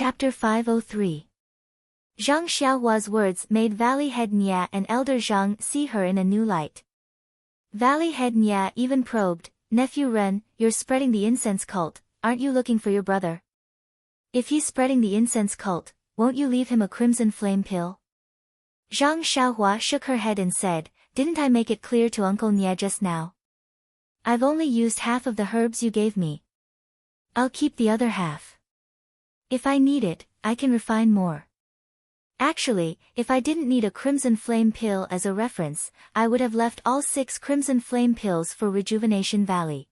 Chapter 503. Zhang Xiaohua's words made Valley Head Nya and Elder Zhang see her in a new light. Valley Head Nya even probed, "Nephew Ren, you're spreading the incense cult, aren't you looking for your brother? If he's spreading the incense cult, won't you leave him a crimson flame pill?" Zhang Xiaohua shook her head and said, "Didn't I make it clear to Uncle Nya just now? I've only used half of the herbs you gave me. I'll keep the other half. If I need it, I can refine more. Actually, if I didn't need a crimson flame pill as a reference, I would have left all 6 crimson flame pills for Rejuvenation Valley."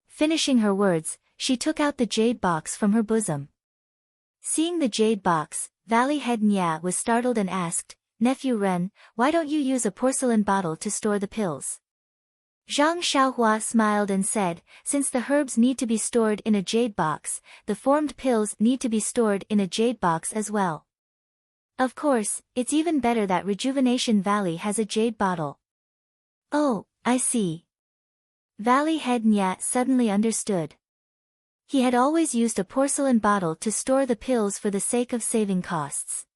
Finishing her words, she took out the jade box from her bosom. Seeing the jade box, Valley Head Nya was startled and asked, "Nephew Ren, why don't you use a porcelain bottle to store the pills?" Zhang Xiaohua smiled and said, "Since the herbs need to be stored in a jade box, the formed pills need to be stored in a jade box as well. Of course, it's even better that Rejuvenation Valley has a jade bottle." "Oh, I see." Valley Head Nya suddenly understood. He had always used a porcelain bottle to store the pills for the sake of saving costs.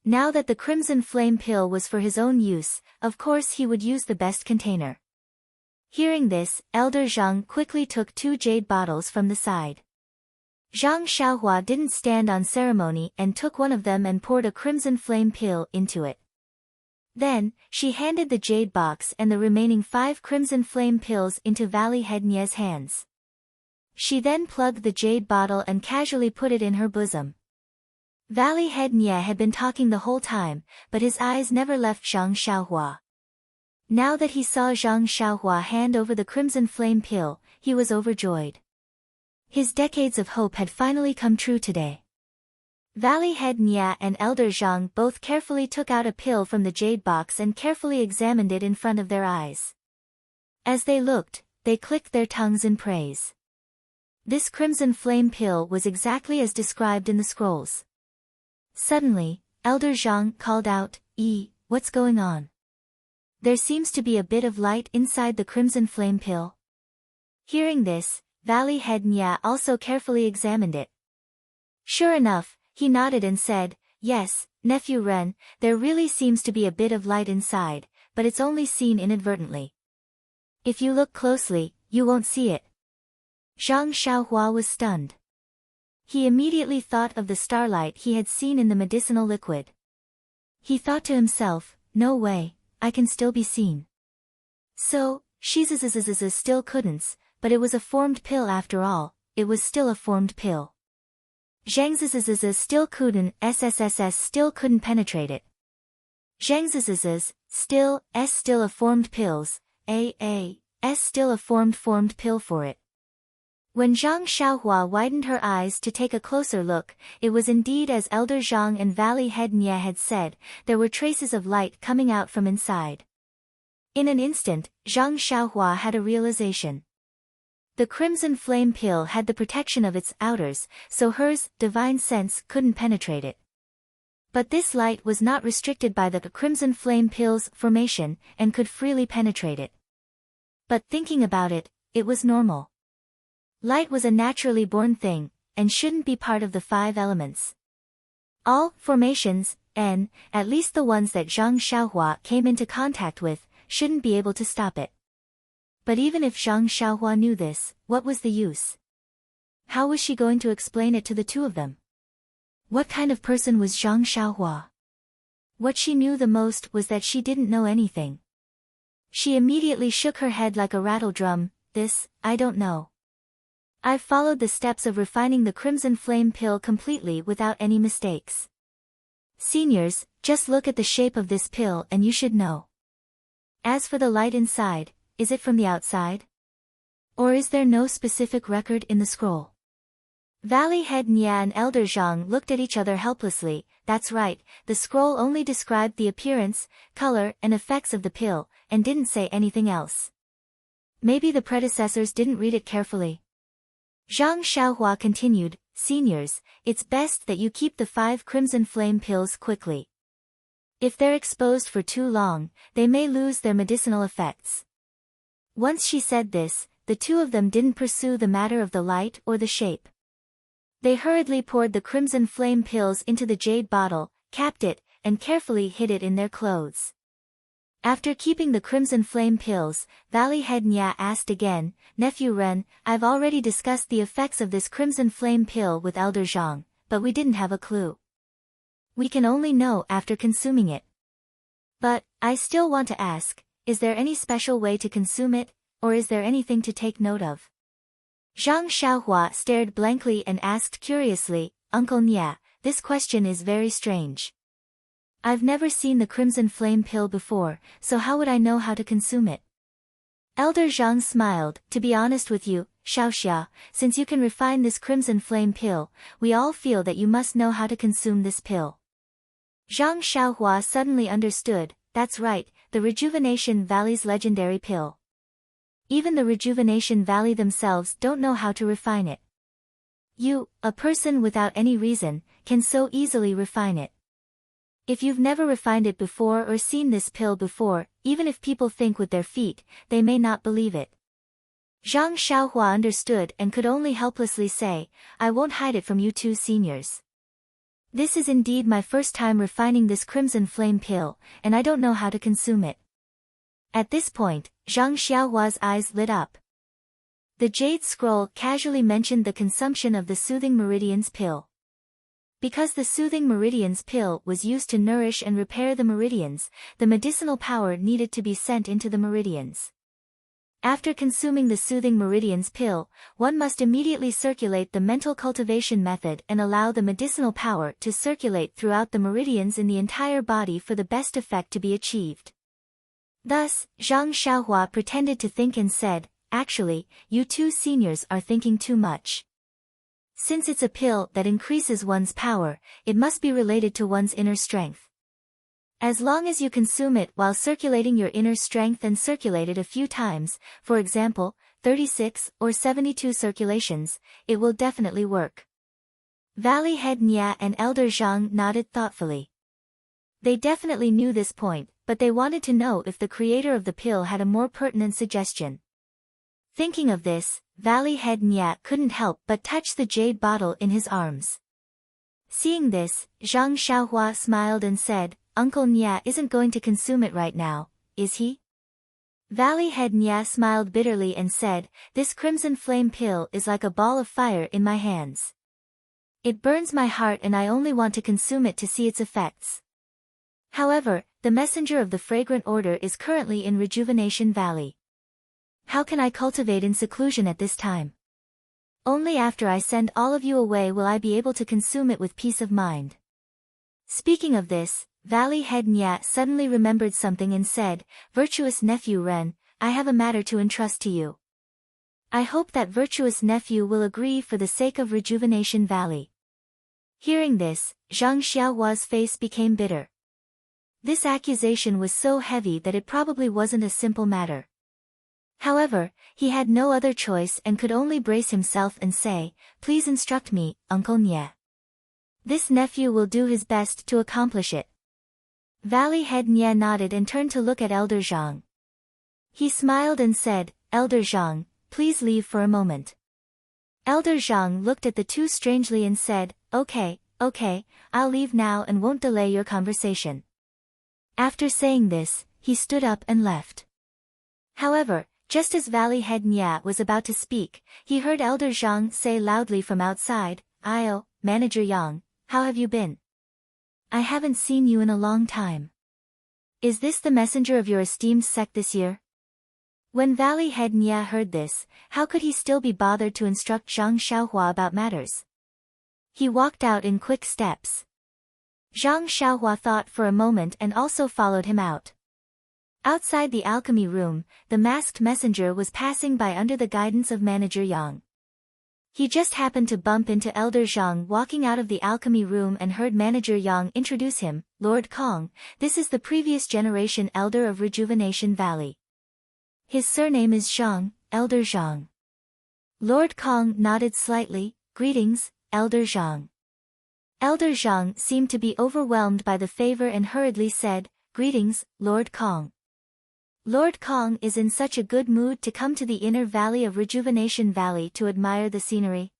Now that the crimson flame pill was for his own use, of course he would use the best container. Hearing this, Elder Zhang quickly took 2 jade bottles from the side. Zhang Xiaohua didn't stand on ceremony and took one of them and poured a crimson flame pill into it. Then, she handed the jade box and the remaining 5 crimson flame pills into Valley Head Nya's hands. She then plugged the jade bottle and casually put it in her bosom. Valley Head Nya had been talking the whole time, but his eyes never left Zhang Xiaohua. Now that he saw Zhang Xiaohua hand over the crimson flame pill, he was overjoyed. His decades of hope had finally come true today. Valley Head Nya and Elder Zhang both carefully took out a pill from the jade box and carefully examined it in front of their eyes. As they looked, they clicked their tongues in praise. This crimson flame pill was exactly as described in the scrolls. Suddenly, Elder Zhang called out, "What's going on? There seems to be a bit of light inside the crimson flame pill." Hearing this, Valley Head Nya also carefully examined it. Sure enough, he nodded and said, "Yes, Nephew Ren, there really seems to be a bit of light inside, but it's only seen inadvertently. If you look closely, you won't see it." Zhang Xiaohua was stunned. He immediately thought of the starlight he had seen in the medicinal liquid. He thought to himself, "No way, I can still be seen." So, she's still couldn't, but it was a formed pill after all, it was still a formed pill. Zhang's still couldn't, SSSS still couldn't penetrate it. Zhang's still a formed pills, still a formed pill for it. When Zhang Xiaohua widened her eyes to take a closer look, it was indeed as Elder Zhang and Valley Head Nya had said, there were traces of light coming out from inside. In an instant, Zhang Xiaohua had a realization. The crimson flame pill had the protection of its outers, so hers, divine sense, couldn't penetrate it. But this light was not restricted by the crimson flame pill's formation, and could freely penetrate it. But thinking about it, it was normal. Light was a naturally born thing, and shouldn't be part of the 5 elements. All formations, and at least the ones that Zhang Xiaohua came into contact with, shouldn't be able to stop it. But even if Zhang Xiaohua knew this, what was the use? How was she going to explain it to the 2 of them? What kind of person was Zhang Xiaohua? What she knew the most was that she didn't know anything. She immediately shook her head like a rattle drum. I don't know. I've followed the steps of refining the crimson flame pill completely without any mistakes. Seniors, just look at the shape of this pill and you should know. As for the light inside, is it from the outside? Or is there no specific record in the scroll?" Valley Head Nya and Elder Zhang looked at each other helplessly. That's right, the scroll only described the appearance, color, and effects of the pill, and didn't say anything else. Maybe the predecessors didn't read it carefully. Zhang Xiaohua continued, "Seniors, it's best that you keep the 5 crimson flame pills quickly. If they're exposed for too long, they may lose their medicinal effects." Once she said this, the 2 of them didn't pursue the matter of the light or the shape. They hurriedly poured the crimson flame pills into the jade bottle, capped it, and carefully hid it in their clothes. After keeping the crimson flame pills, Valley Head Nya asked again, Nephew Ren, I've already discussed the effects of this crimson flame pill with Elder Zhang, but we didn't have a clue. We can only know after consuming it. But, I still want to ask, is there any special way to consume it, or is there anything to take note of? Zhang Xiaohua stared blankly and asked curiously, Uncle Nya, this question is very strange. I've never seen the crimson flame pill before, so how would I know how to consume it? Elder Zhang smiled, to be honest with you, Xiaoxia, since you can refine this crimson flame pill, we all feel that you must know how to consume this pill. Zhang Xiaohua suddenly understood, that's right, the Rejuvenation Valley's legendary pill. Even the Rejuvenation Valley themselves don't know how to refine it. You, a person without any reason, can so easily refine it. If you've never refined it before or seen this pill before, even if people think with their feet, they may not believe it. Zhang Xiaohua understood and could only helplessly say, I won't hide it from you two seniors. This is indeed my first time refining this crimson flame pill, and I don't know how to consume it. At this point, Zhang Xiaohua's eyes lit up. The jade scroll casually mentioned the consumption of the Soothing Meridians pill. Because the Soothing Meridians pill was used to nourish and repair the meridians, the medicinal power needed to be sent into the meridians. After consuming the Soothing Meridians pill, one must immediately circulate the mental cultivation method and allow the medicinal power to circulate throughout the meridians in the entire body for the best effect to be achieved. Thus, Zhang Xiaohua pretended to think and said, actually, you two seniors are thinking too much. Since it's a pill that increases one's power, it must be related to one's inner strength. As long as you consume it while circulating your inner strength and circulate it a few times, for example, 36 or 72 circulations, it will definitely work. Valley Head Nya and Elder Zhang nodded thoughtfully. They definitely knew this point, but they wanted to know if the creator of the pill had a more pertinent suggestion. Thinking of this, Valley Head Nya couldn't help but touch the jade bottle in his arms. Seeing this, Zhang Xiaohua smiled and said, Uncle Nya isn't going to consume it right now, is he? Valley Head Nya smiled bitterly and said, this crimson flame pill is like a ball of fire in my hands. It burns my heart and I only want to consume it to see its effects. However, the messenger of the fragrant order is currently in Rejuvenation Valley. How can I cultivate in seclusion at this time? Only after I send all of you away will I be able to consume it with peace of mind. Speaking of this, Valley Head Nya suddenly remembered something and said, Virtuous nephew Ren, I have a matter to entrust to you. I hope that virtuous nephew will agree for the sake of Rejuvenation Valley. Hearing this, Zhang Xiaohua's face became bitter. This accusation was so heavy that it probably wasn't a simple matter. However, he had no other choice and could only brace himself and say, Please instruct me, Uncle Nya. This nephew will do his best to accomplish it. Valley Head Nya nodded and turned to look at Elder Zhang. He smiled and said, Elder Zhang, please leave for a moment. Elder Zhang looked at the two strangely and said, Okay, I'll leave now and won't delay your conversation. After saying this, he stood up and left. However, just as Valley Head Nya was about to speak, he heard Elder Zhang say loudly from outside, Io, Manager Yang, how have you been? I haven't seen you in a long time. Is this the messenger of your esteemed sect this year? When Valley Head Nya heard this, how could he still be bothered to instruct Zhang Xiaohua about matters? He walked out in quick steps. Zhang Xiaohua thought for a moment and also followed him out. Outside the alchemy room, the masked messenger was passing by under the guidance of Manager Yang. He just happened to bump into Elder Zhang walking out of the alchemy room and heard Manager Yang introduce him, Lord Kong, this is the previous generation Elder of Rejuvenation Valley. His surname is Zhang, Elder Zhang. Lord Kong nodded slightly, Greetings, Elder Zhang. Elder Zhang seemed to be overwhelmed by the favor and hurriedly said, Greetings, Lord Kong. Lord Kong is in such a good mood to come to the inner valley of Rejuvenation Valley to admire the scenery.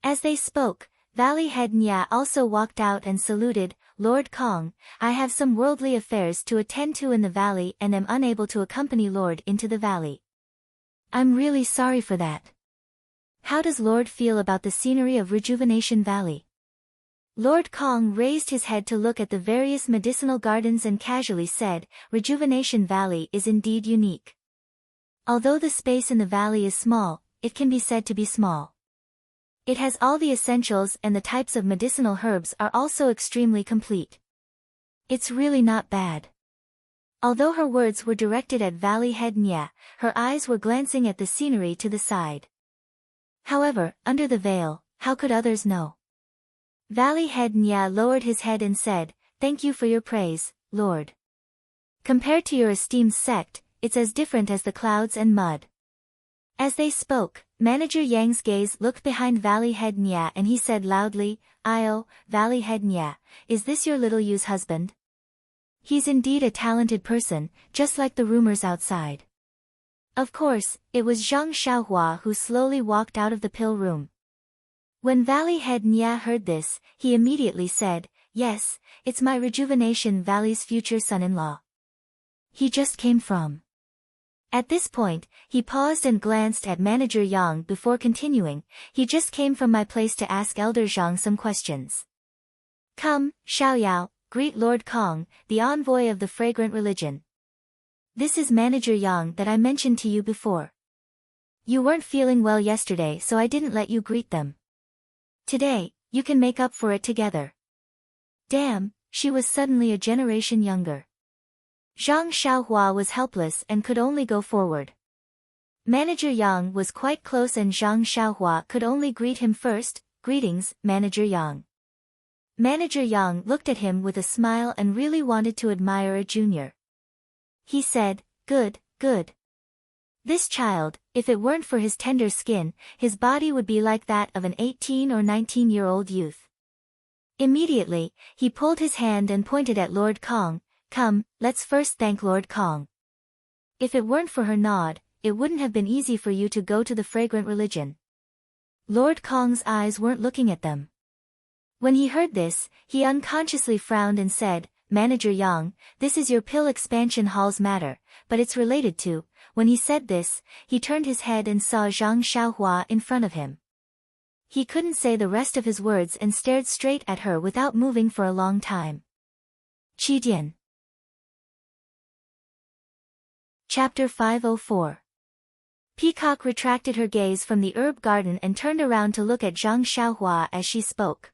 As they spoke, Valley Head Nya also walked out and saluted, Lord Kong, I have some worldly affairs to attend to in the valley and am unable to accompany Lord into the valley. I'm really sorry for that. How does Lord feel about the scenery of Rejuvenation Valley? Lord Kong raised his head to look at the various medicinal gardens and casually said, Rejuvenation Valley is indeed unique. Although the space in the valley is small, it can be said to be small. It has all the essentials and the types of medicinal herbs are also extremely complete. It's really not bad. Although her words were directed at Valley Head Nya, her eyes were glancing at the scenery to the side. However, under the veil, how could others know? Valley Head Nya lowered his head and said, Thank you for your praise, Lord. Compared to your esteemed sect, it's as different as the clouds and mud. As they spoke, Manager Yang's gaze looked behind Valley Head Nya and he said loudly, Io, Valley Head Nya, is this your little Yu's husband? He's indeed a talented person, just like the rumors outside. Of course, it was Zhang Xiaohua who slowly walked out of the pill room. When Valley Head Nya heard this, he immediately said, Yes, it's my Rejuvenation Valley's future son-in-law. He just came from. At this point, he paused and glanced at Manager Yang before continuing, he just came from my place to ask Elder Zhang some questions. Come, Xiaoyao, greet Lord Kong, the envoy of the fragrant religion. This is Manager Yang that I mentioned to you before. You weren't feeling well yesterday so I didn't let you greet them. Today, you can make up for it together. Damn, she was suddenly a generation younger. Zhang Xiaohua was helpless and could only go forward. Manager Yang was quite close and Zhang Xiaohua could only greet him first, Greetings, Manager Yang. Manager Yang looked at him with a smile and really wanted to admire a junior. He said, Good, good. This child, if it weren't for his tender skin, his body would be like that of an 18 or 19-year-old youth. Immediately, he pulled his hand and pointed at Lord Kong, Come, let's first thank Lord Kong. If it weren't for her nod, it wouldn't have been easy for you to go to the fragrant religion. Lord Kong's eyes weren't looking at them. When he heard this, he unconsciously frowned and said, Manager Yang, this is your pill expansion hall's matter, but it's related to. When he said this, he turned his head and saw Zhang Xiaohua in front of him. He couldn't say the rest of his words and stared straight at her without moving for a long time. Qidian. Chapter 504. Peacock retracted her gaze from the herb garden and turned around to look at Zhang Xiaohua as she spoke.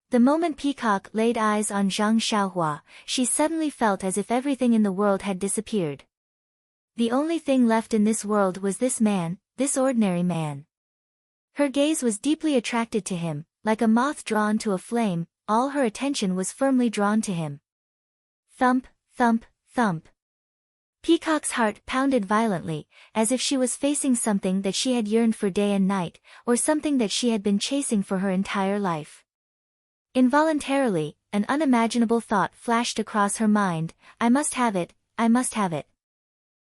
The moment Peacock laid eyes on Zhang Xiaohua, she suddenly felt as if everything in the world had disappeared. The only thing left in this world was this man, this ordinary man. Her gaze was deeply attracted to him, like a moth drawn to a flame, all her attention was firmly drawn to him. Thump, thump, thump. Peacock's heart pounded violently, as if she was facing something that she had yearned for day and night, or something that she had been chasing for her entire life. Involuntarily, an unimaginable thought flashed across her mind, I must have it, I must have it.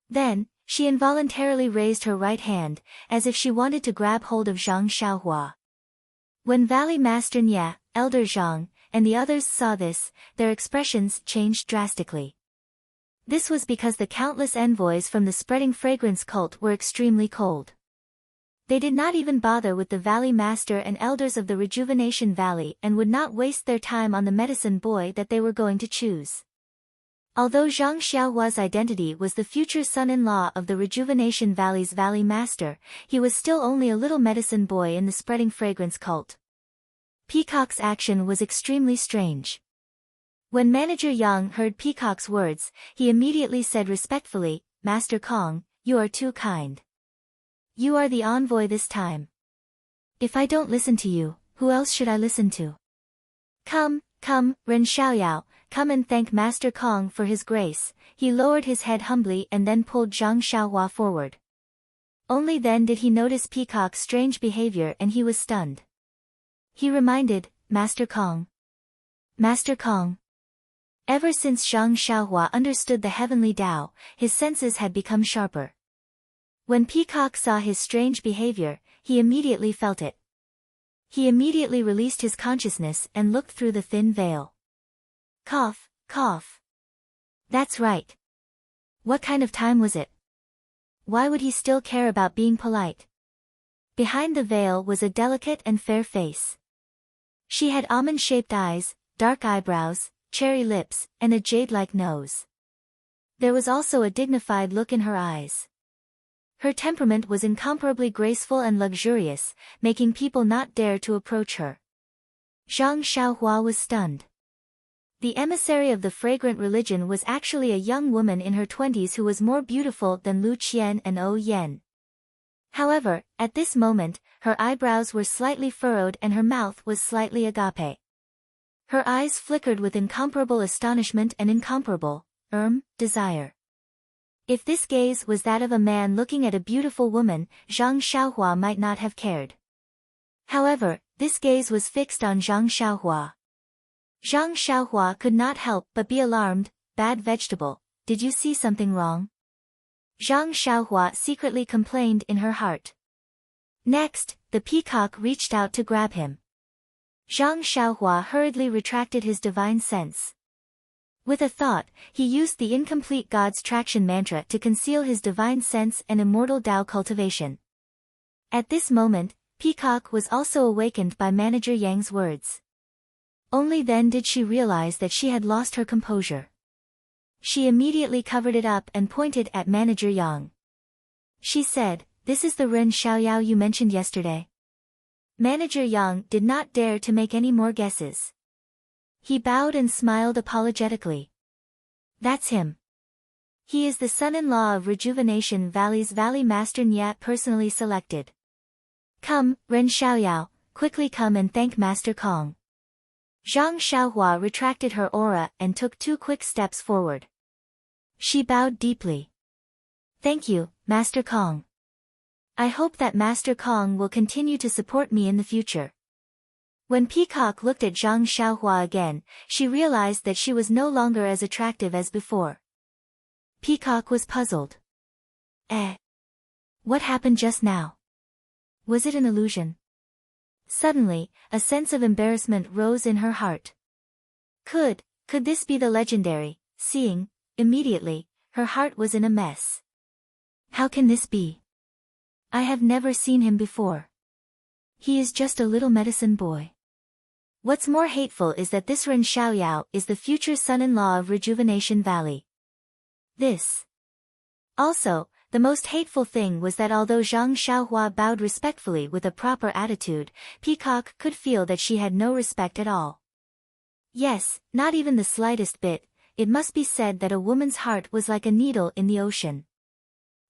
Then, she involuntarily raised her right hand, as if she wanted to grab hold of Zhang Xiaohua. When Valley Master Nya, Elder Zhang, and the others saw this, their expressions changed drastically. This was because the countless envoys from the spreading fragrance cult were extremely cold. They did not even bother with the Valley Master and elders of the Rejuvenation Valley and would not waste their time on the medicine boy that they were going to choose. Although Zhang Xiaohua's identity was the future son-in-law of the Rejuvenation Valley's Valley Master, he was still only a little medicine boy in the spreading fragrance cult. Peacock's action was extremely strange. When Manager Yang heard Peacock's words, he immediately said respectfully, Master Kong, you are too kind. You are the envoy this time. If I don't listen to you, who else should I listen to? Come, come, Ren Xiaoyao, come and thank Master Kong for his grace. He lowered his head humbly and then pulled Zhang Xiaohua forward. Only then did he notice Peacock's strange behavior and he was stunned. He reminded, Master Kong. Master Kong. Ever since Zhang Xiaohua understood the heavenly Tao, his senses had become sharper. When Peacock saw his strange behavior, he immediately felt it. He immediately released his consciousness and looked through the thin veil. Cough, cough. That's right. What kind of time was it? Why would he still care about being polite? Behind the veil was a delicate and fair face. She had almond-shaped eyes, dark eyebrows, cherry lips, and a jade-like nose. There was also a dignified look in her eyes. Her temperament was incomparably graceful and luxurious, making people not dare to approach her. Zhang Xiaohua was stunned. The emissary of the fragrant religion was actually a young woman in her 20s who was more beautiful than Lu Qian and Ou Yan. However, at this moment, her eyebrows were slightly furrowed and her mouth was slightly agape. Her eyes flickered with incomparable astonishment and incomparable, desire. If this gaze was that of a man looking at a beautiful woman, Zhang Xiaohua might not have cared. However, this gaze was fixed on Zhang Xiaohua. Zhang Xiaohua could not help but be alarmed. Bad vegetable, did you see something wrong? Zhang Xiaohua secretly complained in her heart. Next, the peacock reached out to grab him. Zhang Xiaohua hurriedly retracted his divine sense. With a thought, he used the incomplete God's traction mantra to conceal his divine sense and immortal Tao cultivation. At this moment, Peacock was also awakened by Manager Yang's words. Only then did she realize that she had lost her composure. She immediately covered it up and pointed at Manager Yang. She said, "This is the Ren Xiaoyao you mentioned yesterday." Manager Yang did not dare to make any more guesses. He bowed and smiled apologetically. That's him. He is the son-in-law of Rejuvenation Valley's Valley Master Nyat personally selected. Come, Ren Xiaoyao, quickly come and thank Master Kong. Zhang Xiaohua retracted her aura and took 2 quick steps forward. She bowed deeply. Thank you, Master Kong. I hope that Master Kong will continue to support me in the future. When Peacock looked at Zhang Xiaohua again, she realized that she was no longer as attractive as before. Peacock was puzzled. What happened just now? Was it an illusion? Suddenly, a sense of embarrassment rose in her heart. Could this be the legendary, seeing? Immediately, her heart was in a mess. How can this be? I have never seen him before. He is just a little medicine boy. What's more hateful is that this Ren Xiaoyao is the future son-in-law of Rejuvenation Valley. Also, the most hateful thing was that although Zhang Xiaohua bowed respectfully with a proper attitude, Peacock could feel that she had no respect at all. Yes, not even the slightest bit. It must be said that a woman's heart was like a needle in the ocean.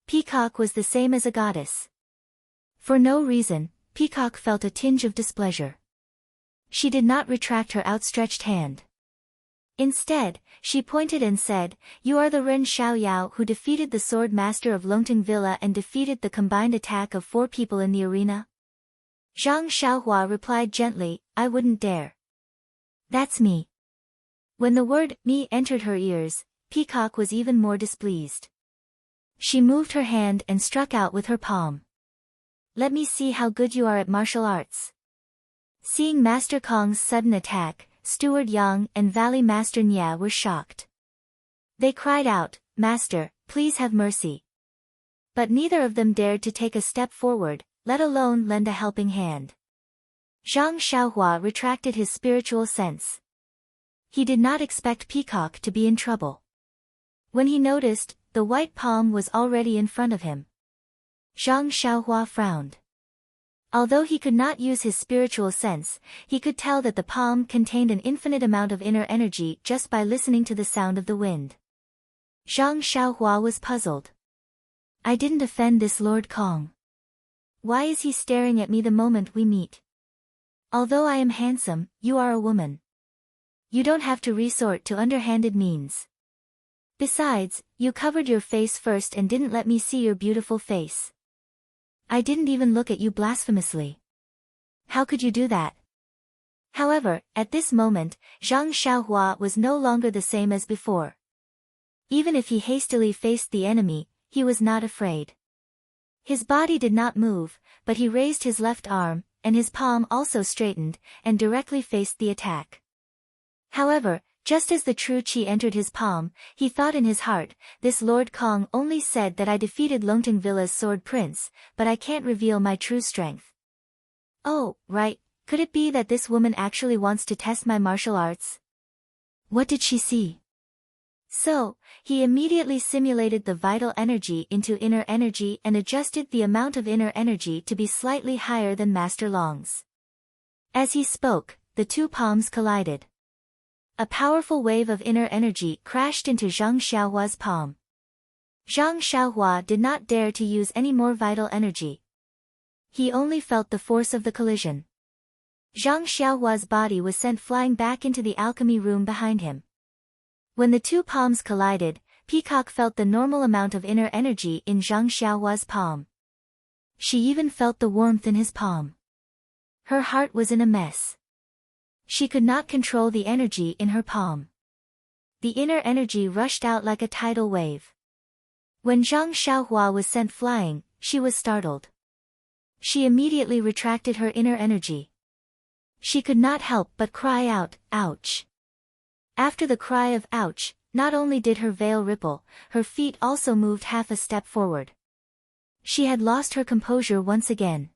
Peacock was the same as a goddess. For no reason, Peacock felt a tinge of displeasure. She did not retract her outstretched hand. Instead, she pointed and said, "You are the Ren Xiaoyao who defeated the Sword Master of Longting Villa and defeated the combined attack of 4 people in the arena?" Zhang Xiaohua replied gently, "I wouldn't dare." That's me. When the word me entered her ears, Peacock was even more displeased. She moved her hand and struck out with her palm. Let me see how good you are at martial arts. Seeing Master Kong's sudden attack, Steward Yang and Valley Master Nya were shocked. They cried out, "Master, please have mercy." But neither of them dared to take a step forward, let alone lend a helping hand. Zhang Xiaohua retracted his spiritual sense. He did not expect Peacock to be in trouble. When he noticed, the white palm was already in front of him. Zhang Xiaohua frowned. Although he could not use his spiritual sense, he could tell that the palm contained an infinite amount of inner energy just by listening to the sound of the wind. Zhang Xiaohua was puzzled. I didn't offend this Lord Kong. Why is he staring at me the moment we meet? Although I am handsome, you are a woman. You don't have to resort to underhanded means. Besides, you covered your face first and didn't let me see your beautiful face. I didn't even look at you blasphemously. How could you do that? However, at this moment, Zhang Xiaohua was no longer the same as before. Even if he hastily faced the enemy, he was not afraid. His body did not move, but he raised his left arm, and his palm also straightened, and directly faced the attack. However, just as the true qi entered his palm, he thought in his heart, this Lord Kong only said that I defeated Longting Villa's sword prince, but I can't reveal my true strength. Oh, right, could it be that this woman actually wants to test my martial arts? What did she see? So, he immediately simulated the vital energy into inner energy and adjusted the amount of inner energy to be slightly higher than Master Long's. As he spoke, the two palms collided. A powerful wave of inner energy crashed into Zhang Xiaohua's palm. Zhang Xiaohua did not dare to use any more vital energy. He only felt the force of the collision. Zhang Xiaohua's body was sent flying back into the alchemy room behind him. When the two palms collided, Peacock felt the normal amount of inner energy in Zhang Xiaohua's palm. She even felt the warmth in his palm. Her heart was in a mess. She could not control the energy in her palm. The inner energy rushed out like a tidal wave. When Zhang Xiaohua was sent flying, she was startled. She immediately retracted her inner energy. She could not help but cry out, "Ouch!" After the cry of "ouch," not only did her veil ripple, her feet also moved half a step forward. She had lost her composure once again.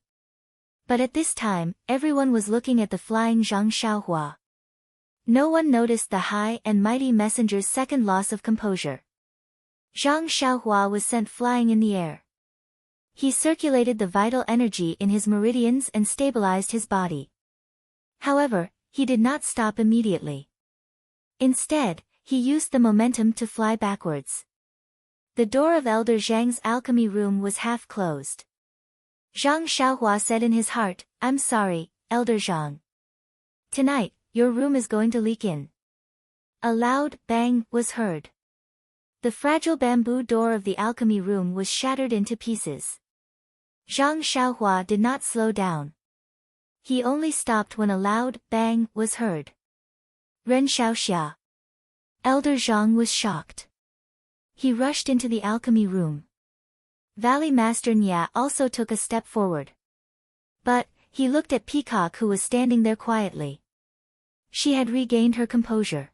But at this time, everyone was looking at the flying Zhang Xiaohua. No one noticed the high and mighty messenger's second loss of composure. Zhang Xiaohua was sent flying in the air. He circulated the vital energy in his meridians and stabilized his body. However, he did not stop immediately. Instead, he used the momentum to fly backwards. The door of Elder Zhang's alchemy room was half closed. Zhang Xiaohua said in his heart, "I'm sorry, Elder Zhang. Tonight, your room is going to leak in." A loud bang was heard. The fragile bamboo door of the alchemy room was shattered into pieces. Zhang Xiaohua did not slow down. He only stopped when a loud bang was heard. Ren Xiaoxia. Elder Zhang was shocked. He rushed into the alchemy room. Valley Master Nya also took a step forward. But, he looked at Peacock who was standing there quietly. She had regained her composure.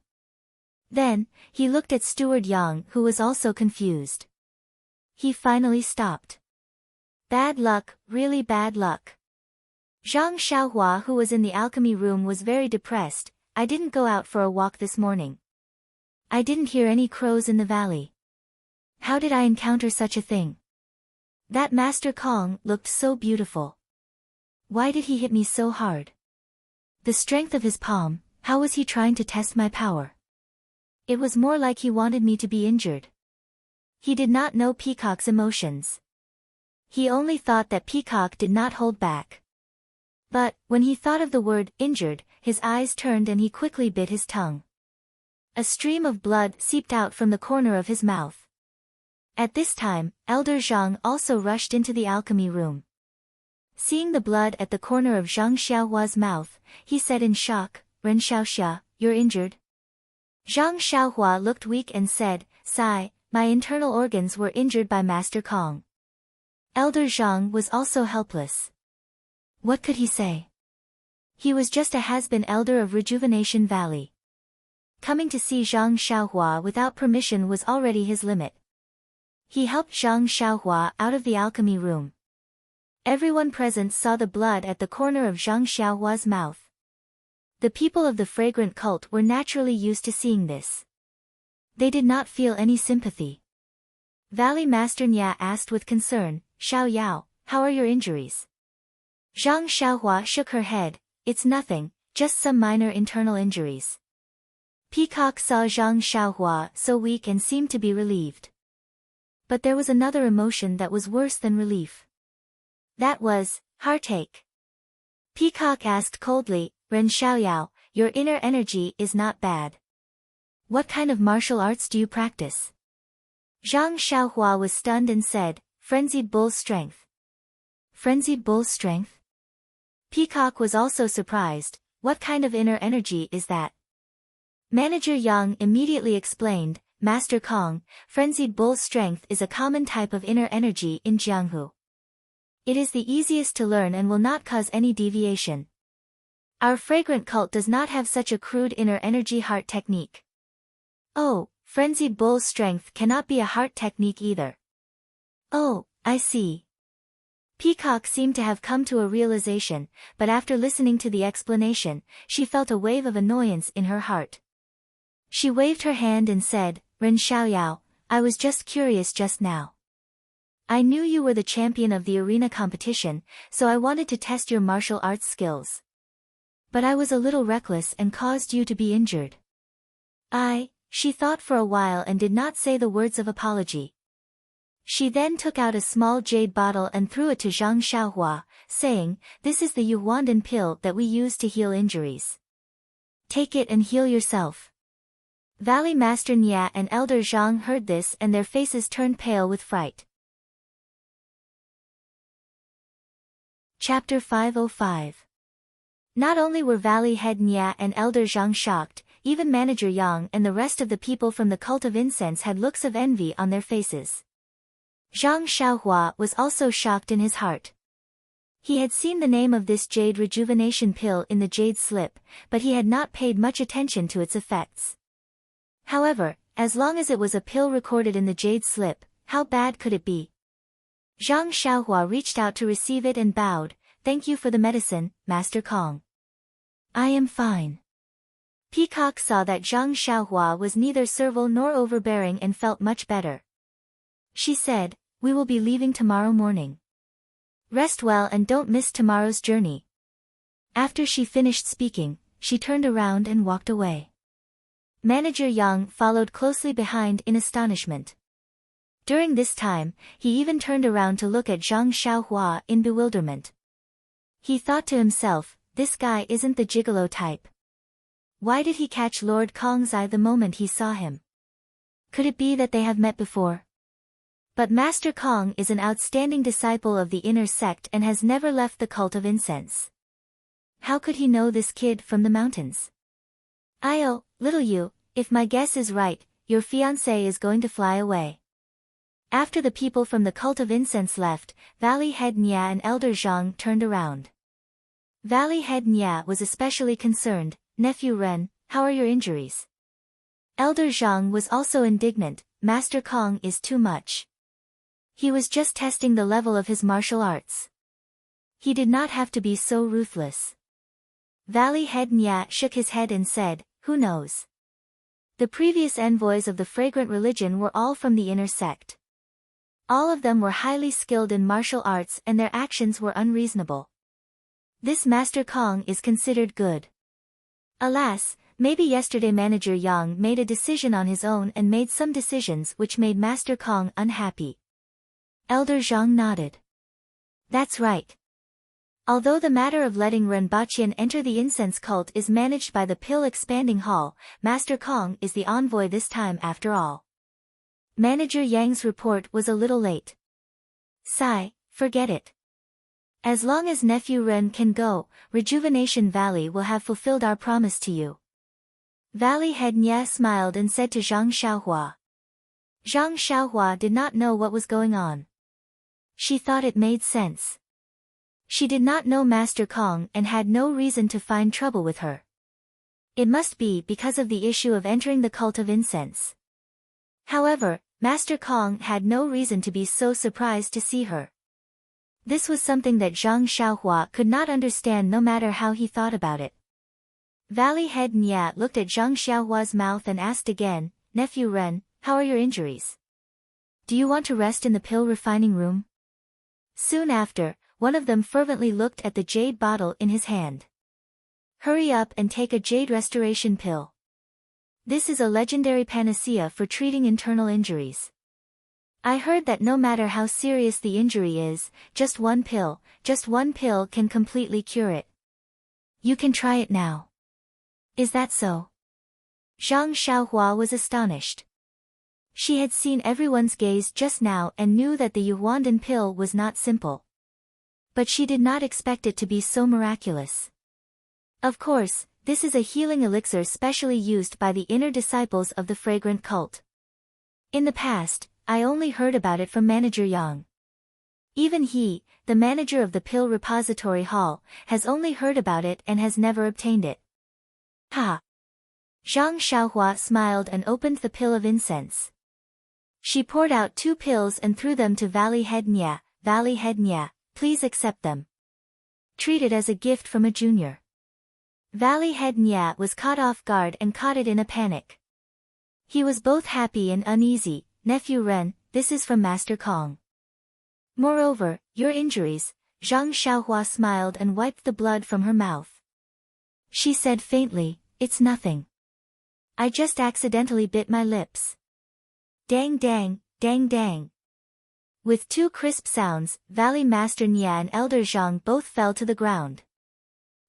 Then, he looked at Steward Yang who was also confused. He finally stopped. Bad luck, really bad luck. Zhang Xiaohua who was in the alchemy room was very depressed. "I didn't go out for a walk this morning. I didn't hear any crows in the valley. How did I encounter such a thing? That Master Kong looked so beautiful. Why did he hit me so hard? The strength of his palm, how was he trying to test my power? It was more like he wanted me to be injured." He did not know Peacock's emotions. He only thought that Peacock did not hold back. But, when he thought of the word "injured," his eyes turned and he quickly bit his tongue. A stream of blood seeped out from the corner of his mouth. At this time, Elder Zhang also rushed into the alchemy room. Seeing the blood at the corner of Zhang Xiaohua's mouth, he said in shock, "Ren Xiaoxia, you're injured?" Zhang Xiaohua looked weak and said, "Sigh, my internal organs were injured by Master Kong." Elder Zhang was also helpless. What could he say? He was just a has-been elder of Rejuvenation Valley. Coming to see Zhang Xiaohua without permission was already his limit. He helped Zhang Xiaohua out of the alchemy room. Everyone present saw the blood at the corner of Zhang Xiaohua's mouth. The people of the fragrant cult were naturally used to seeing this. They did not feel any sympathy. Valley Master Nya asked with concern, "Xiao Yao, how are your injuries?" Zhang Xiaohua shook her head, "It's nothing, just some minor internal injuries." Peacock saw Zhang Xiaohua so weak and seemed to be relieved. But there was another emotion that was worse than relief. That was heartache. Peacock asked coldly, "Ren Xiaoyao, your inner energy is not bad. What kind of martial arts do you practice?" Zhang Xiaohua was stunned and said, "Frenzied bull's strength." Frenzied bull's strength? Peacock was also surprised, what kind of inner energy is that? Manager Yang immediately explained, "Master Kong, frenzied bull's strength is a common type of inner energy in Jianghu. It is the easiest to learn and will not cause any deviation. Our fragrant cult does not have such a crude inner energy heart technique. Oh, frenzied bull's strength cannot be a heart technique either. Oh, I see. Peacock seemed to have come to a realization, but after listening to the explanation, she felt a wave of annoyance in her heart. She waved her hand and said, Ren Xiaoyao, I was just curious just now. I knew you were the champion of the arena competition, so I wanted to test your martial arts skills. But I was a little reckless and caused you to be injured. She thought for a while and did not say the words of apology. She then took out a small jade bottle and threw it to Zhang Xiaohua, saying, This is the Yuhuandan pill that we use to heal injuries. Take it and heal yourself. Valley Master Nya and Elder Zhang heard this and their faces turned pale with fright. Chapter 505. Not only were Valley Head Nya and Elder Zhang shocked, even Manager Yang and the rest of the people from the Cult of Incense had looks of envy on their faces. Zhang Xiaohua was also shocked in his heart. He had seen the name of this jade rejuvenation pill in the jade slip, but he had not paid much attention to its effects. However, as long as it was a pill recorded in the jade slip, how bad could it be? Zhang Xiaohua reached out to receive it and bowed, Thank you for the medicine, Master Kong. I am fine. Peacock saw that Zhang Xiaohua was neither servile nor overbearing and felt much better. She said, We will be leaving tomorrow morning. Rest well and don't miss tomorrow's journey. After she finished speaking, she turned around and walked away. Manager Yang followed closely behind in astonishment. During this time, he even turned around to look at Zhang Xiaohua in bewilderment. He thought to himself, this guy isn't the gigolo type. Why did he catch Lord Kong's eye the moment he saw him? Could it be that they have met before? But Master Kong is an outstanding disciple of the inner sect and has never left the Cult of Incense. How could he know this kid from the mountains? Little you, if my guess is right, your fiancé is going to fly away. After the people from the Cult of Incense left, Valley Head Nya and Elder Zhang turned around. Valley Head Nya was especially concerned, Nephew Ren, how are your injuries? Elder Zhang was also indignant, Master Kong is too much. He was just testing the level of his martial arts. He did not have to be so ruthless. Valley Head Nya shook his head and said, Who knows? The previous envoys of the fragrant religion were all from the inner sect. All of them were highly skilled in martial arts and their actions were unreasonable. This Master Kong is considered good. Alas, maybe yesterday Manager Yang made a decision on his own and made some decisions which made Master Kong unhappy. Elder Zhang nodded. That's right. Although the matter of letting Renbaqian enter the incense cult is managed by the Pill Expanding Hall, Master Kong is the envoy this time after all. Manager Yang's report was a little late. Sigh, forget it. As long as Nephew Ren can go, Rejuvenation Valley will have fulfilled our promise to you. Valley Head Nya smiled and said to Zhang Xiaohua. Zhang Xiaohua did not know what was going on. She thought it made sense. She did not know Master Kong and had no reason to find trouble with her. It must be because of the issue of entering the Cult of Incense. However, Master Kong had no reason to be so surprised to see her. This was something that Zhang Xiaohua could not understand no matter how he thought about it. Valley Head Nya looked at Zhang Xiaohua's mouth and asked again, Nephew Ren, how are your injuries? Do you want to rest in the pill refining room? Soon after, one of them fervently looked at the jade bottle in his hand. Hurry up and take a jade restoration pill. This is a legendary panacea for treating internal injuries. I heard that no matter how serious the injury is, just one pill can completely cure it. You can try it now. Is that so? Zhang Xiaohua was astonished. She had seen everyone's gaze just now and knew that the Yuhuandan pill was not simple. But she did not expect it to be so miraculous. Of course, this is a healing elixir specially used by the inner disciples of the fragrant cult. In the past, I only heard about it from Manager Yang. Even he, the manager of the pill repository hall, has only heard about it and has never obtained it. Ha! Zhang Xiaohua smiled and opened the pill of incense. She poured out 2 pills and threw them to Valley Head Nya. Valley Head Nya, please accept them. Treat it as a gift from a junior. Valley Head Nya was caught off guard and caught it in a panic. He was both happy and uneasy. Nephew Ren, this is from Master Kong. Moreover, your injuries. Zhang Xiaohua smiled and wiped the blood from her mouth. She said faintly, it's nothing. I just accidentally bit my lips. Dang dang, dang dang. With 2 crisp sounds, Valley Master Nya and Elder Zhang both fell to the ground.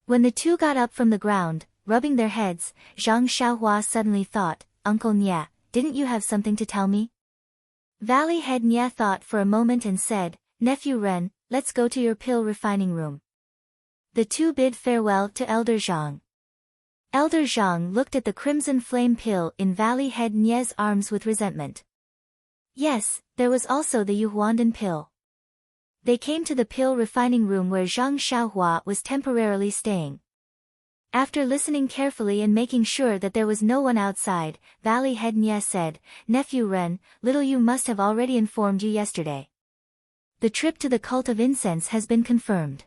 When the 2 got up from the ground, rubbing their heads, Zhang Xiaohua suddenly thought, Uncle Nya, didn't you have something to tell me? Valley Head Nya thought for a moment and said, Nephew Ren, let's go to your pill refining room. The 2 bid farewell to Elder Zhang. Elder Zhang looked at the crimson flame pill in Valley Head Nya's arms with resentment. Yes, there was also the Yuhuandan pill. They came to the pill refining room where Zhang Xiaohua was temporarily staying. After listening carefully and making sure that there was no one outside, Valley Head Nya said, Nephew Ren, little you must have already informed you yesterday. The trip to the cult of incense has been confirmed.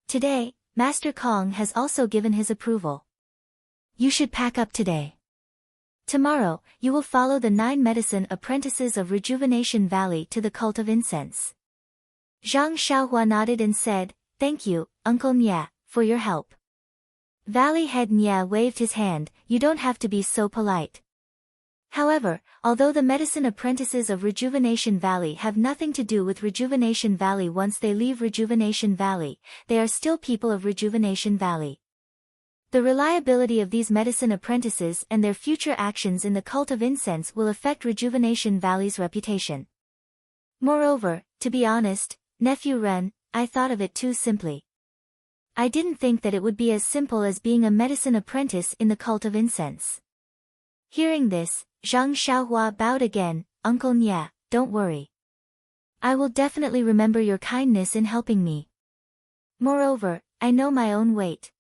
Today, Master Kong has also given his approval. You should pack up today. Tomorrow, you will follow the 9 medicine apprentices of Rejuvenation Valley to the cult of incense. Zhang Xiaohua nodded and said, Thank you, Uncle Nya, for your help. Valley Head Nya waved his hand, you don't have to be so polite. However, although the medicine apprentices of Rejuvenation Valley have nothing to do with Rejuvenation Valley once they leave Rejuvenation Valley, they are still people of Rejuvenation Valley. The reliability of these medicine apprentices and their future actions in the cult of incense will affect Rejuvenation Valley's reputation. Moreover, to be honest, Nephew Ren, I thought of it too simply. I didn't think that it would be as simple as being a medicine apprentice in the cult of incense. Hearing this, Zhang Xiaohua bowed again, Uncle Nya, don't worry. I will definitely remember your kindness in helping me. Moreover, I know my own weight.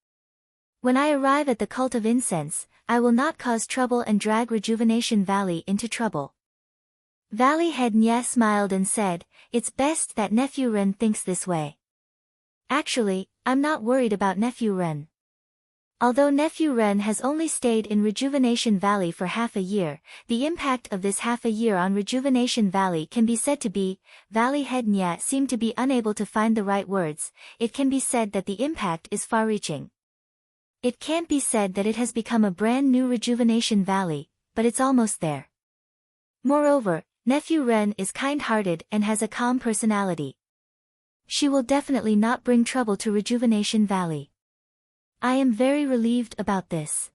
When I arrive at the cult of incense, I will not cause trouble and drag Rejuvenation Valley into trouble. Valley Head Nya smiled and said, it's best that Nephew Ren thinks this way. Actually, I'm not worried about Nephew Ren. Although Nephew Ren has only stayed in Rejuvenation Valley for half a year, the impact of this half a year on Rejuvenation Valley can be said to be, Valley Head Nya seemed to be unable to find the right words, it can be said that the impact is far-reaching. It can't be said that it has become a brand new Rejuvenation Valley, but it's almost there. Moreover, Nephew Ren is kind-hearted and has a calm personality. She will definitely not bring trouble to Rejuvenation Valley. I am very relieved about this.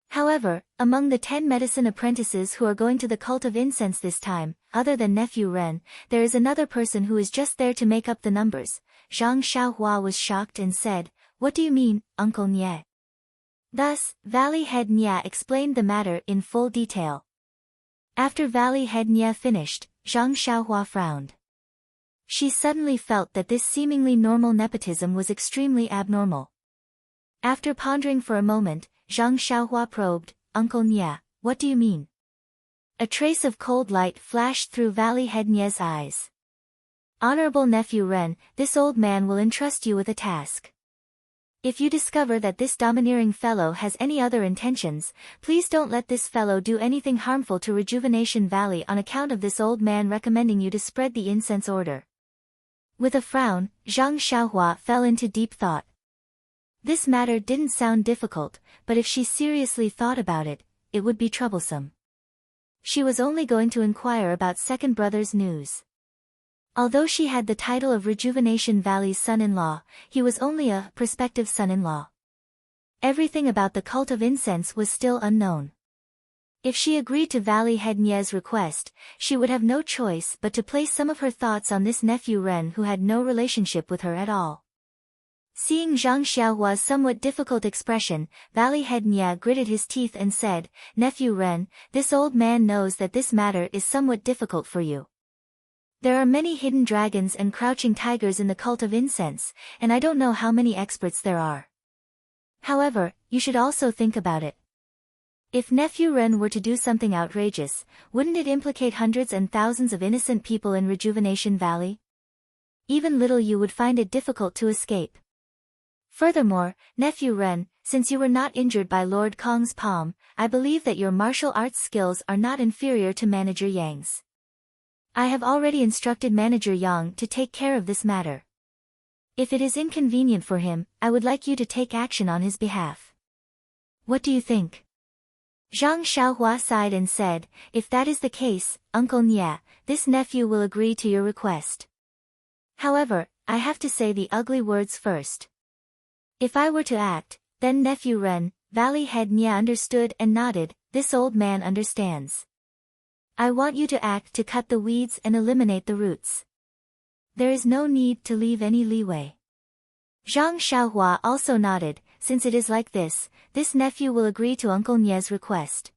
However, among the 10 medicine apprentices who are going to the cult of incense this time, other than Nephew Ren, there is another person who is just there to make up the numbers. Zhang Xiaohua was shocked and said, What do you mean, Uncle Nya? Thus, Valley Head Nya explained the matter in full detail. After Valley Head Nya finished, Zhang Xiaohua frowned. She suddenly felt that this seemingly normal nepotism was extremely abnormal. After pondering for a moment, Zhang Xiaohua probed, Uncle Nya, what do you mean? A trace of cold light flashed through Valley Head Nya's eyes. Honorable Nephew Ren, this old man will entrust you with a task. If you discover that this domineering fellow has any other intentions, please don't let this fellow do anything harmful to Rejuvenation Valley on account of this old man recommending you to spread the incense order. With a frown, Zhang Xiaohua fell into deep thought. This matter didn't sound difficult, but if she seriously thought about it, it would be troublesome. She was only going to inquire about second brother's news. Although she had the title of Rejuvenation Valley's son-in-law, he was only a prospective son-in-law. Everything about the cult of incense was still unknown. If she agreed to Valley Head Nya's request, she would have no choice but to place some of her thoughts on this Nephew Ren who had no relationship with her at all. Seeing Zhang Xiaohua's somewhat difficult expression, Valley Head Nya gritted his teeth and said, Nephew Ren, this old man knows that this matter is somewhat difficult for you. There are many hidden dragons and crouching tigers in the cult of incense, and I don't know how many experts there are. However, you should also think about it. If Nephew Ren were to do something outrageous, wouldn't it implicate hundreds and thousands of innocent people in Rejuvenation Valley? Even little you would find it difficult to escape. Furthermore, Nephew Ren, since you were not injured by Lord Kong's palm, I believe that your martial arts skills are not inferior to Manager Yang's. I have already instructed Manager Yang to take care of this matter. If it is inconvenient for him, I would like you to take action on his behalf. What do you think? Zhang Xiaohua sighed and said, if that is the case, Uncle Nya, this nephew will agree to your request. However, I have to say the ugly words first. If I were to act, then Nephew Ren, Valley Head Nya understood and nodded, this old man understands. I want you to act to cut the weeds and eliminate the roots. There is no need to leave any leeway. Zhang Xiaohua also nodded, since it is like this nephew will agree to Uncle Nya's request.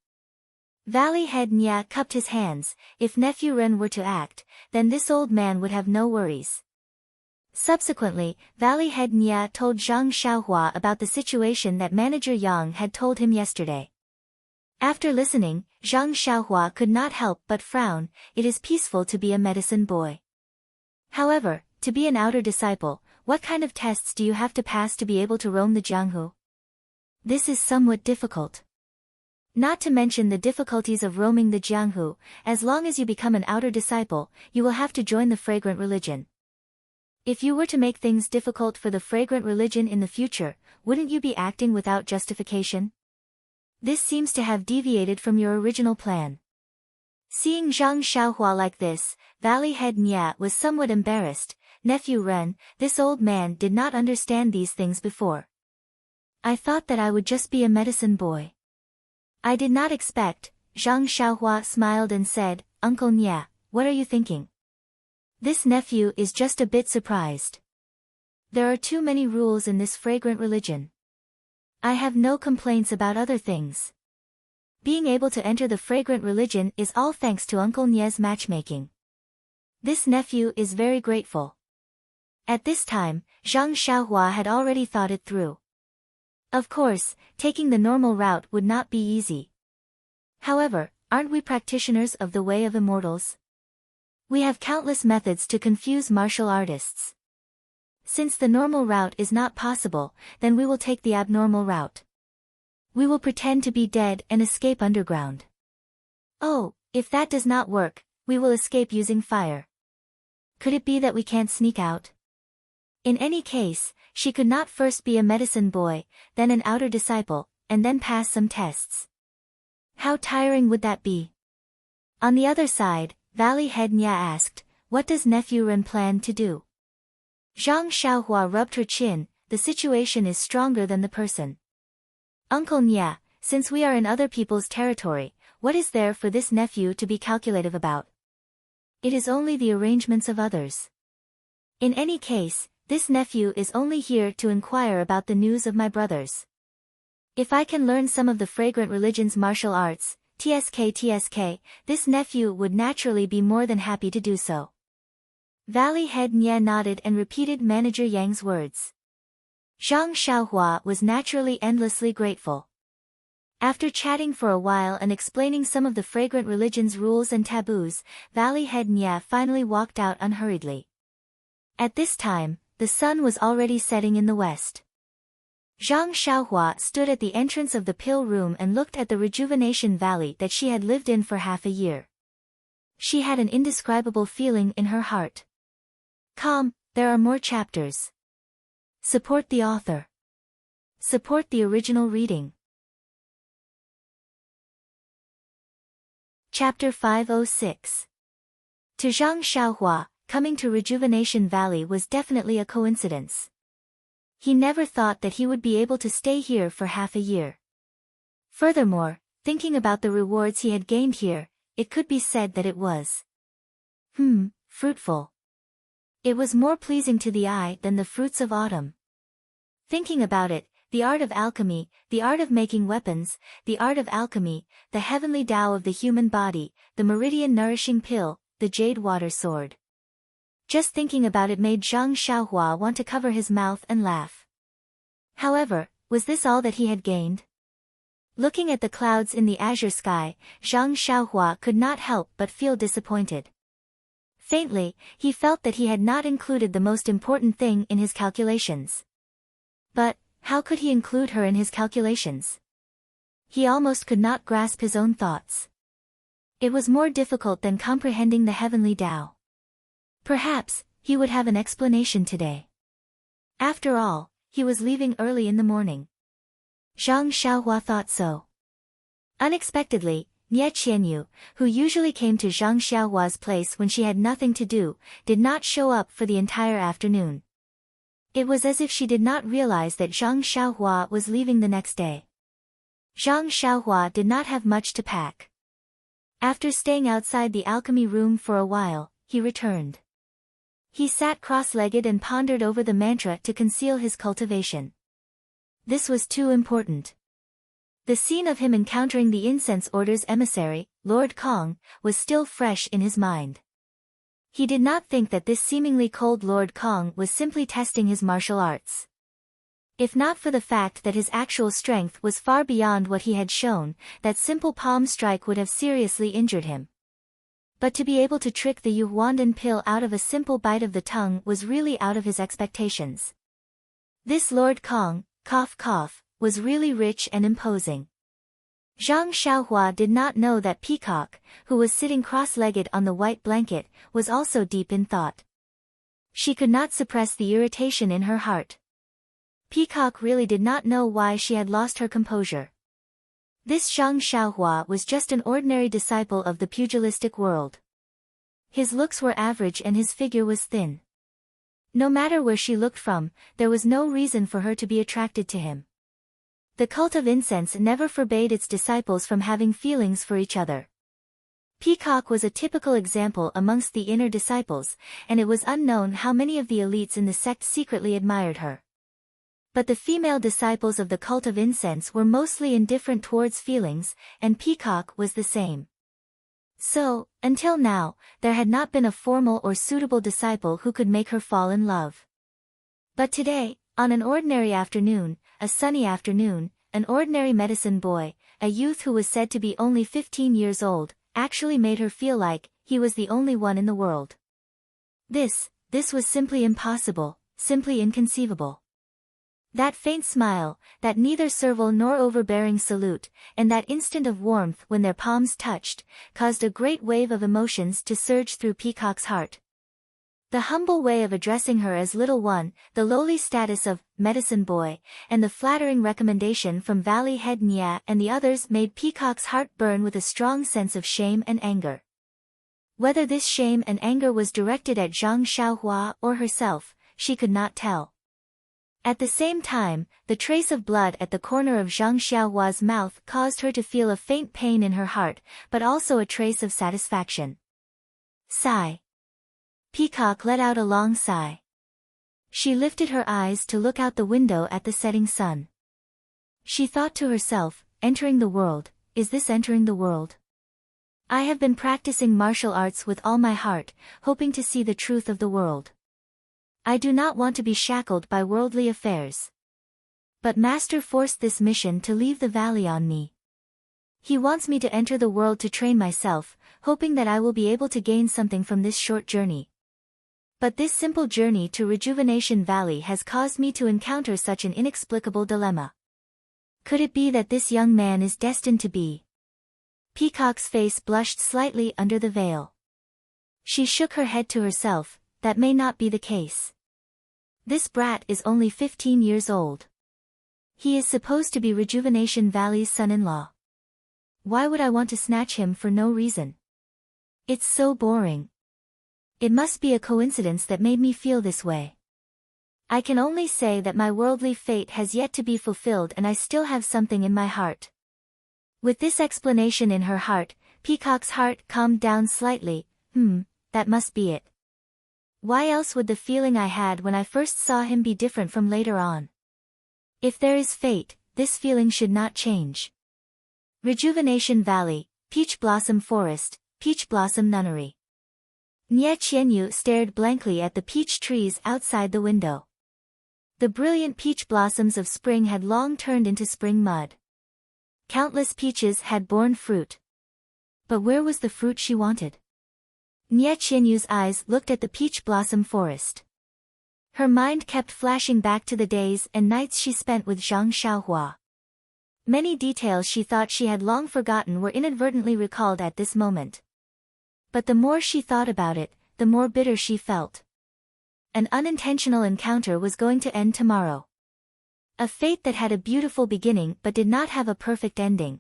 Valley Head Nya cupped his hands, if Nephew Ren were to act, then this old man would have no worries. Subsequently, Valley Head Nya told Zhang Xiaohua about the situation that Manager Yang had told him yesterday. After listening, Zhang Xiaohua could not help but frown, it is peaceful to be a medicine boy. However, to be an outer disciple, what kind of tests do you have to pass to be able to roam the Jianghu? This is somewhat difficult. Not to mention the difficulties of roaming the Jianghu, as long as you become an outer disciple, you will have to join the fragrant religion. If you were to make things difficult for the fragrant religion in the future, wouldn't you be acting without justification? This seems to have deviated from your original plan. Seeing Zhang Xiaohua like this, Valley Head Nya was somewhat embarrassed. Nephew Ren, this old man did not understand these things before. I thought that I would just be a medicine boy. I did not expect. Zhang Xiaohua smiled and said, Uncle Nya, what are you thinking? This nephew is just a bit surprised. There are too many rules in this fragrant religion. I have no complaints about other things. Being able to enter the fragrant religion is all thanks to Uncle Nya's matchmaking. This nephew is very grateful. At this time, Zhang Xiaohua had already thought it through. Of course, taking the normal route would not be easy. However, aren't we practitioners of the way of immortals? We have countless methods to confuse martial artists. Since the normal route is not possible, then we will take the abnormal route. We will pretend to be dead and escape underground. Oh, if that does not work, we will escape using fire. Could it be that we can't sneak out? In any case, she could not first be a medicine boy, then an outer disciple, and then pass some tests. How tiring would that be? On the other side, Valley Head Nya asked, what does Nephew Ren plan to do? Zhang Xiaohua rubbed her chin, the situation is stronger than the person. Uncle Nya, since we are in other people's territory, what is there for this nephew to be calculative about? It is only the arrangements of others. In any case, this nephew is only here to inquire about the news of my brothers. If I can learn some of the fragrant religion's martial arts, TSK, this nephew would naturally be more than happy to do so. Valley Head Nya nodded and repeated Manager Yang's words. Zhang Xiaohua was naturally endlessly grateful. After chatting for a while and explaining some of the fragrant religion's rules and taboos, Valley Head Nya finally walked out unhurriedly. At this time, the sun was already setting in the west. Zhang Xiaohua stood at the entrance of the pill room and looked at the rejuvenation valley that she had lived in for half a year. She had an indescribable feeling in her heart. Come, there are more chapters. Support the author. Support the original reading. Chapter 506. To Zhang Xiaohua, coming to Rejuvenation Valley was definitely a coincidence. He never thought that he would be able to stay here for half a year. Furthermore, thinking about the rewards he had gained here, it could be said that it was fruitful. It was more pleasing to the eye than the fruits of autumn. Thinking about it, the art of alchemy, the art of making weapons, the art of alchemy, the heavenly Tao of the human body, the meridian nourishing pill, the jade water sword. Just thinking about it made Zhang Xiaohua want to cover his mouth and laugh. However, was this all that he had gained? Looking at the clouds in the azure sky, Zhang Xiaohua could not help but feel disappointed. Faintly, he felt that he had not included the most important thing in his calculations. But, how could he include her in his calculations? He almost could not grasp his own thoughts. It was more difficult than comprehending the heavenly Tao. Perhaps, he would have an explanation today. After all, he was leaving early in the morning. Zhang Xiaohua thought so. Unexpectedly, Nie Qianyu, who usually came to Zhang Xiaohua's place when she had nothing to do, did not show up for the entire afternoon. It was as if she did not realize that Zhang Xiaohua was leaving the next day. Zhang Xiaohua did not have much to pack. After staying outside the alchemy room for a while, he returned. He sat cross-legged and pondered over the mantra to conceal his cultivation. This was too important. The scene of him encountering the incense order's emissary, Lord Kong, was still fresh in his mind. He did not think that this seemingly cold Lord Kong was simply testing his martial arts. If not for the fact that his actual strength was far beyond what he had shown, that simple palm strike would have seriously injured him. But to be able to trick the Yuhuandan pill out of a simple bite of the tongue was really out of his expectations. This Lord Kong, cough cough, was really rich and imposing. Zhang Xiaohua did not know that Peacock, who was sitting cross-legged on the white blanket, was also deep in thought. She could not suppress the irritation in her heart. Peacock really did not know why she had lost her composure. This Zhang Xiaohua was just an ordinary disciple of the pugilistic world. His looks were average and his figure was thin. No matter where she looked from, there was no reason for her to be attracted to him. The cult of incense never forbade its disciples from having feelings for each other. Peacock was a typical example amongst the inner disciples, and it was unknown how many of the elites in the sect secretly admired her. But the female disciples of the cult of incense were mostly indifferent towards feelings, and Peacock was the same. So, until now, there had not been a formal or suitable disciple who could make her fall in love. But today, on an ordinary afternoon, a sunny afternoon, an ordinary medicine boy, a youth who was said to be only 15 years old, actually made her feel like he was the only one in the world. This was simply impossible, simply inconceivable. That faint smile, that neither servile nor overbearing salute, and that instant of warmth when their palms touched, caused a great wave of emotions to surge through Peacock's heart. The humble way of addressing her as little one, the lowly status of medicine boy, and the flattering recommendation from Valley Head Nya and the others made Peacock's heart burn with a strong sense of shame and anger. Whether this shame and anger was directed at Zhang Xiaohua or herself, she could not tell. At the same time, the trace of blood at the corner of Zhang Xiaohua's mouth caused her to feel a faint pain in her heart, but also a trace of satisfaction. Sigh. Peacock let out a long sigh. She lifted her eyes to look out the window at the setting sun. She thought to herself, entering the world, is this entering the world? I have been practicing martial arts with all my heart, hoping to see the truth of the world. I do not want to be shackled by worldly affairs. But Master forced this mission to leave the valley on me. He wants me to enter the world to train myself, hoping that I will be able to gain something from this short journey. But this simple journey to Rejuvenation Valley has caused me to encounter such an inexplicable dilemma. Could it be that this young man is destined to be? Peacock's face blushed slightly under the veil. She shook her head to herself, that may not be the case. This brat is only 15 years old. He is supposed to be Rejuvenation Valley's son-in-law. Why would I want to snatch him for no reason? It's so boring. It must be a coincidence that made me feel this way. I can only say that my worldly fate has yet to be fulfilled and I still have something in my heart. With this explanation in her heart, Peacock's heart calmed down slightly. That must be it. Why else would the feeling I had when I first saw him be different from later on? If there is fate, this feeling should not change. Rejuvenation Valley, Peach Blossom Forest, Peach Blossom Nunnery. Nie Qianyu stared blankly at the peach trees outside the window. The brilliant peach blossoms of spring had long turned into spring mud. Countless peaches had borne fruit. But where was the fruit she wanted? Nie Qianyu's eyes looked at the peach blossom forest. Her mind kept flashing back to the days and nights she spent with Zhang Xiaohua. Many details she thought she had long forgotten were inadvertently recalled at this moment. But the more she thought about it, the more bitter she felt. An unintentional encounter was going to end tomorrow. A fate that had a beautiful beginning but did not have a perfect ending.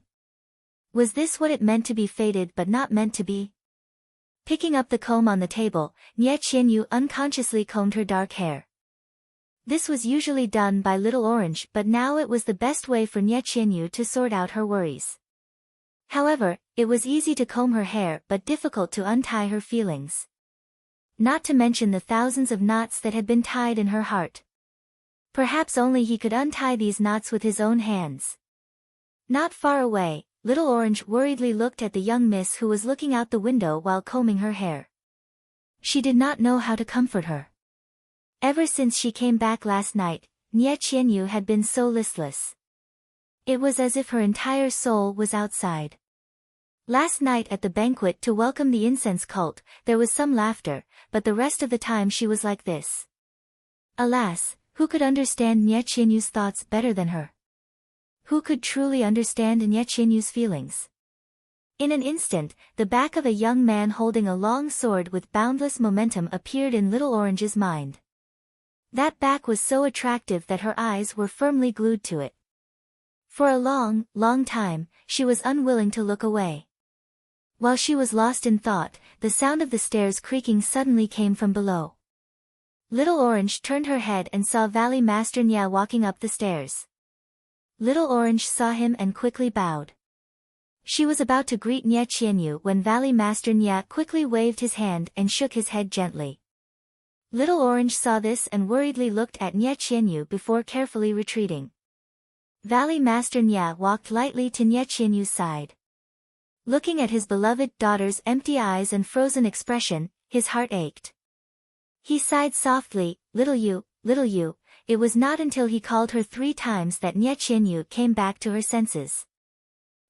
Was this what it meant to be fated but not meant to be? Picking up the comb on the table, Nie Qianyu unconsciously combed her dark hair. This was usually done by Little Orange, but now it was the best way for Nie Qianyu to sort out her worries. However, it was easy to comb her hair but difficult to untie her feelings. Not to mention the thousands of knots that had been tied in her heart. Perhaps only he could untie these knots with his own hands. Not far away, Little Orange worriedly looked at the young miss who was looking out the window while combing her hair. She did not know how to comfort her. Ever since she came back last night, Nie Qianyu had been so listless. It was as if her entire soul was outside. Last night at the banquet to welcome the incense cult, there was some laughter, but the rest of the time she was like this. Alas, who could understand Nie Qianyu's thoughts better than her? Who could truly understand Nie Qianyu's feelings? In an instant, the back of a young man holding a long sword with boundless momentum appeared in Little Orange's mind. That back was so attractive that her eyes were firmly glued to it. For a long, long time, she was unwilling to look away. While she was lost in thought, the sound of the stairs creaking suddenly came from below. Little Orange turned her head and saw Valley Master Nya walking up the stairs. Little Orange saw him and quickly bowed. She was about to greet Nie Qianyu when Valley Master Nya quickly waved his hand and shook his head gently. Little Orange saw this and worriedly looked at Nie Qianyu before carefully retreating. Valley Master Nya walked lightly to Nie Qianyu's side. Looking at his beloved daughter's empty eyes and frozen expression, his heart ached. He sighed softly, little you, it was not until he called her 3 times that Nie Qianyu came back to her senses.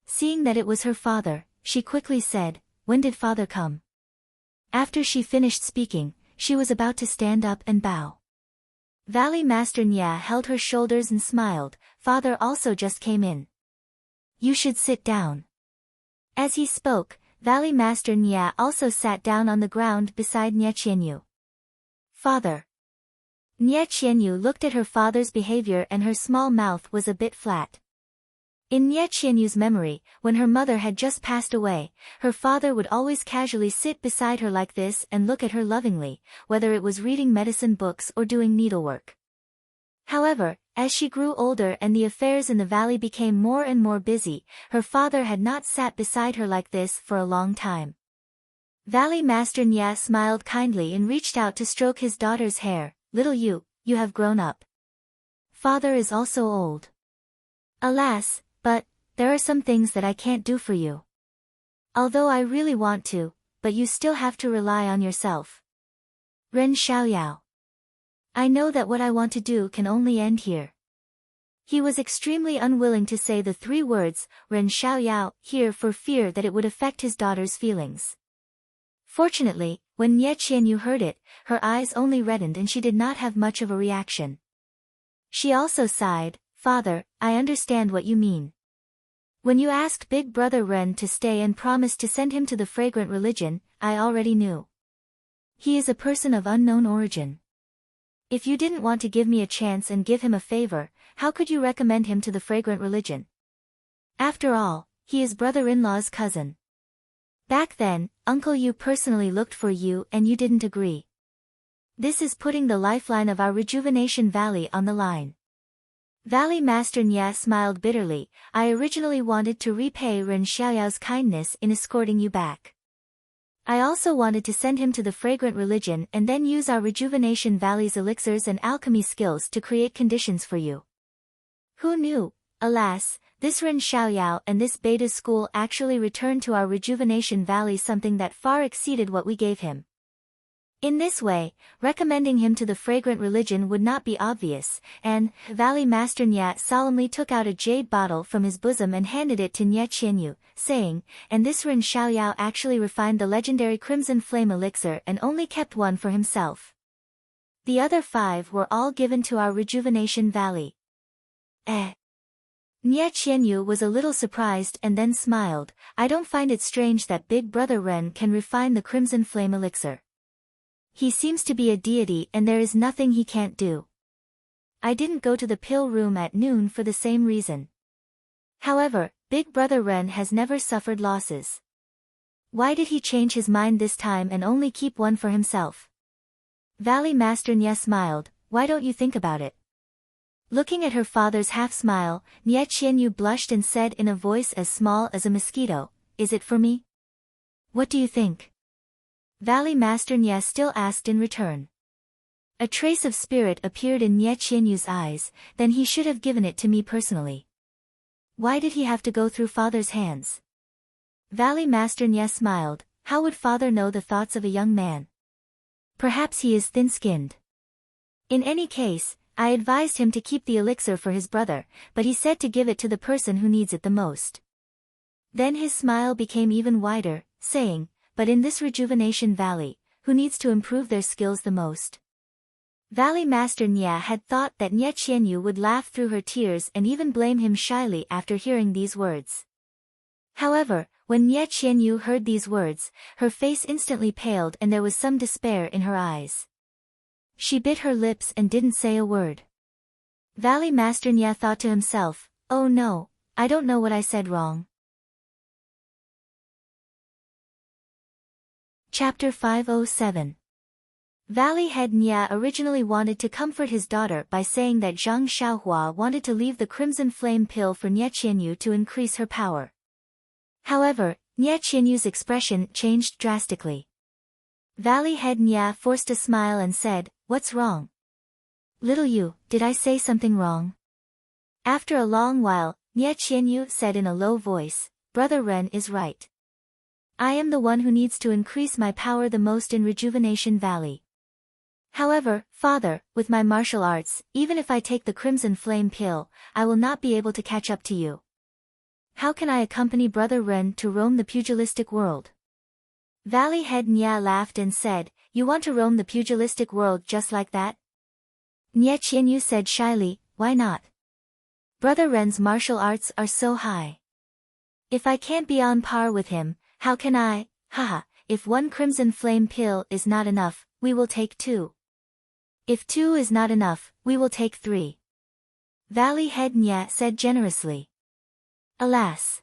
Seeing that it was her father, she quickly said, "When did father come?" After she finished speaking, she was about to stand up and bow. Valley Master Nya held her shoulders and smiled, "Father also just came in. You should sit down." As he spoke, Valley Master Nya also sat down on the ground beside Nie Qianyu. "Father." Nie Qianyu looked at her father's behavior and her small mouth was a bit flat. In Nie Qianyu's memory, when her mother had just passed away, her father would always casually sit beside her like this and look at her lovingly, whether it was reading medicine books or doing needlework. However, as she grew older and the affairs in the valley became more and more busy, her father had not sat beside her like this for a long time. Valley Master Nya smiled kindly and reached out to stroke his daughter's hair. "Little you have grown up. Father is also old. Alas, but there are some things that I can't do for you. Although I really want to, but you still have to rely on yourself. Ren Xiaoyao. I know that what I want to do can only end here." He was extremely unwilling to say the 3 words, Ren Xiaoyao, here for fear that it would affect his daughter's feelings. Fortunately, when Nie Qianyu heard it, her eyes only reddened and she did not have much of a reaction. She also sighed, "Father, I understand what you mean. When you asked Big Brother Ren to stay and promised to send him to the fragrant religion, I already knew. He is a person of unknown origin. If you didn't want to give me a chance and give him a favor, how could you recommend him to the fragrant religion? After all, he is brother-in-law's cousin. Back then, Uncle Yu personally looked for you and you didn't agree. This is putting the lifeline of our Rejuvenation Valley on the line." Valley Master Nya smiled bitterly. "I originally wanted to repay Ren Xiaoyao's kindness in escorting you back. I also wanted to send him to the fragrant religion and then use our Rejuvenation Valley's elixirs and alchemy skills to create conditions for you. Who knew? Alas, this Ren Xiaoyao and this beta school actually returned to our Rejuvenation Valley something that far exceeded what we gave him. In this way, recommending him to the fragrant religion would not be obvious, and Valley Master Nya solemnly took out a jade bottle from his bosom and handed it to Nye Qianyu, saying, and this Ren Xiaoyao actually refined the legendary Crimson Flame elixir and only kept one for himself. The other 5 were all given to our Rejuvenation Valley. Nye Qianyu was a little surprised and then smiled. I don't find it strange that Big Brother Ren can refine the Crimson Flame elixir. He seems to be a deity and there is nothing he can't do. I didn't go to the pill room at noon for the same reason. However, Big Brother Ren has never suffered losses. Why did he change his mind this time and only keep one for himself? Valley Master Nye smiled. Why don't you think about it? Looking at her father's half-smile, Nye Qianyu blushed and said in a voice as small as a mosquito, is it for me? What do you think? Valley Master Nye still asked in return. A trace of spirit appeared in Nye Qianyu's eyes, then he should have given it to me personally. Why did he have to go through father's hands? Valley Master Nye smiled. How would father know the thoughts of a young man? Perhaps he is thin-skinned. In any case, I advised him to keep the elixir for his brother, but he said to give it to the person who needs it the most. Then his smile became even wider, saying, but in this Rejuvenation Valley, who needs to improve their skills the most? Valley Master Nya had thought that Nye Qianyu would laugh through her tears and even blame him shyly after hearing these words. However, when Nye Qianyu heard these words, her face instantly paled and there was some despair in her eyes. She bit her lips and didn't say a word. Valley Master Nya thought to himself, oh no, I don't know what I said wrong. Chapter 507. Valley Head Nya originally wanted to comfort his daughter by saying that Zhang Xiaohua wanted to leave the Crimson Flame pill for Nye Qianyu to increase her power. However, Nye Qianyu's expression changed drastically. Valley Head Nya forced a smile and said, what's wrong? Little you, did I say something wrong? After a long while, Nye Qianyu said in a low voice, Brother Ren is right. I am the one who needs to increase my power the most in Rejuvenation Valley. However, father, with my martial arts, even if I take the Crimson Flame pill, I will not be able to catch up to you. How can I accompany Brother Ren to roam the pugilistic world? Valley Head Nya laughed and said, you want to roam the pugilistic world just like that? Nye Qianyu said shyly, why not? Brother Ren's martial arts are so high. If I can't be on par with him, how can I? Haha, if 1 Crimson Flame pill is not enough, we will take 2. If 2 is not enough, we will take 3. Valley Head Nya said generously. Alas!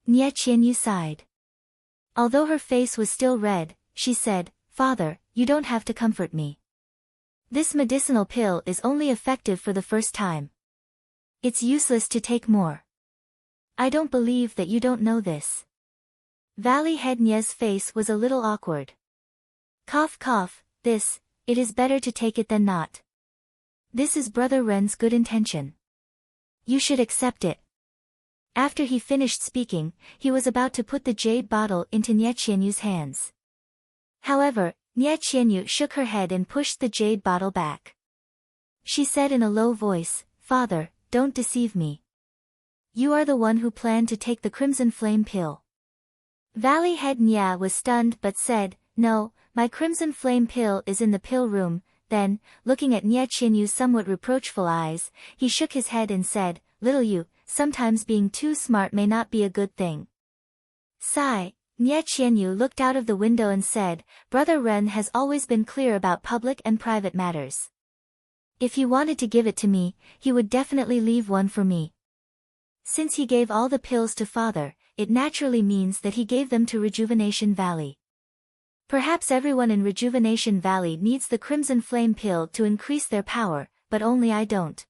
Nye Qianyu sighed. Although her face was still red, she said, Father, you don't have to comfort me. This medicinal pill is only effective for the first time. It's useless to take more. I don't believe that you don't know this. Valley Head Nya's face was a little awkward. Cough cough, it is better to take it than not. This is Brother Ren's good intention. You should accept it. After he finished speaking, he was about to put the jade bottle into Nye Qianyu's hands. However, Nye Qianyu shook her head and pushed the jade bottle back. She said in a low voice, Father, don't deceive me. You are the one who planned to take the Crimson Flame pill. Valley Head Nya was stunned but said, no, my Crimson Flame pill is in the pill room. Then, looking at Nye Qianyu's somewhat reproachful eyes, he shook his head and said, little you, sometimes being too smart may not be a good thing. Sigh, Nye Qianyu looked out of the window and said, Brother Ren has always been clear about public and private matters. If he wanted to give it to me, he would definitely leave one for me. Since he gave all the pills to father, it naturally means that he gave them to Rejuvenation Valley. Perhaps everyone in Rejuvenation Valley needs the Crimson Flame pill to increase their power, but only I don't.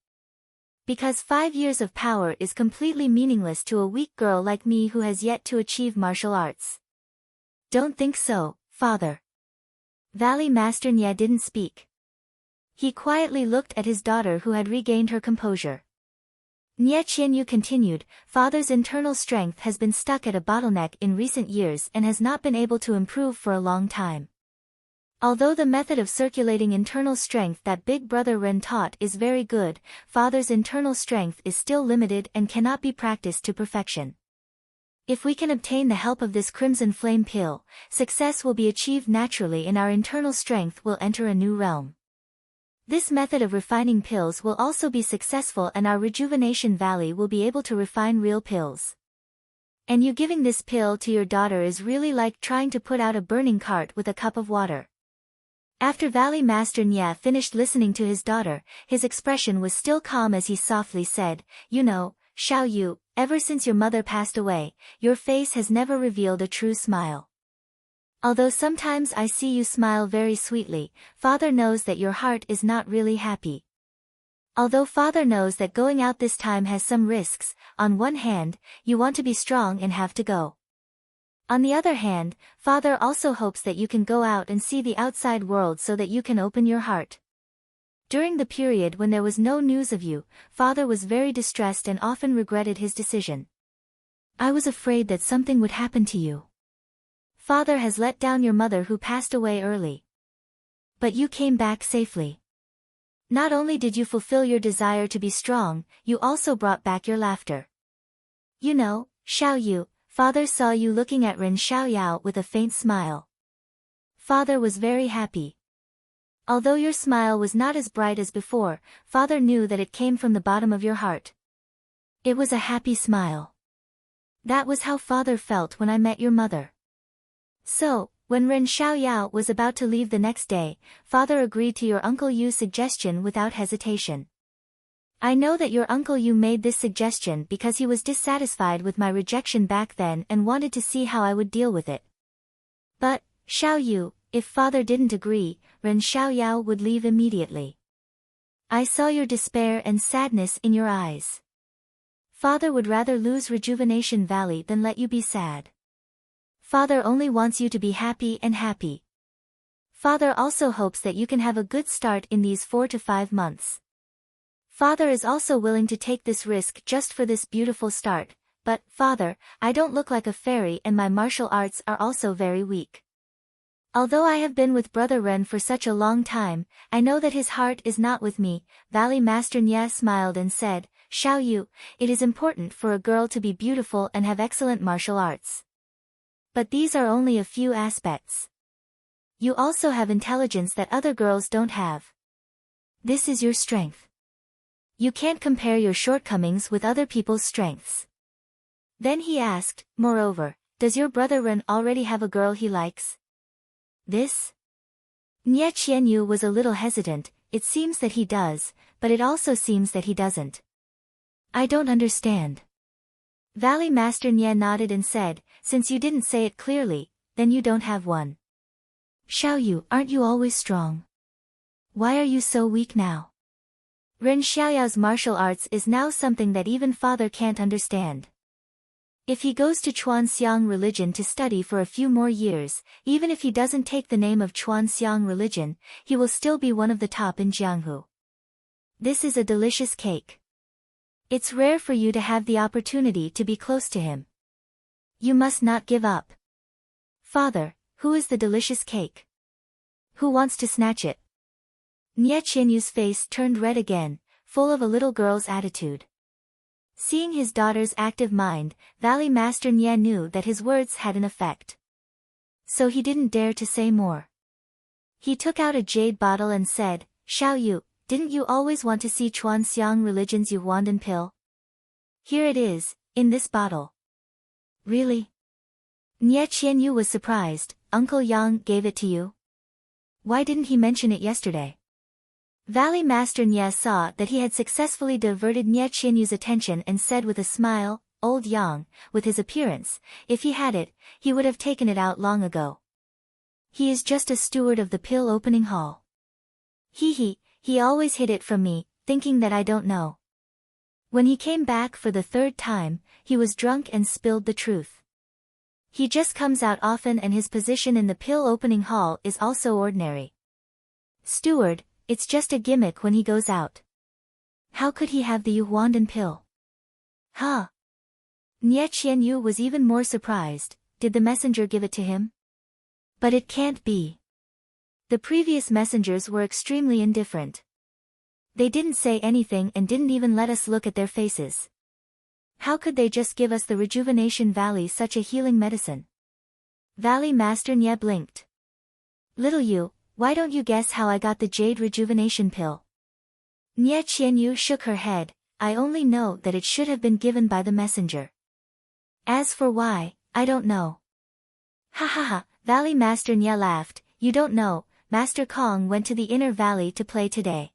Because 5 years of power is completely meaningless to a weak girl like me who has yet to achieve martial arts. Don't think so, father. Valley Master Nya didn't speak. He quietly looked at his daughter who had regained her composure. Nye Qianyu continued, father's internal strength has been stuck at a bottleneck in recent years and has not been able to improve for a long time. Although the method of circulating internal strength that Big Brother Ren taught is very good, father's internal strength is still limited and cannot be practiced to perfection. If we can obtain the help of this crimson flame pill, success will be achieved naturally and our internal strength will enter a new realm. This method of refining pills will also be successful and our rejuvenation valley will be able to refine real pills. And you giving this pill to your daughter is really like trying to put out a burning cart with a cup of water. After Valley Master Nya finished listening to his daughter, his expression was still calm as he softly said, "You know, Xiao Yu, ever since your mother passed away, your face has never revealed a true smile. Although sometimes I see you smile very sweetly, father knows that your heart is not really happy. Although father knows that going out this time has some risks, on one hand, you want to be strong and have to go. On the other hand, father also hopes that you can go out and see the outside world so that you can open your heart." During the period when there was no news of you, father was very distressed and often regretted his decision. "I was afraid that something would happen to you. Father has let down your mother who passed away early. But you came back safely. Not only did you fulfill your desire to be strong, you also brought back your laughter. You know, Xiao Yu, father saw you looking at Ren Xiaoyao with a faint smile. Father was very happy. Although your smile was not as bright as before, father knew that it came from the bottom of your heart. It was a happy smile. That was how father felt when I met your mother." So, when Ren Xiaoyao was about to leave the next day, father agreed to your Uncle Yu's suggestion without hesitation. "I know that your Uncle Yu made this suggestion because he was dissatisfied with my rejection back then and wanted to see how I would deal with it. But, Xiao Yu, if father didn't agree, Ren Xiaoyao would leave immediately. I saw your despair and sadness in your eyes. Father would rather lose Rejuvenation Valley than let you be sad. Father only wants you to be happy and happy. Father also hopes that you can have a good start in these 4 to 5 months. Father is also willing to take this risk just for this beautiful start, but, father, I don't look like a fairy and my martial arts are also very weak. Although I have been with Brother Ren for such a long time, I know that his heart is not with me." Valley Master Nya smiled and said, "Xiao Yu, it is important for a girl to be beautiful and have excellent martial arts. But these are only a few aspects. You also have intelligence that other girls don't have. This is your strength. You can't compare your shortcomings with other people's strengths." Then he asked, "Moreover, does your brother Ren already have a girl he likes?" This? Nye Qianyu was a little hesitant. "It seems that he does, but it also seems that he doesn't." "I don't understand." Valley Master Nye nodded and said, "Since you didn't say it clearly, then you don't have one. Xiao Yu, aren't you always strong? Why are you so weak now?" Ren Xiaoyao's martial arts is now something that even father can't understand. If he goes to Chuanxiang religion to study for a few more years, even if he doesn't take the name of Chuanxiang religion, he will still be one of the top in Jianghu. This is a delicious cake. It's rare for you to have the opportunity to be close to him. You must not give up. Father, who is the delicious cake? Who wants to snatch it? Nye Qianyu's face turned red again, full of a little girl's attitude. Seeing his daughter's active mind, Valley Master Nye knew that his words had an effect. So he didn't dare to say more. He took out a jade bottle and said, "Xiao Yu, didn't you always want to see Chuanxiang religion's Yuhuandan pill? Here it is, in this bottle." "Really?" Nye Qianyu was surprised. "Uncle Yang gave it to you? Why didn't he mention it yesterday?" Valley Master Nye saw that he had successfully diverted Nye Qianyu's attention and said with a smile, "Old Yang, with his appearance, if he had it, he would have taken it out long ago. He is just a steward of the pill opening hall. He always hid it from me, thinking that I don't know. When he came back for the 3rd time, he was drunk and spilled the truth. He just comes out often and his position in the pill opening hall is also ordinary. Steward, it's just a gimmick when he goes out. How could he have the Yuhuandan pill?" "Huh?" Nye Qianyu was even more surprised. Did the messenger give it to him? But it can't be. The previous messengers were extremely indifferent. They didn't say anything and didn't even let us look at their faces. How could they just give us the Rejuvenation Valley, such a healing medicine? Valley Master Nye blinked. Little you, why don't you guess how I got the Jade Rejuvenation Pill? Nye Qianyu shook her head. I only know that it should have been given by the messenger. As for why, I don't know. Ha ha ha, Valley Master Nye laughed. You don't know, Master Kong went to the inner valley to play today.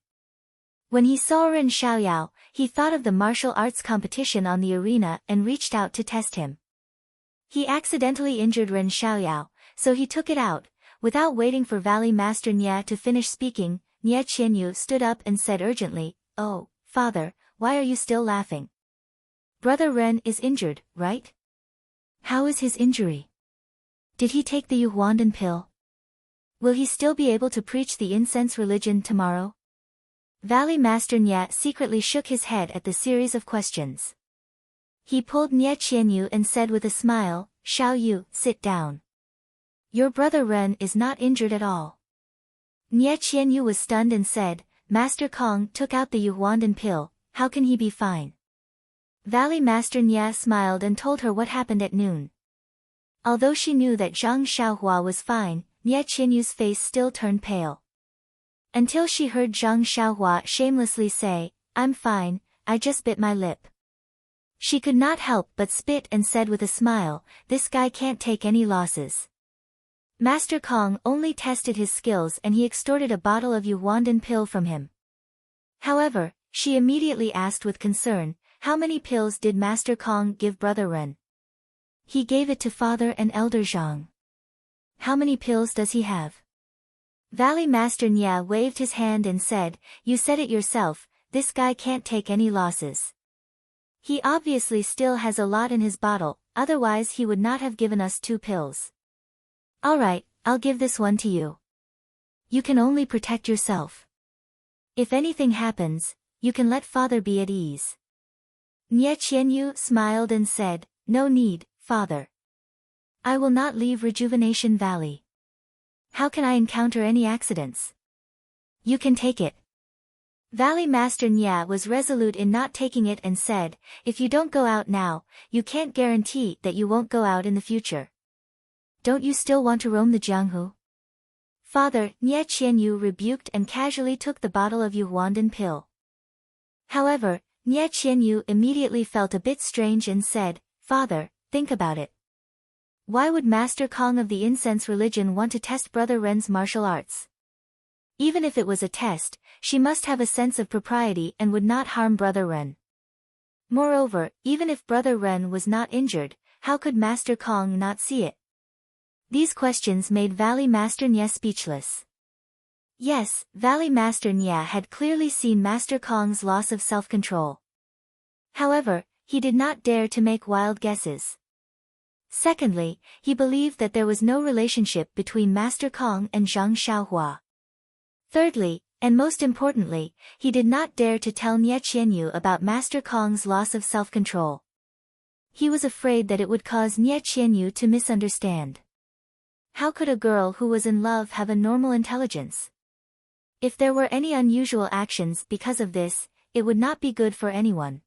When he saw Ren Xiaoyao, he thought of the martial arts competition on the arena and reached out to test him. He accidentally injured Ren Xiaoyao, so he took it out. Without waiting for Valley Master Nye to finish speaking, Nye Qianyu stood up and said urgently, "Oh, father, why are you still laughing? Brother Ren is injured, right? How is his injury? Did he take the Yuhuandan pill? Will he still be able to preach the incense religion tomorrow?" Valley Master Nye secretly shook his head at the series of questions. He pulled Nye Qianyu and said with a smile, "Xiao Yu, sit down. Your brother Ren is not injured at all." Nye Qianyu was stunned and said, "Master Kong took out the Yuhuandan pill, how can he be fine?" Valley Master Nye smiled and told her what happened at noon. Although she knew that Zhang Xiaohua was fine, Nye Qianyu's face still turned pale. Until she heard Zhang Xiaohua shamelessly say, "I'm fine, I just bit my lip." She could not help but spit and said with a smile, "This guy can't take any losses." Master Kong only tested his skills and he extorted a bottle of Yuhuandan pill from him. However, she immediately asked with concern, "How many pills did Master Kong give Brother Ren?" "He gave it to Father and Elder Zhang." "How many pills does he have?" Valley Master Nye waved his hand and said, "You said it yourself, this guy can't take any losses. He obviously still has a lot in his bottle, otherwise he would not have given us 2 pills. Alright, I'll give this one to you. You can only protect yourself. If anything happens, you can let Father be at ease." Nye Qianyu smiled and said, "No need, Father. I will not leave Rejuvenation Valley. How can I encounter any accidents? You can take it." Valley Master Nye was resolute in not taking it and said, "If you don't go out now, you can't guarantee that you won't go out in the future. Don't you still want to roam the Jianghu?" "Father," Nye Qianyu rebuked and casually took the bottle of Yuhuandan pill. However, Nye Qianyu immediately felt a bit strange and said, "Father, think about it. Why would Master Kong of the incense religion want to test Brother Ren's martial arts? Even if it was a test, she must have a sense of propriety and would not harm Brother Ren. Moreover, even if Brother Ren was not injured, how could Master Kong not see it?" These questions made Valley Master Nye speechless. Yes, Valley Master Nye had clearly seen Master Kong's loss of self-control. However, he did not dare to make wild guesses. Secondly, he believed that there was no relationship between Master Kong and Zhang Xiaohua. Thirdly, and most importantly, he did not dare to tell Nye Qianyu about Master Kong's loss of self-control. He was afraid that it would cause Nye Qianyu to misunderstand. How could a girl who was in love have a normal intelligence? If there were any unusual actions because of this, it would not be good for anyone.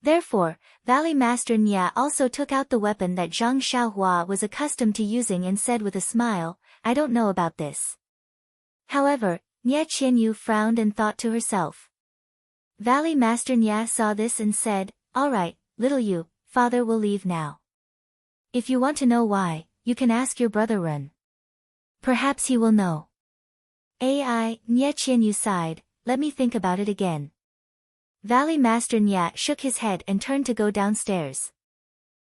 Therefore, Valley Master Nye also took out the weapon that Zhang Xiaohua was accustomed to using and said with a smile, "I don't know about this." However, Nye Qianyu frowned and thought to herself. Valley Master Nye saw this and said, "Alright, little you, Father will leave now. If you want to know why, you can ask your brother Ren. Perhaps he will know." Nye Qianyu sighed, "Let me think about it again." Valley Master Nye shook his head and turned to go downstairs.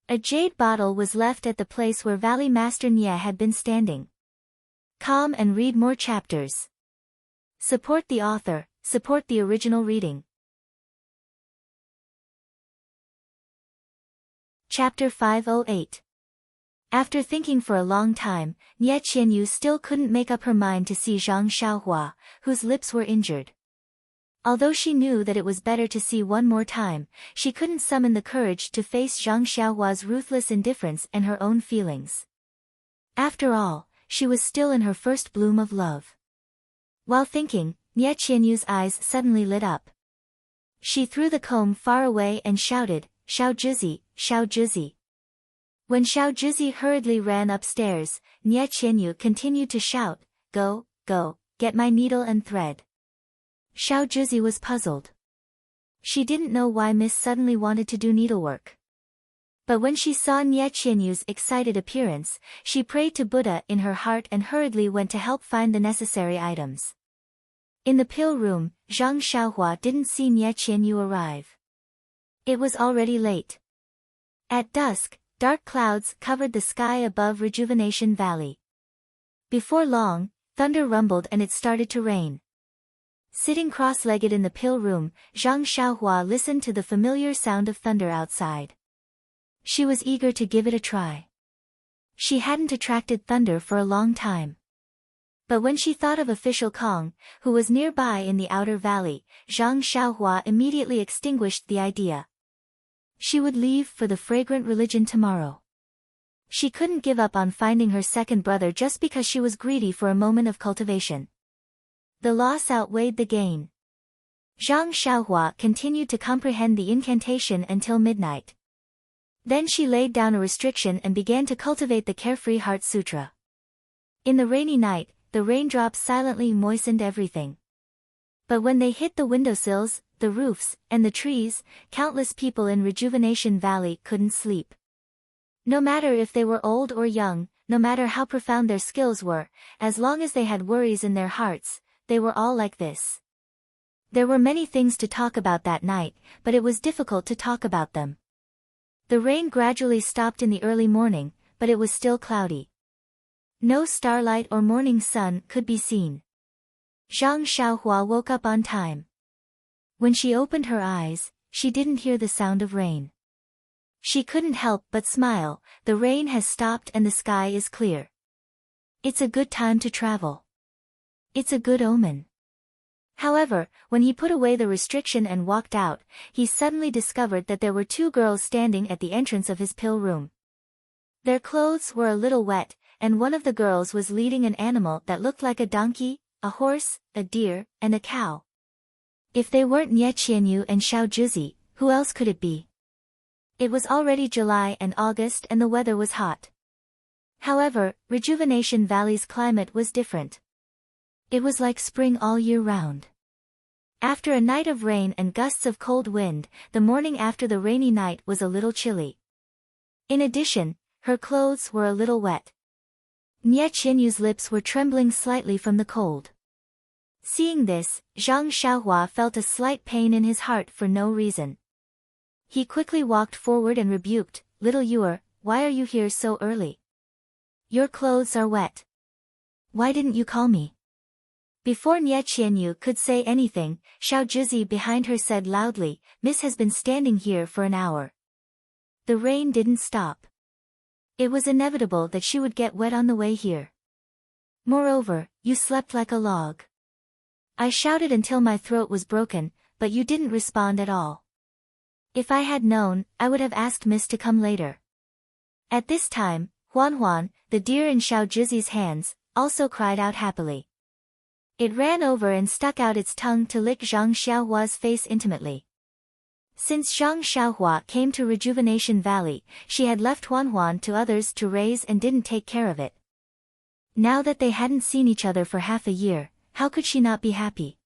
A jade bottle was left at the place where Valley Master Nye had been standing. Calm and read more chapters. Support the author, support the original reading. Chapter 508. After thinking for a long time, Nye Qianyu still couldn't make up her mind to see Zhang Xiaohua, whose lips were injured. Although she knew that it was better to see one more time, she couldn't summon the courage to face Zhang Xiaohua's ruthless indifference and her own feelings. After all, she was still in her first bloom of love. While thinking, Nie Qianyu's eyes suddenly lit up. She threw the comb far away and shouted, "Xiao Zhizi, Xiao Zhizi." When Xiao Zhizi hurriedly ran upstairs, Nie Qianyu continued to shout, "Go, go, get my needle and thread." Xiao Zhizi was puzzled. She didn't know why Miss suddenly wanted to do needlework. But when she saw Nie Qianyu's excited appearance, she prayed to Buddha in her heart and hurriedly went to help find the necessary items. In the pill room, Zhang Xiaohua didn't see Nie Qianyu arrive. It was already late. At dusk, dark clouds covered the sky above Rejuvenation Valley. Before long, thunder rumbled and it started to rain. Sitting cross-legged in the pill room, Zhang Xiaohua listened to the familiar sound of thunder outside. She was eager to give it a try. She hadn't attracted thunder for a long time. But when she thought of official Kong, who was nearby in the outer valley, Zhang Xiaohua immediately extinguished the idea. She would leave for the fragrant religion tomorrow. She couldn't give up on finding her second brother just because she was greedy for a moment of cultivation. The loss outweighed the gain. Zhang Xiaohua continued to comprehend the incantation until midnight. Then she laid down a restriction and began to cultivate the Carefree Heart Sutra. In the rainy night, the raindrops silently moistened everything. But when they hit the windowsills, the roofs, and the trees, countless people in Rejuvenation Valley couldn't sleep. No matter if they were old or young, no matter how profound their skills were, as long as they had worries in their hearts, they were all like this. There were many things to talk about that night, but it was difficult to talk about them. The rain gradually stopped in the early morning, but it was still cloudy. No starlight or morning sun could be seen. Zhang Xiaohua woke up on time. When she opened her eyes, she didn't hear the sound of rain. She couldn't help but smile. The rain has stopped and the sky is clear. It's a good time to travel. It's a good omen. However, when he put away the restriction and walked out, he suddenly discovered that there were two girls standing at the entrance of his pill room. Their clothes were a little wet, and one of the girls was leading an animal that looked like a donkey, a horse, a deer, and a cow. If they weren't Nie Qianyu and Xiao Zhizi, who else could it be? It was already July and August and the weather was hot. However, Rejuvenation Valley's climate was different. It was like spring all year round. After a night of rain and gusts of cold wind, the morning after the rainy night was a little chilly. In addition, her clothes were a little wet. Nie Qianyu's lips were trembling slightly from the cold. Seeing this, Zhang Xiaohua felt a slight pain in his heart for no reason. He quickly walked forward and rebuked, "Little Yuer, why are you here so early? Your clothes are wet. Why didn't you call me?" Before Nie Qianyu could say anything, Xiao Zhizi behind her said loudly, "Miss has been standing here for an hour." The rain didn't stop. It was inevitable that she would get wet on the way here. Moreover, you slept like a log. I shouted until my throat was broken, but you didn't respond at all. If I had known, I would have asked Miss to come later. At this time, Huan Huan, the deer in Xiao Zhizi's hands, also cried out happily. It ran over and stuck out its tongue to lick Zhang Xiaohua's face intimately. Since Zhang Xiaohua came to Rejuvenation Valley, she had left Huan Huan to others to raise and didn't take care of it. Now that they hadn't seen each other for half a year, how could she not be happy?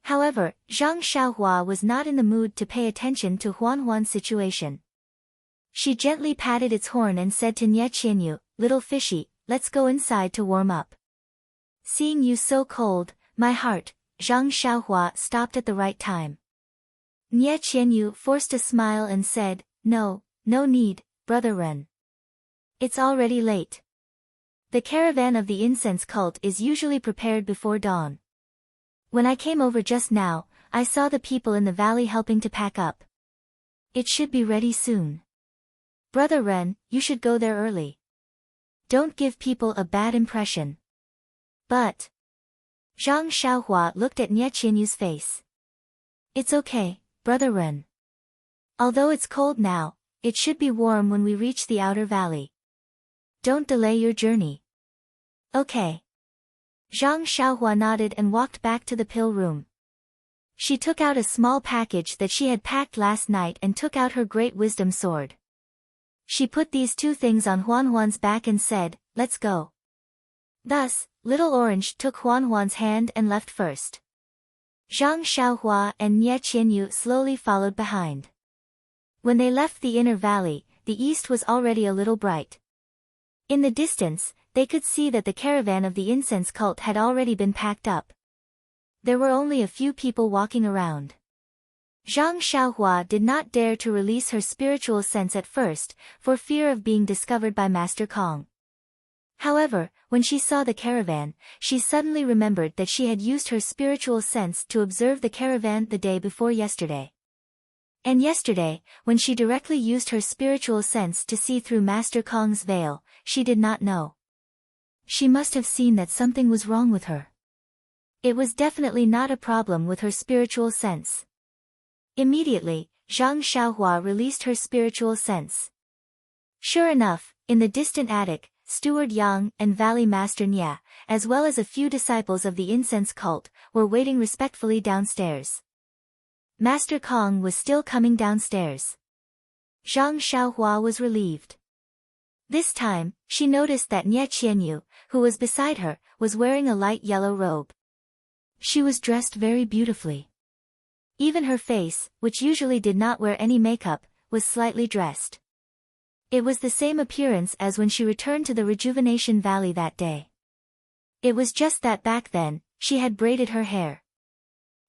However, Zhang Xiaohua was not in the mood to pay attention to Huan Huan's situation. She gently patted its horn and said to Nie Qianyu, "Little fishy, let's go inside to warm up." Seeing you so cold, my heart, Zhang Xiaohua stopped at the right time. Nie Qianyu forced a smile and said, No need, Brother Ren. It's already late. The caravan of the incense cult is usually prepared before dawn. When I came over just now, I saw the people in the valley helping to pack up. It should be ready soon. Brother Ren, you should go there early. Don't give people a bad impression. But Zhang Xiaohua looked at Nie Qianyu's face. It's okay, Brother Ren. Although it's cold now, it should be warm when we reach the outer valley. Don't delay your journey. Okay. Zhang Xiaohua nodded and walked back to the pill room. She took out a small package that she had packed last night and took out her great wisdom sword. She put these two things on Huanhuan's back and said, "Let's go." Thus, Little Orange took Huanhuan's hand and left first. Zhang Xiaohua and Nie Qianyu slowly followed behind. When they left the inner valley, the east was already a little bright. In the distance, they could see that the caravan of the incense cult had already been packed up. There were only a few people walking around. Zhang Xiaohua did not dare to release her spiritual sense at first, for fear of being discovered by Master Kong. However, when she saw the caravan, she suddenly remembered that she had used her spiritual sense to observe the caravan the day before yesterday. And yesterday, when she directly used her spiritual sense to see through Master Kong's veil, she did not know. She must have seen that something was wrong with her. It was definitely not a problem with her spiritual sense. Immediately, Zhang Xiaohua released her spiritual sense. Sure enough, in the distant attic, Steward Yang and Valley Master Nya, as well as a few disciples of the incense cult, were waiting respectfully downstairs. Master Kong was still coming downstairs. Zhang Xiaohua was relieved. This time, she noticed that Nie Qianyu, who was beside her, was wearing a light yellow robe. She was dressed very beautifully. Even her face, which usually did not wear any makeup, was slightly dressed. It was the same appearance as when she returned to the Rejuvenation Valley that day. It was just that back then, she had braided her hair.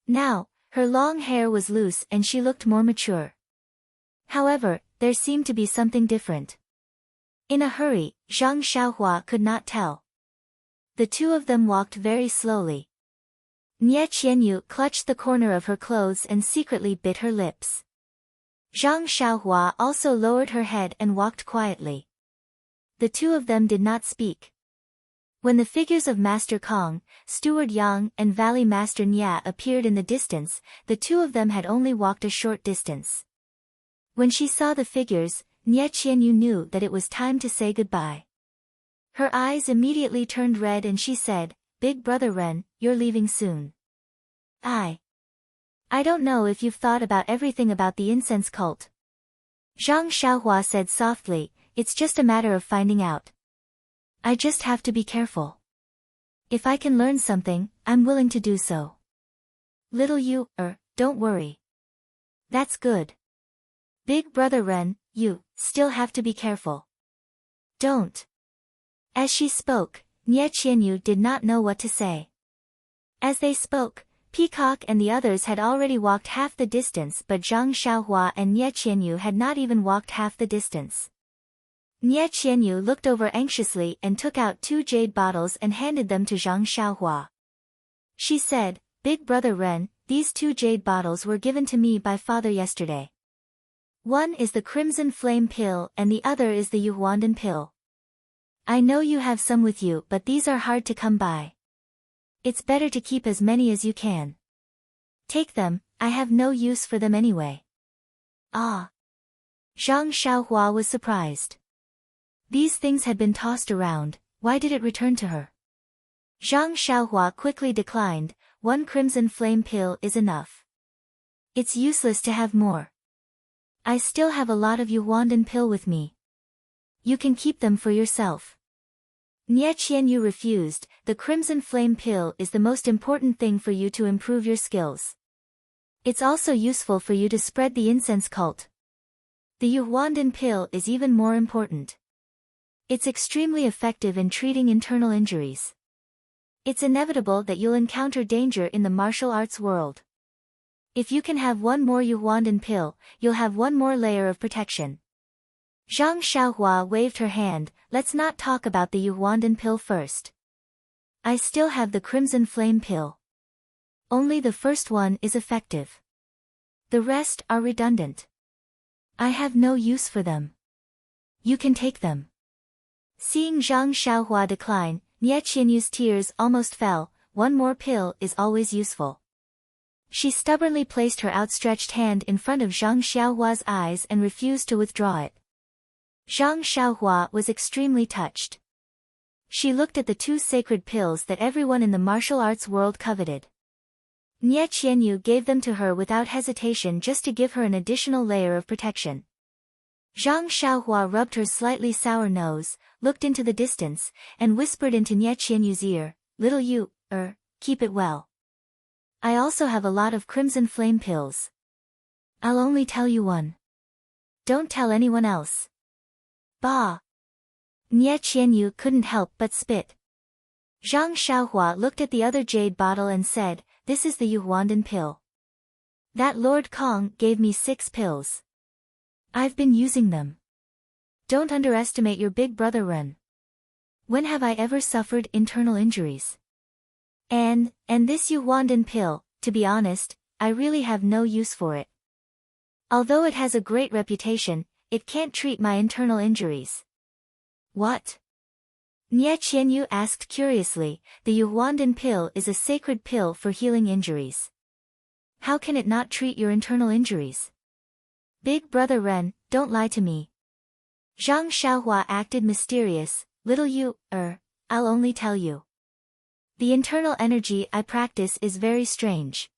Now, her long hair was loose and she looked more mature. However, there seemed to be something different. In a hurry, Zhang Xiaohua could not tell. The two of them walked very slowly. Nie Qianyu clutched the corner of her clothes and secretly bit her lips. Zhang Xiaohua also lowered her head and walked quietly. The two of them did not speak. When the figures of Master Kong, Steward Yang and Valley Master Nya appeared in the distance, the two of them had only walked a short distance. When she saw the figures, Nie Qianyu knew that it was time to say goodbye. Her eyes immediately turned red and she said, "Big Brother Ren, you're leaving soon." I don't know if you've thought about everything about the incense cult. Zhang Xiaohua said softly, "It's just a matter of finding out. I just have to be careful. If I can learn something, I'm willing to do so." Little you, don't worry. That's good. Big Brother Ren, you still have to be careful. Don't. As she spoke, Nie Qianyu did not know what to say. As they spoke, Peacock and the others had already walked half the distance, but Zhang Xiaohua and Nie Qianyu had not even walked half the distance. Nie Qianyu looked over anxiously and took out 2 jade bottles and handed them to Zhang Xiaohua. She said, "Big Brother Ren, these 2 jade bottles were given to me by father yesterday. One is the Crimson Flame pill and the other is the Yuhuandan pill. I know you have some with you, but these are hard to come by. It's better to keep as many as you can. Take them, I have no use for them anyway." Ah! Zhang Xiaohua was surprised. These things had been tossed around, why did it return to her? Zhang Xiaohua quickly declined, "1 Crimson Flame pill is enough. It's useless to have more. I still have a lot of Yuhuandan pill with me. You can keep them for yourself." Nie Qianyu refused, "The Crimson Flame pill is the most important thing for you to improve your skills. It's also useful for you to spread the incense cult. The Yuhuandan pill is even more important. It's extremely effective in treating internal injuries. It's inevitable that you'll encounter danger in the martial arts world. If you can have 1 more Yuhuandan pill, you'll have 1 more layer of protection." Zhang Xiaohua waved her hand, "Let's not talk about the Yuhuandan pill first. I still have the Crimson Flame pill. Only the first one is effective. The rest are redundant. I have no use for them. You can take them." Seeing Zhang Xiaohua decline, Nie Qianyu's tears almost fell. 1 more pill is always useful. She stubbornly placed her outstretched hand in front of Zhang Xiaohua's eyes and refused to withdraw it. Zhang Xiaohua was extremely touched. She looked at the two sacred pills that everyone in the martial arts world coveted. Nie Qianyu gave them to her without hesitation just to give her an additional layer of protection. Zhang Xiaohua rubbed her slightly sour nose, looked into the distance, and whispered into Nie Qianyu's ear, "Little you, keep it well. I also have a lot of crimson flame pills. I'll only tell you one. Don't tell anyone else." Bah! Nie Qianyu couldn't help but spit. Zhang Xiaohua looked at the other jade bottle and said, "This is the Yuhuandan pill. That Lord Kong gave me 6 pills. I've been using them. Don't underestimate your big brother Ren. When have I ever suffered internal injuries? And this Yuhuandan pill, to be honest, I really have no use for it. Although it has a great reputation, it can't treat my internal injuries." "What?" Nie Qianyu asked curiously. "The Yuhuandan pill is a sacred pill for healing injuries. How can it not treat your internal injuries? Big brother Ren, don't lie to me." Zhang Xiaohua acted mysterious. "Little you, I'll only tell you. The internal energy I practice is very strange.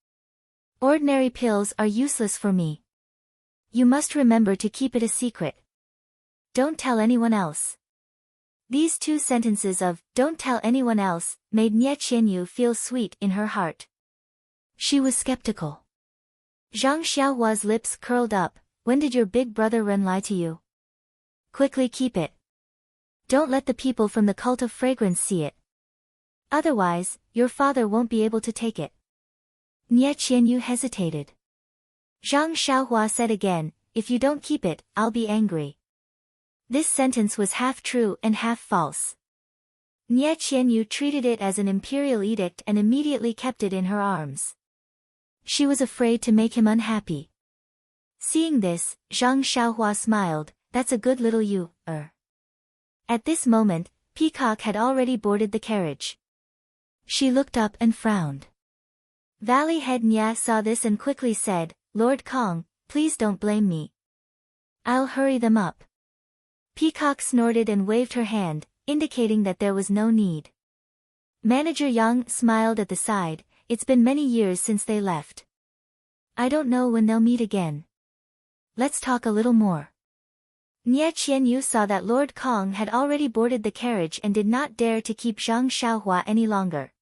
Ordinary pills are useless for me. You must remember to keep it a secret. Don't tell anyone else." These 2 sentences of, "Don't tell anyone else," made Nie Qianyu feel sweet in her heart. She was skeptical. Zhang Xiaohua's lips curled up. "When did your big brother Ren lie to you? Quickly keep it. Don't let the people from the cult of fragrance see it. Otherwise, your father won't be able to take it." Nie Qianyu hesitated. Zhang Xiaohua said again, "If you don't keep it, I'll be angry." This sentence was half true and half false. Nie Qianyu treated it as an imperial edict and immediately kept it in her arms. She was afraid to make him unhappy. Seeing this, Zhang Xiaohua smiled. "That's a good little you, At this moment, Peacock had already boarded the carriage. She looked up and frowned. Valley Head Nya saw this and quickly said, "Lord Kong, please don't blame me. I'll hurry them up." Peacock snorted and waved her hand, indicating that there was no need. Manager Yang smiled at the side. "It's been many years since they left. I don't know when they'll meet again. Let's talk a little more." Nie Qianyu saw that Lord Kong had already boarded the carriage and did not dare to keep Zhang Xiaohua any longer.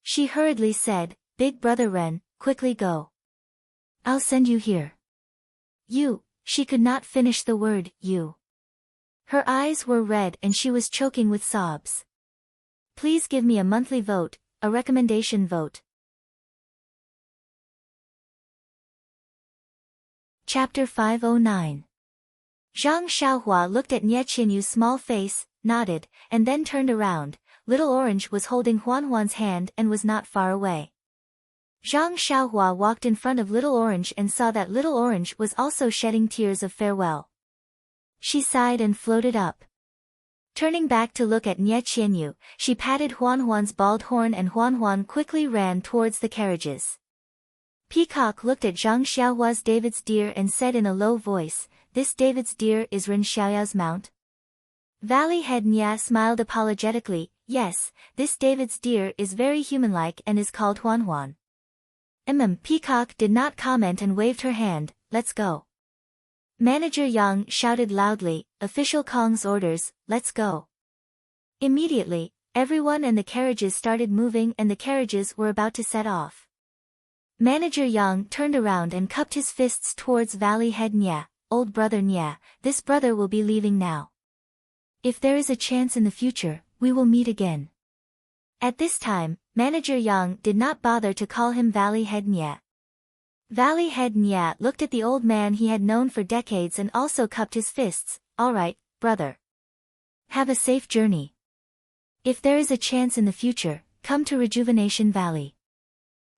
She hurriedly said, "Big brother Ren, quickly go. I'll send you here." "You," she could not finish the word, "you." Her eyes were red and she was choking with sobs. "Please give me a monthly vote, a recommendation vote." Chapter 509. Zhang Xiaohua looked at Nie Qianyu's small face, nodded, and then turned around. Little Orange was holding Huan's hand and was not far away. Zhang Xiaohua walked in front of Little Orange and saw that Little Orange was also shedding tears of farewell. She sighed and floated up. Turning back to look at Nie Qianyu, she patted Huan's bald horn and Huan quickly ran towards the carriages. Peacock looked at Zhang Xiaohua's David's deer and said in a low voice, "This David's deer is Ren Xiaoyao's mount?" Valley Head Nya smiled apologetically, "Yes, this David's deer is very human-like and is called Huan." Peacock did not comment and waved her hand, "Let's go." Manager Yang shouted loudly, "Official Kong's orders, let's go." Immediately, everyone and the carriages started moving and the carriages were about to set off. Manager Yang turned around and cupped his fists towards Valley Head Nya. "Old brother Nya, this brother will be leaving now. If there is a chance in the future, we will meet again." At this time, Manager Yang did not bother to call him Valley Head Nya. Valley Head Nya looked at the old man he had known for decades and also cupped his fists. "All right, brother. Have a safe journey. If there is a chance in the future, come to Rejuvenation Valley.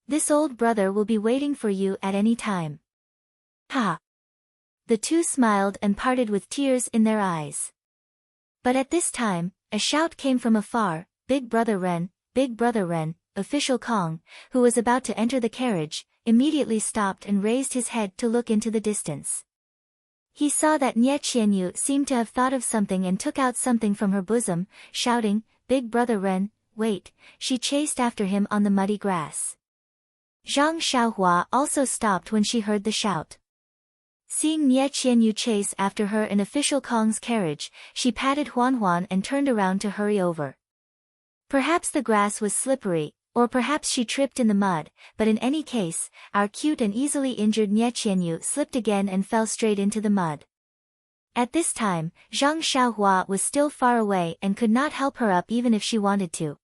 This old brother will be waiting for you at any time." Ha! The two smiled and parted with tears in their eyes. But at this time, a shout came from afar, Big brother Ren, official Kong, who was about to enter the carriage, immediately stopped and raised his head to look into the distance. He saw that Nie Qianyu seemed to have thought of something and took out something from her bosom, shouting, big brother Ren, wait," she chased after him on the muddy grass. Zhang Xiaohua also stopped when she heard the shout. Seeing Nie Qianyu chase after her in official Kong's carriage, she patted Huan and turned around to hurry over. Perhaps the grass was slippery, or perhaps she tripped in the mud, but in any case, our cute and easily injured Nie Qianyu slipped again and fell straight into the mud. At this time, Zhang Xiaohua was still far away and could not help her up even if she wanted to.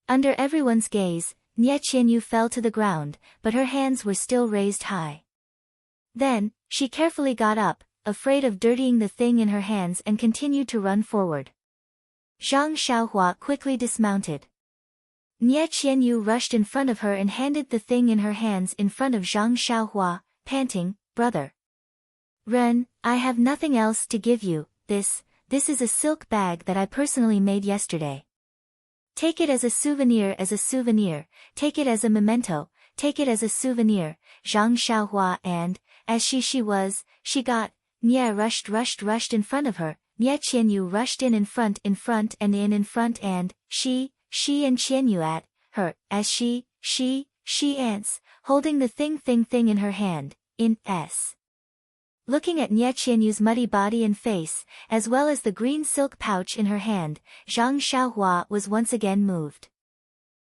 Under everyone's gaze, Nie Qianyu fell to the ground, but her hands were still raised high. Then, she carefully got up, afraid of dirtying the thing in her hands, and continued to run forward. Zhang Xiaohua quickly dismounted. Nie Qianyu rushed in front of her and handed the thing in her hands in front of Zhang Xiaohua, panting, "Brother Ren, I have nothing else to give you, this is a silk bag that I personally made yesterday. Take it as a souvenir, take it as a memento, take it as a souvenir." Zhang Xiaohua and, as she got, Nie rushed in front of her, Nie Qianyu rushed in front and she and Qianyu at her, as she ants, holding the thing in her hand, Looking at Nie Qianyu's muddy body and face, as well as the green silk pouch in her hand, Zhang Xiaohua was once again moved.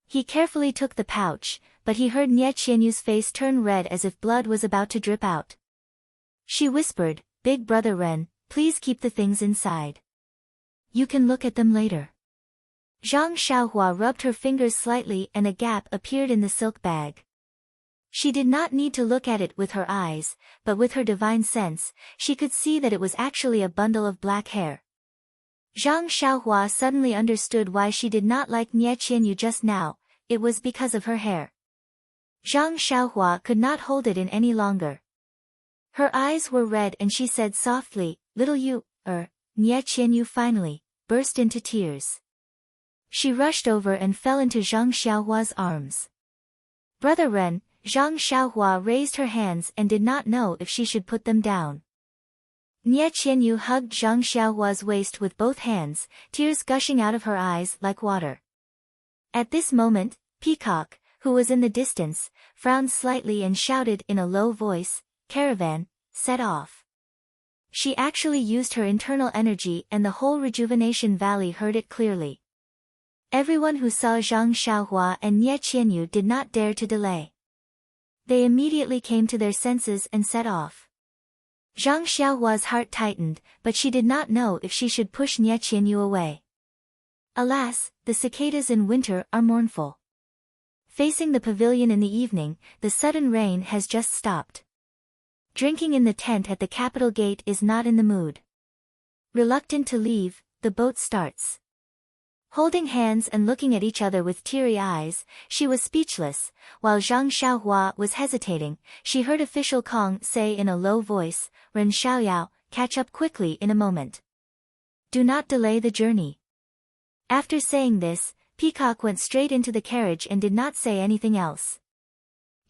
He carefully took the pouch, but he heard Nie Qianyu's face turn red as if blood was about to drip out. She whispered, "Big brother Ren, please keep the things inside. You can look at them later." Zhang Xiaohua rubbed her fingers slightly and a gap appeared in the silk bag. She did not need to look at it with her eyes, but with her divine sense, she could see that it was actually a bundle of black hair. Zhang Xiaohua suddenly understood why she did not like Nie Qianyu just now, it was because of her hair. Zhang Xiaohua could not hold it in any longer. Her eyes were red and she said softly, "Little you, Nie Qianyu finally burst into tears. She rushed over and fell into Zhang Xiaohua's arms. "Brother Ren," Zhang Xiaohua raised her hands and did not know if she should put them down. Nie Qianyu hugged Zhang Xiaohua's waist with both hands, tears gushing out of her eyes like water. At this moment, Peacock, who was in the distance, frowned slightly and shouted in a low voice, "Caravan, set off." She actually used her internal energy and the whole Rejuvenation Valley heard it clearly. Everyone who saw Zhang Xiaohua and Nie Qianyu did not dare to delay. They immediately came to their senses and set off. Zhang Xiaohua's heart tightened, but she did not know if she should push Nie Qianyu away. Alas, the cicadas in winter are mournful. Facing the pavilion in the evening, the sudden rain has just stopped. Drinking in the tent at the capital gate is not in the mood. Reluctant to leave, the boat starts. Holding hands and looking at each other with teary eyes, she was speechless. While Zhang Xiaohua was hesitating, she heard official Kong say in a low voice, "Ren Xiaoyao, catch up quickly in a moment. Do not delay the journey." After saying this, Peacock went straight into the carriage and did not say anything else.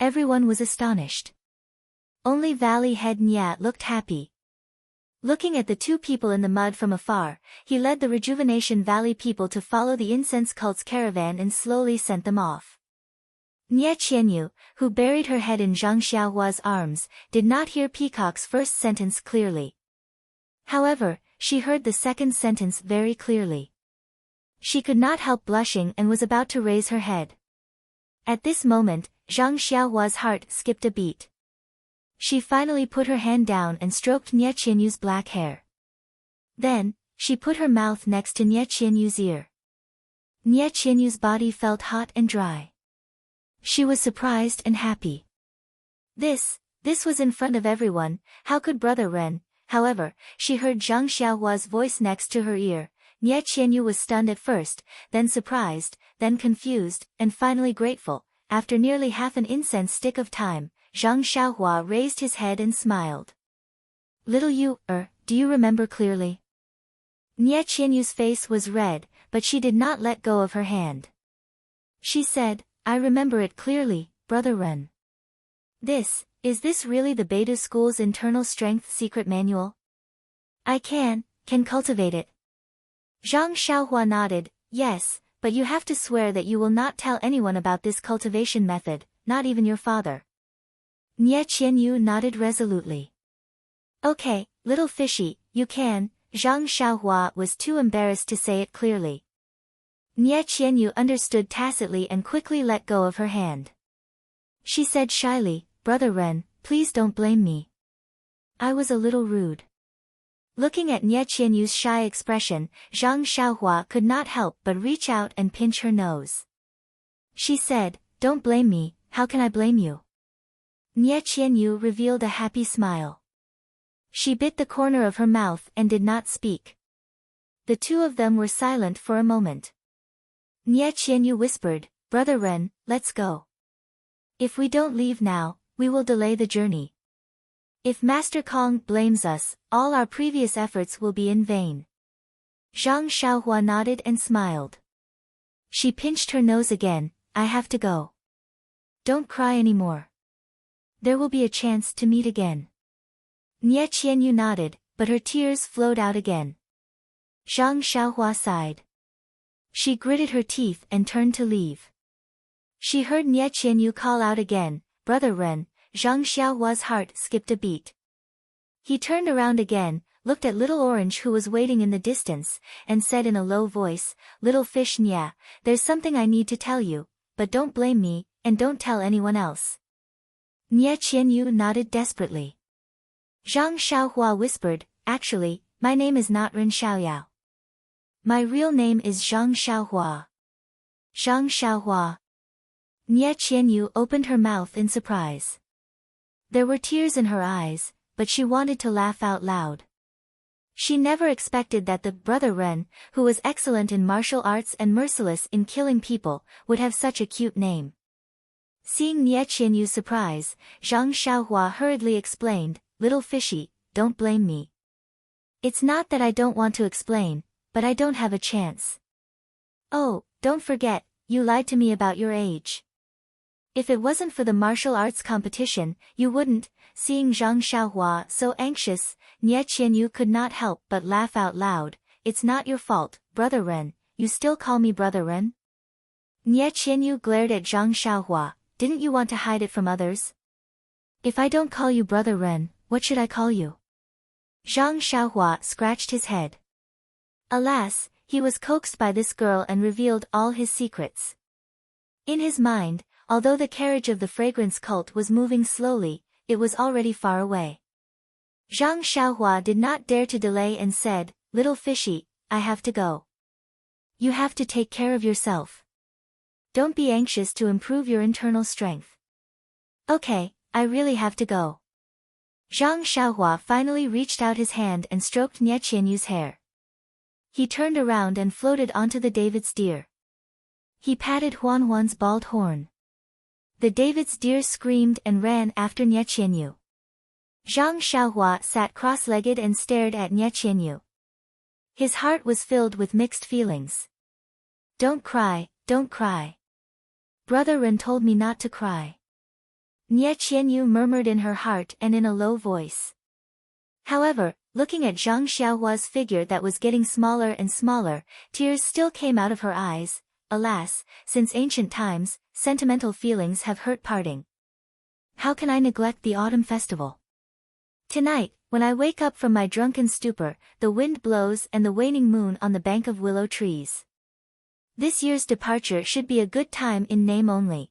Everyone was astonished. Only Valley Head Nya looked happy. Looking at the two people in the mud from afar, he led the Rejuvenation Valley people to follow the incense cult's caravan and slowly sent them off. Nie Qianyu, who buried her head in Zhang Xiaohua's arms, did not hear Peacock's first sentence clearly. However, she heard the second sentence very clearly. She could not help blushing and was about to raise her head. At this moment, Zhang Xiaohua's heart skipped a beat. She finally put her hand down and stroked Nie Qianyu's black hair. Then, she put her mouth next to Nie Qianyu's ear. Nie Qianyu's body felt hot and dry. She was surprised and happy. This was in front of everyone. How could Brother Ren? However, she heard Zhang Xiaohua's voice next to her ear. Nie Qianyu was stunned at first, then surprised, then confused, and finally grateful. After nearly half an incense stick of time, Zhang Xiaohua raised his head and smiled. "Little you, do you remember clearly?" Nie Qianyu's face was red, but she did not let go of her hand. She said, "I remember it clearly, Brother Ren." Is this really the Beidou School's internal strength secret manual? I can cultivate it." Zhang Xiaohua nodded, Yes, but you have to swear that you will not tell anyone about this cultivation method, not even your father. Nie Qianyu nodded resolutely. Okay, little fishy, you can. Zhang Xiaohua was too embarrassed to say it clearly. Nie Qianyu understood tacitly and quickly let go of her hand. She said shyly, Brother Ren, please don't blame me. I was a little rude. Looking at Nie Qianyu's shy expression, Zhang Xiaohua could not help but reach out and pinch her nose. She said, Don't blame me, how can I blame you? Nie Qianyu revealed a happy smile. She bit the corner of her mouth and did not speak. The two of them were silent for a moment. Nie Qianyu whispered, Brother Ren, let's go. If we don't leave now, we will delay the journey. If Master Kong blames us, all our previous efforts will be in vain. Zhang Xiaohua nodded and smiled. She pinched her nose again, I have to go. Don't cry anymore. There will be a chance to meet again. Nie Qianyu nodded, but her tears flowed out again. Zhang Xiaohua sighed. She gritted her teeth and turned to leave. She heard Nie Qianyu call out again, Brother Ren. Zhang Xiaohua's heart skipped a beat. He turned around again, looked at Little Orange who was waiting in the distance, and said in a low voice, Little fish Nya, there's something I need to tell you, but don't blame me, and don't tell anyone else. Nie Qianyu nodded desperately. Zhang Xiaohua whispered, Actually, my name is not Ren Xiaoyao. My real name is Zhang Xiaohua. Zhang Xiaohua. Nie Qianyu opened her mouth in surprise. There were tears in her eyes, but she wanted to laugh out loud. She never expected that the Brother Ren, who was excellent in martial arts and merciless in killing people, would have such a cute name. Seeing Nie Qianyu's surprise, Zhang Xiaohua hurriedly explained, Little fishy, don't blame me. It's not that I don't want to explain, but I don't have a chance. Oh, don't forget, you lied to me about your age. If it wasn't for the martial arts competition, you wouldn't. Seeing Zhang Xiaohua so anxious, Nie Qianyu could not help but laugh out loud. It's not your fault, Brother Ren, you still call me Brother Ren? Nie Qianyu glared at Zhang Xiaohua, didn't you want to hide it from others? If I don't call you Brother Ren, what should I call you? Zhang Xiaohua scratched his head. Alas, he was coaxed by this girl and revealed all his secrets. In his mind, although the carriage of the fragrance cult was moving slowly, it was already far away. Zhang Xiaohua did not dare to delay and said, Little fishy, I have to go. You have to take care of yourself. Don't be anxious to improve your internal strength. Okay, I really have to go. Zhang Xiaohua finally reached out his hand and stroked Nie Qianyu's hair. He turned around and floated onto the David's deer. He patted Huan Huan's bald horn. The David's deer screamed and ran after Nie Qianyu. Zhang Xiaohua sat cross-legged and stared at Nie Qianyu. His heart was filled with mixed feelings. Don't cry, don't cry. Brother Ren told me not to cry. Nie Qianyu murmured in her heart and in a low voice. However, looking at Zhang Xiaohua's figure that was getting smaller and smaller, tears still came out of her eyes. Alas, since ancient times, sentimental feelings have hurt parting. How can I neglect the autumn festival? Tonight, when I wake up from my drunken stupor, the wind blows and the waning moon on the bank of willow trees. This year's departure should be a good time in name only.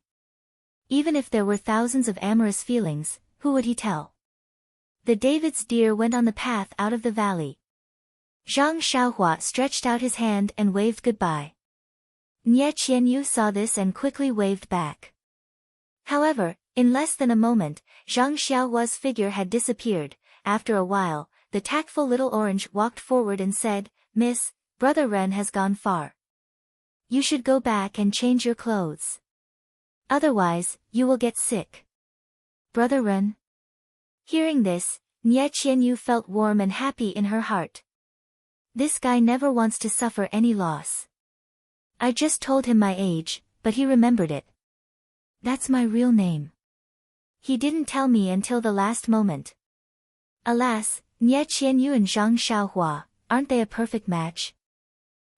Even if there were thousands of amorous feelings, who would he tell? The David's deer went on the path out of the valley. Zhang Xiaohua stretched out his hand and waved goodbye. Nie Qianyu saw this and quickly waved back. However, in less than a moment, Zhang Xiaohua's figure had disappeared. After a while, the tactful Little Orange walked forward and said, Miss, Brother Ren has gone far. You should go back and change your clothes. Otherwise, you will get sick. Brother Ren? Hearing this, Nie Qianyu felt warm and happy in her heart. This guy never wants to suffer any loss. I just told him my age, but he remembered it. That's my real name. He didn't tell me until the last moment. Alas, Nie Qianyu and Zhang Xiaohua, aren't they a perfect match?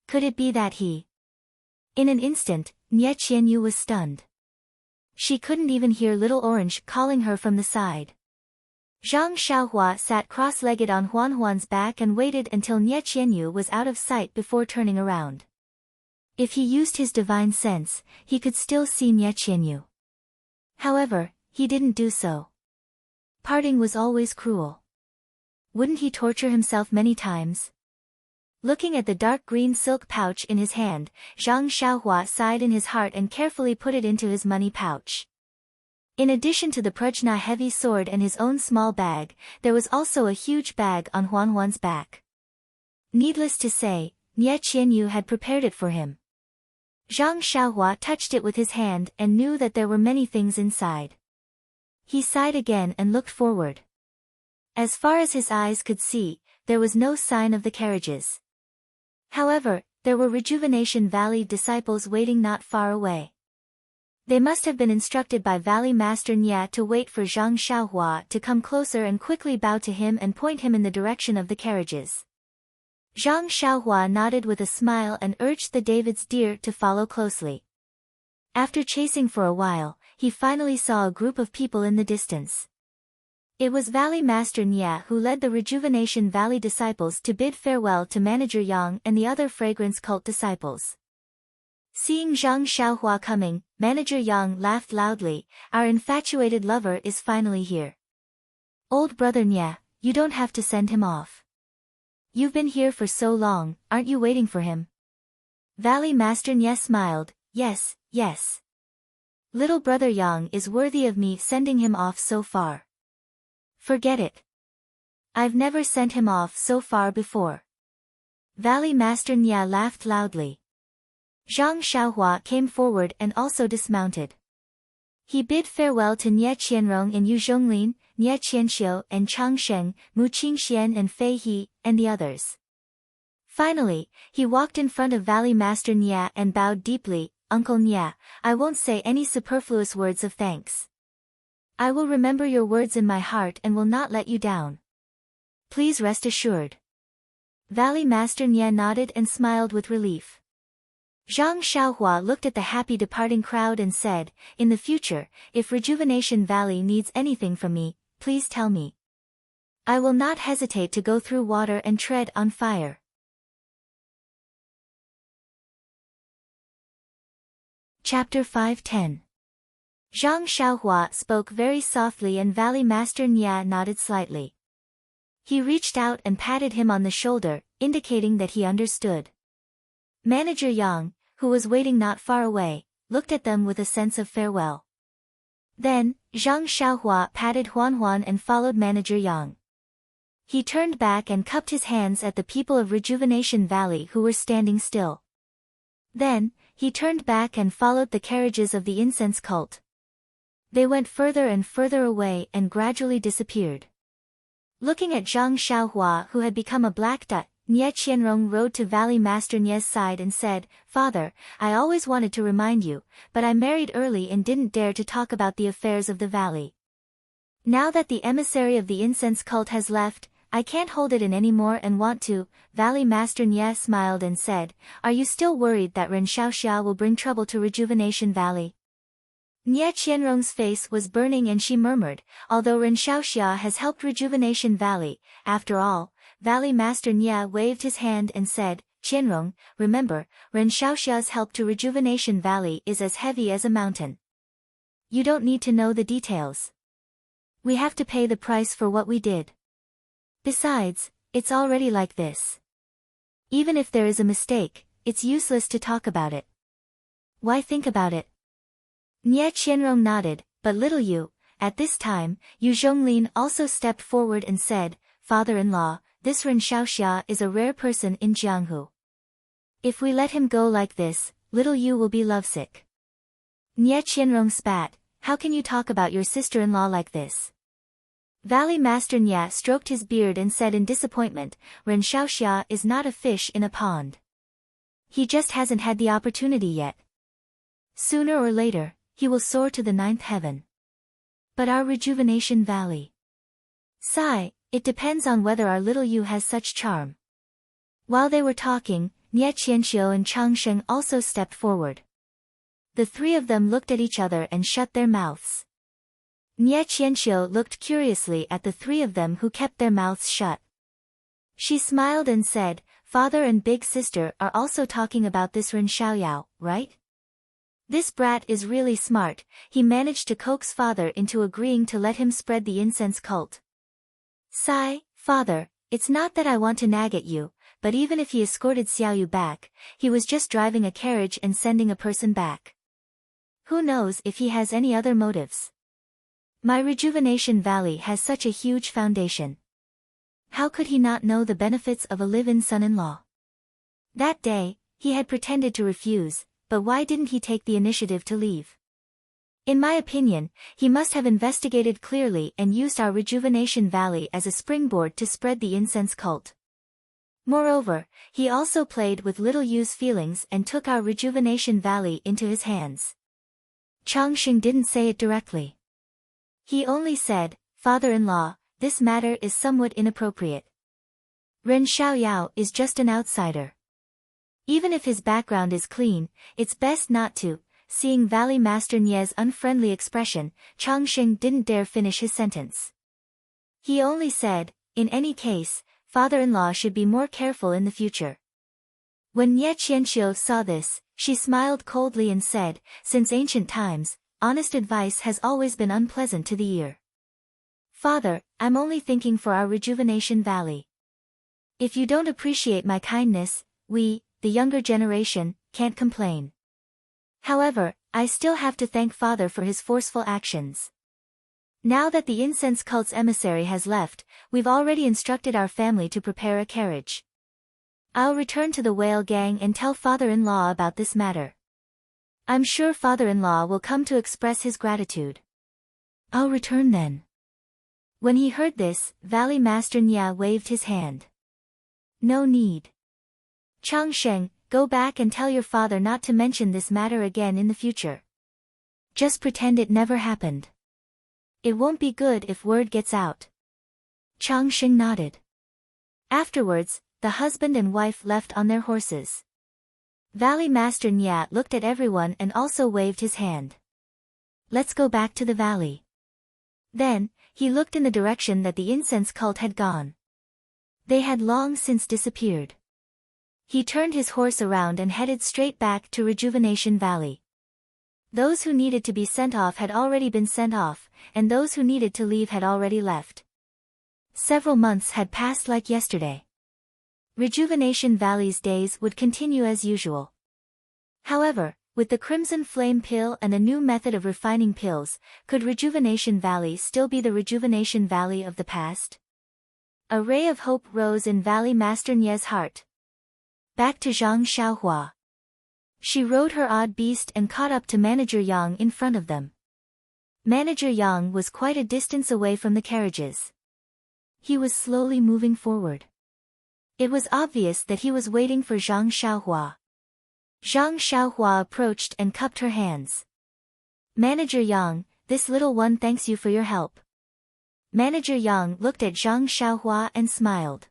Could it be that he In an instant, Nie Qianyu was stunned. She couldn't even hear Little Orange calling her from the side. Zhang Xiaohua sat cross-legged on Huanhuan's back and waited until Nie Qianyu was out of sight before turning around. If he used his divine sense, he could still see Nie Qianyu. However, he didn't do so. Parting was always cruel. Wouldn't he torture himself many times? Looking at the dark green silk pouch in his hand, Zhang Xiaohua sighed in his heart and carefully put it into his money pouch. In addition to the Prajna heavy sword and his own small bag, there was also a huge bag on Huanhuan's back. Needless to say, Nie Qianyu had prepared it for him. Zhang Xiaohua touched it with his hand and knew that there were many things inside. He sighed again and looked forward. As far as his eyes could see, there was no sign of the carriages. However, there were Rejuvenation Valley disciples waiting not far away. They must have been instructed by Valley Master Nya to wait for Zhang Xiaohua to come closer and quickly bow to him and point him in the direction of the carriages. Zhang Xiaohua nodded with a smile and urged the David's deer to follow closely. After chasing for a while, he finally saw a group of people in the distance. It was Valley Master Nya who led the Rejuvenation Valley disciples to bid farewell to Manager Yang and the other fragrance cult disciples. Seeing Zhang Xiaohua coming, Manager Yang laughed loudly. "Our infatuated lover is finally here. Old brother Nya, you don't have to send him off. You've been here for so long, aren't you waiting for him?" Valley Master Nya smiled. Yes. Little brother Yang is worthy of me sending him off so far. Forget it. I've never sent him off so far before." Valley Master Nya laughed loudly. Zhang Xiaohua came forward and also dismounted. He bid farewell to Nie Qianrong and Yu Zhonglin, Nie Qianxiu and Chang Sheng, Mu Qingxian and Fei He, and the others. Finally, he walked in front of Valley Master Nya and bowed deeply. "Uncle Nya, I won't say any superfluous words of thanks. I will remember your words in my heart and will not let you down. Please rest assured." Valley Master Nya nodded and smiled with relief. Zhang Xiaohua looked at the happy departing crowd and said, "In the future, if Rejuvenation Valley needs anything from me, please tell me. I will not hesitate to go through water and tread on fire." Chapter 5:10. Zhang Xiaohua spoke very softly and Valley Master Nya nodded slightly. He reached out and patted him on the shoulder, indicating that he understood. Manager Yang, who was waiting not far away, looked at them with a sense of farewell. Then, Zhang Xiaohua patted Huanhuan and followed Manager Yang. He turned back and cupped his hands at the people of Rejuvenation Valley who were standing still. Then, he turned back and followed the carriages of the incense cult. They went further and further away and gradually disappeared. Looking at Zhang Xiaohua who had become a black dot, Nie Qianrong rode to Valley Master Nye's side and said, "Father, I always wanted to remind you, but I married early and didn't dare to talk about the affairs of the valley. Now that the emissary of the incense cult has left, I can't hold it in anymore and want to." Valley Master Nye smiled and said, "Are you still worried that Ren Xiaoxia will bring trouble to Rejuvenation Valley?" Nie Qianrong's face was burning and she murmured, "Although Ren Xiaoxia has helped Rejuvenation Valley, after all." Valley Master Nye waved his hand and said, "Qianrong, remember, Ren Xiaoxia's help to Rejuvenation Valley is as heavy as a mountain. You don't need to know the details. We have to pay the price for what we did. Besides, it's already like this. Even if there is a mistake, it's useless to talk about it. Why think about it?" Nie Qianrong nodded, but little Yu, at this time, Yu Zhonglin also stepped forward and said, "Father-in-law, this Ren Xiaoxia is a rare person in Jianghu. If we let him go like this, little Yu will be lovesick." Nie Qianrong spat, "How can you talk about your sister-in-law like this?" Valley Master Nya stroked his beard and said in disappointment, "Ren Xiaoxia is not a fish in a pond. He just hasn't had the opportunity yet. Sooner or later, he will soar to the 9th heaven. But our Rejuvenation Valley. Sigh, it depends on whether our little Yu has such charm." While they were talking, Nie Qianxiu and Changsheng also stepped forward. The three of them looked at each other and shut their mouths. Nie Qianxiu looked curiously at the three of them who kept their mouths shut. She smiled and said, "Father and big sister are also talking about this Ren Xiaoyao, right? This brat is really smart, he managed to coax father into agreeing to let him spread the incense cult." Sigh, "Father, it's not that I want to nag at you, but even if he escorted Xiaoyu back, he was just driving a carriage and sending a person back. Who knows if he has any other motives? My Rejuvenation Valley has such a huge foundation. How could he not know the benefits of a live-in son-in-law?" That day, he had pretended to refuse, but why didn't he take the initiative to leave? In my opinion, he must have investigated clearly and used our Rejuvenation Valley as a springboard to spread the incense cult. Moreover, he also played with Little Yu's feelings and took our Rejuvenation Valley into his hands. Changsheng didn't say it directly. He only said, "Father-in-law, this matter is somewhat inappropriate. Ren Xiaoyao is just an outsider. Even if his background is clean, it's best not to." Seeing Valley Master Nie's unfriendly expression, Changsheng didn't dare finish his sentence. He only said, "In any case, father-in-law should be more careful in the future." When Nie Qianxiu saw this, she smiled coldly and said, "Since ancient times, honest advice has always been unpleasant to the ear. Father, I'm only thinking for our Rejuvenation Valley. If you don't appreciate my kindness, we, the younger generation, can't complain. However, I still have to thank father for his forceful actions. Now that the incense cult's emissary has left, we've already instructed our family to prepare a carriage. I'll return to the Whale Gang and tell father-in-law about this matter. I'm sure father-in-law will come to express his gratitude." "I'll return then." When he heard this, Valley Master Nie waved his hand. "No need. Changsheng, go back and tell your father not to mention this matter again in the future. Just pretend it never happened. It won't be good if word gets out." Changsheng nodded. Afterwards, the husband and wife left on their horses. Valley Master Nie looked at everyone and also waved his hand. "Let's go back to the valley." Then, he looked in the direction that the incense cult had gone. They had long since disappeared. He turned his horse around and headed straight back to Rejuvenation Valley. Those who needed to be sent off had already been sent off, and those who needed to leave had already left. Several months had passed like yesterday. Rejuvenation Valley's days would continue as usual. However, with the Crimson Flame pill and a new method of refining pills, could Rejuvenation Valley still be the Rejuvenation Valley of the past? A ray of hope rose in Valley Master Nie's heart. Back to Zhang Xiaohua. She rode her odd beast and caught up to Manager Yang in front of them. Manager Yang was quite a distance away from the carriages. He was slowly moving forward. It was obvious that he was waiting for Zhang Xiaohua. Zhang Xiaohua approached and cupped her hands. "Manager Yang, this little one thanks you for your help." Manager Yang looked at Zhang Xiaohua and smiled.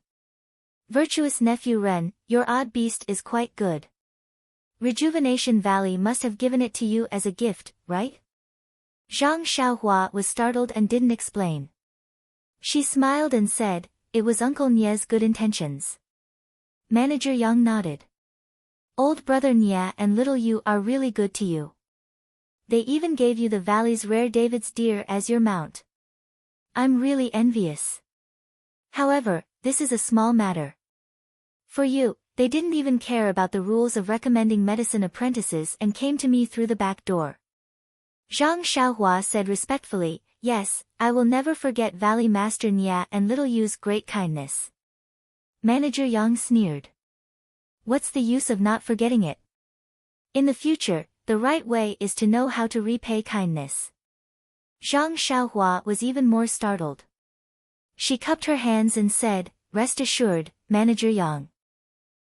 "Virtuous nephew Ren, your odd beast is quite good. Rejuvenation Valley must have given it to you as a gift, right?" Zhang Xiaohua was startled and didn't explain. She smiled and said, "It was Uncle Nie's good intentions." Manager Yang nodded. "Old brother Nie and little Yu are really good to you. They even gave you the valley's rare David's deer as your mount. I'm really envious. However, this is a small matter. For you, they didn't even care about the rules of recommending medicine apprentices and came to me through the back door." Zhang Xiaohua said respectfully, "Yes, I will never forget Valley Master Nie and little Yu's great kindness." Manager Yang sneered. "What's the use of not forgetting it? In the future, the right way is to know how to repay kindness." Zhang Xiaohua was even more startled. She cupped her hands and said, "Rest assured, Manager Yang.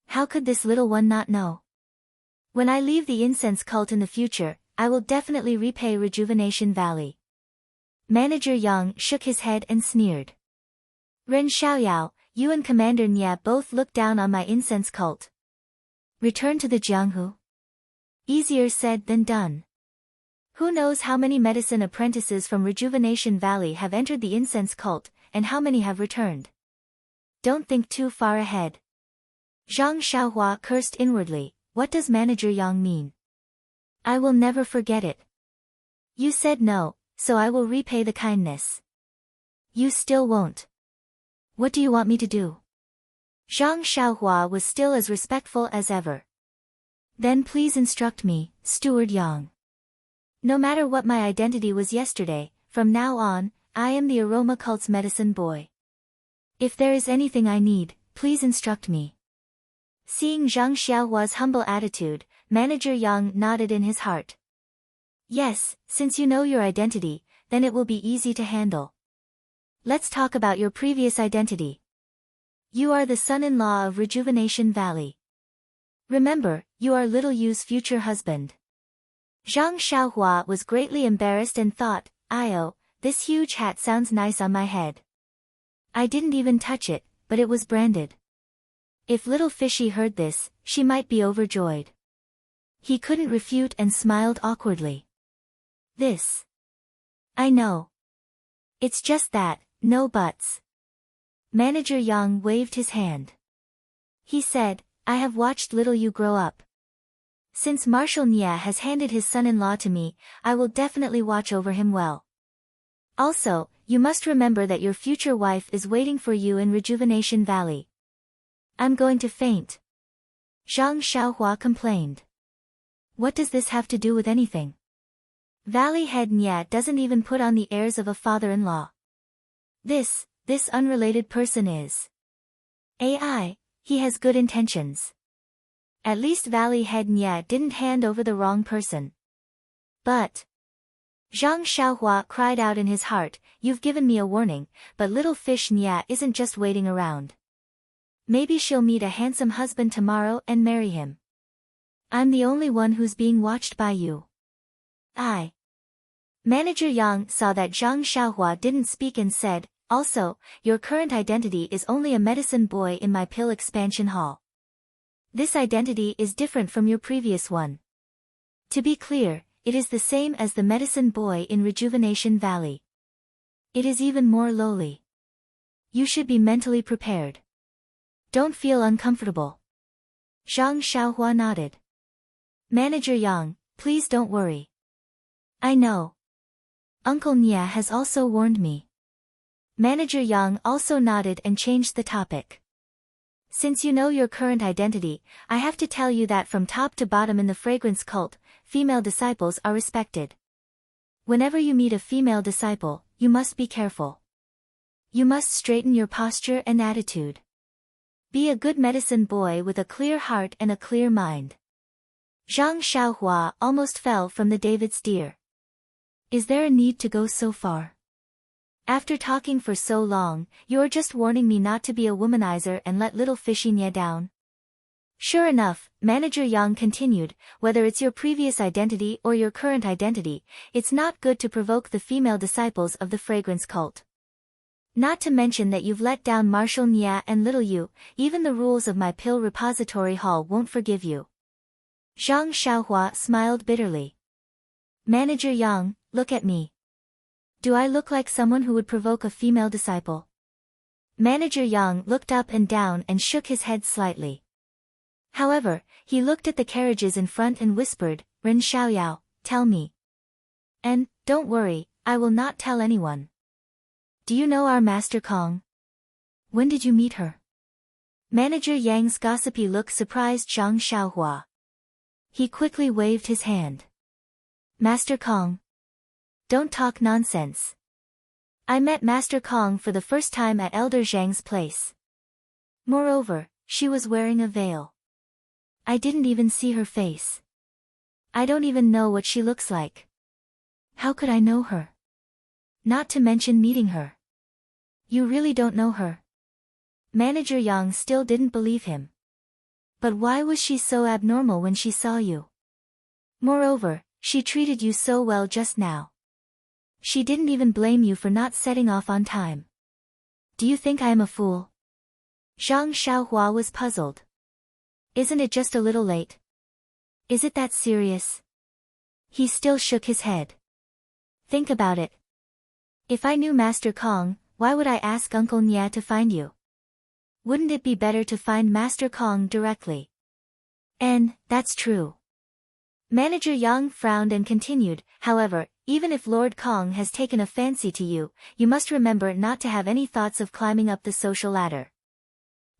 How could this little one not know? When I leave the incense cult in the future, I will definitely repay Rejuvenation Valley." Manager Yang shook his head and sneered. "Ren Xiaoyao, you and Commander Nie both look down on my incense cult. Return to the Jianghu? Easier said than done. Who knows how many medicine apprentices from Rejuvenation Valley have entered the incense cult, and how many have returned. Don't think too far ahead. Zhang Xiaohua cursed inwardly. What does Manager Yang mean? I will never forget it. You said no, so I will repay the kindness. You still won't. What do you want me to do? Zhang Xiaohua was still as respectful as ever. Then please instruct me, Steward Yang. No matter what my identity was yesterday, from now on, I am the Aroma Cult's medicine boy. If there is anything I need, please instruct me. Seeing Zhang Xiaohua's humble attitude, Manager Yang nodded in his heart. Yes, since you know your identity, then it will be easy to handle. Let's talk about your previous identity. You are the son-in-law of Rejuvenation Valley. Remember, you are Little Yu's future husband. Zhang Xiaohua was greatly embarrassed and thought, this huge hat sounds nice on my head. I didn't even touch it, but it was branded. If little Fishy heard this, she might be overjoyed. He couldn't refute and smiled awkwardly. This. I know. It's just that, no buts. Manager Yang waved his hand. He said, I have watched Little Yu grow up. Since Marshal Nia has handed his son-in-law to me, I will definitely watch over him well. Also, you must remember that your future wife is waiting for you in Rejuvenation Valley. I'm going to faint. Zhang Xiaohua complained. What does this have to do with anything? Valley head Nia doesn't even put on the airs of a father-in-law. This unrelated person is AI, he has good intentions. At least Valley head Nia didn't hand over the wrong person. But Zhang Xiaohua cried out in his heart, you've given me a warning, but little fish Nia isn't just waiting around. Maybe she'll meet a handsome husband tomorrow and marry him. I'm the only one who's being watched by you. Manager Yang saw that Zhang Xiaohua didn't speak and said, also, your current identity is only a medicine boy in my pill expansion hall. This identity is different from your previous one. To be clear, it is the same as the medicine boy in Rejuvenation Valley. It is even more lowly. You should be mentally prepared. Don't feel uncomfortable. Zhang Xiaohua nodded. Manager Yang, please don't worry. I know. Uncle Nia has also warned me. Manager Yang also nodded and changed the topic. Since you know your current identity, I have to tell you that from top to bottom in the fragrance cult, female disciples are respected. Whenever you meet a female disciple, you must be careful. You must straighten your posture and attitude. Be a good medicine boy with a clear heart and a clear mind. Zhang Xiaohua almost fell from the David's deer. Is there a need to go so far? After talking for so long, you're just warning me not to be a womanizer and let little fishy Nia down? Sure enough, Manager Yang continued, whether it's your previous identity or your current identity, it's not good to provoke the female disciples of the fragrance cult. Not to mention that you've let down Marshal Nia and Little Yu, even the rules of my pill repository hall won't forgive you. Zhang Xiaohua smiled bitterly. Manager Yang, look at me. Do I look like someone who would provoke a female disciple? Manager Yang looked up and down and shook his head slightly. However, he looked at the carriages in front and whispered, Ren Xiaoyao, tell me. And, don't worry, I will not tell anyone. Do you know our Master Kong? When did you meet her? Manager Yang's gossipy look surprised Zhang Xiaohua. He quickly waved his hand. Master Kong. Don't talk nonsense. I met Master Kong for the first time at Elder Zhang's place. Moreover, she was wearing a veil. I didn't even see her face. I don't even know what she looks like. How could I know her? Not to mention meeting her. You really don't know her? Manager Yang still didn't believe him. But why was she so abnormal when she saw you? Moreover, she treated you so well just now. She didn't even blame you for not setting off on time. Do you think I am a fool? Zhang Xiaohua was puzzled. Isn't it just a little late? Is it that serious? He still shook his head. Think about it. If I knew Master Kong, why would I ask Uncle Nya to find you? Wouldn't it be better to find Master Kong directly? And, that's true. Manager Yang frowned and continued, however, even if Lord Kong has taken a fancy to you, you must remember not to have any thoughts of climbing up the social ladder.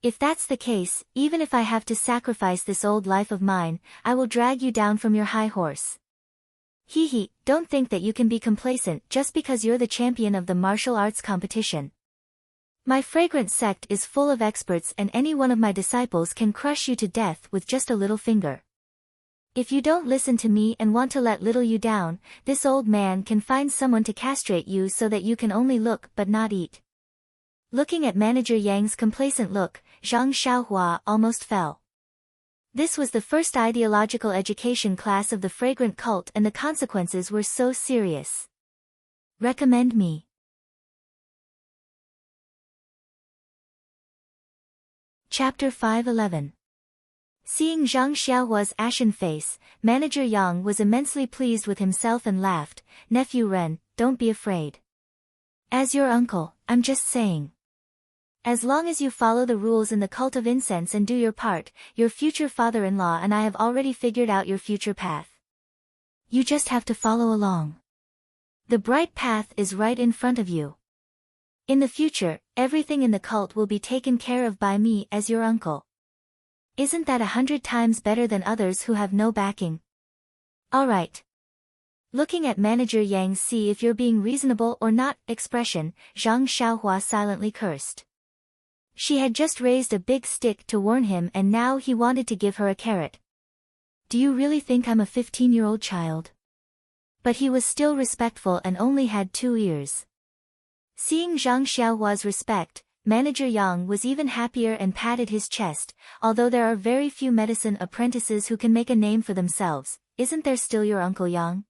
If that's the case, even if I have to sacrifice this old life of mine, I will drag you down from your high horse. Hee hee, don't think that you can be complacent just because you're the champion of the martial arts competition. My fragrant sect is full of experts and any one of my disciples can crush you to death with just a little finger. If you don't listen to me and want to let little you down, this old man can find someone to castrate you so that you can only look but not eat. Looking at Manager Yang's complacent look, Zhang Xiaohua almost fell. This was the first ideological education class of the fragrant cult and the consequences were so serious. Recommend me. Chapter 511. Seeing Zhang Xiaohua's ashen face, Manager Yang was immensely pleased with himself and laughed, "Nephew Ren, don't be afraid. As your uncle, I'm just saying. As long as you follow the rules in the cult of incense and do your part, your future father-in-law and I have already figured out your future path. You just have to follow along. The bright path is right in front of you. In the future, everything in the cult will be taken care of by me as your uncle. Isn't that 100 times better than others who have no backing? Alright." Looking at Manager Yang's "see if you're being reasonable or not" expression, Zhang Xiaohua silently cursed. She had just raised a big stick to warn him and now he wanted to give her a carrot. Do you really think I'm a 15-year-old child? But he was still respectful and only had 2 ears. Seeing Zhang Xiaohua's respect, Manager Yang was even happier and patted his chest. Although there are very few medicine apprentices who can make a name for themselves, isn't there still your Uncle Yang?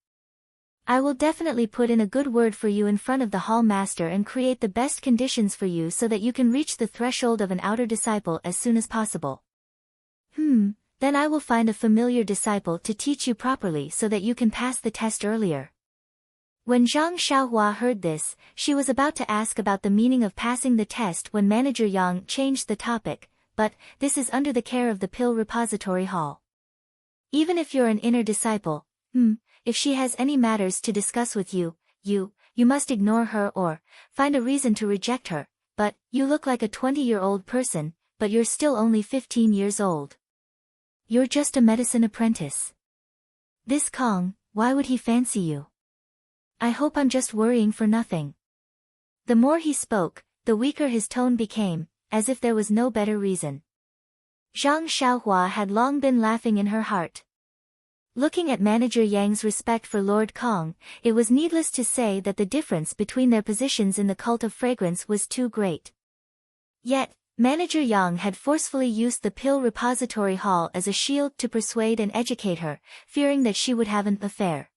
I will definitely put in a good word for you in front of the hall master and create the best conditions for you so that you can reach the threshold of an outer disciple as soon as possible. Then I will find a familiar disciple to teach you properly so that you can pass the test earlier. When Zhang Xiaohua heard this, she was about to ask about the meaning of passing the test when Manager Yang changed the topic, but, this is under the care of the Pill Repository Hall. Even if you're an inner disciple, if she has any matters to discuss with you, you must ignore her or, find a reason to reject her, but, you look like a 20-year-old person, but you're still only 15 years old. You're just a medicine apprentice. This Kong, why would he fancy you? I hope I'm just worrying for nothing. The more he spoke, the weaker his tone became, as if there was no better reason. Zhang Xiaohua had long been laughing in her heart. Looking at Manager Yang's respect for Lord Kong, it was needless to say that the difference between their positions in the cult of fragrance was too great. Yet, Manager Yang had forcefully used the Pill Repository Hall as a shield to persuade and educate her, fearing that she would have an affair.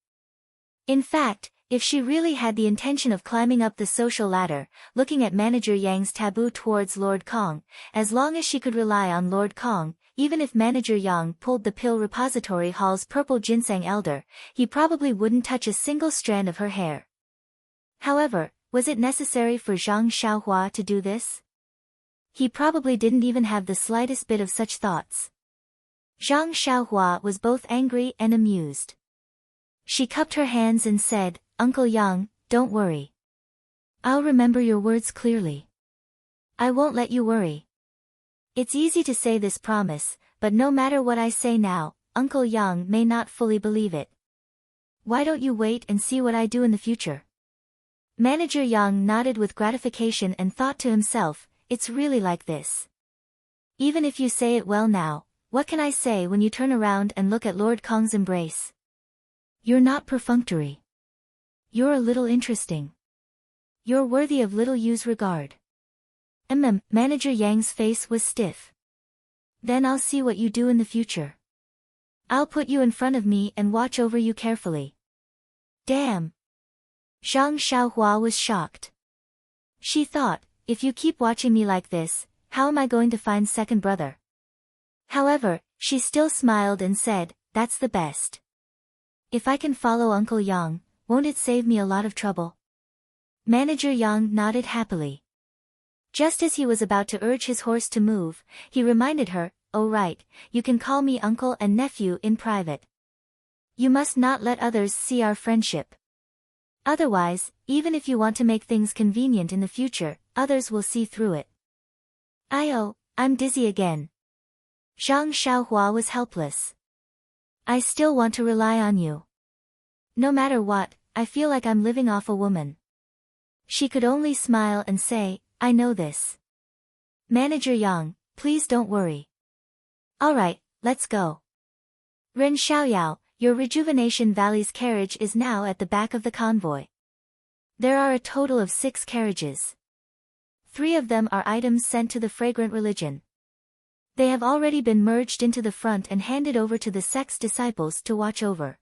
In fact, if she really had the intention of climbing up the social ladder, looking at Manager Yang's taboo towards Lord Kong, as long as she could rely on Lord Kong, even if Manager Yang pulled the Pill Repository Hall's purple ginseng elder, he probably wouldn't touch a single strand of her hair. However, was it necessary for Zhang Xiaohua to do this? He probably didn't even have the slightest bit of such thoughts. Zhang Xiaohua was both angry and amused. She cupped her hands and said, "Uncle Yang, don't worry. I'll remember your words clearly. I won't let you worry." It's easy to say this promise, but no matter what I say now, Uncle Yang may not fully believe it. Why don't you wait and see what I do in the future? Manager Yang nodded with gratification and thought to himself, it's really like this. Even if you say it well now, what can I say when you turn around and look at Lord Kong's embrace? You're not perfunctory. You're a little interesting. You're worthy of little Yu's regard. Manager Yang's face was stiff. Then I'll see what you do in the future. I'll put you in front of me and watch over you carefully. Damn. Zhang Xiaohua was shocked. She thought, if you keep watching me like this, how am I going to find second brother? However, She still smiled and said, "That's the best. If I can follow Uncle Yang, won't it save me a lot of trouble?" Manager Yang nodded happily. Just as he was about to urge his horse to move, he reminded her, "Oh right, you can call me uncle and nephew in private. You must not let others see our friendship. Otherwise, even if you want to make things convenient in the future, others will see through it." I'm dizzy again. Zhang Xiaohua was helpless. "I still want to rely on you. No matter what, I feel like I'm living off a woman." She could only smile and say, "I know this. Manager Yang, please don't worry. Alright, let's go. Ren Xiaoyao, your Rejuvenation Valley's carriage is now at the back of the convoy. There are a total of 6 carriages. 3 of them are items sent to the Fragrant Religion. They have already been merged into the front and handed over to the sect's disciples to watch over.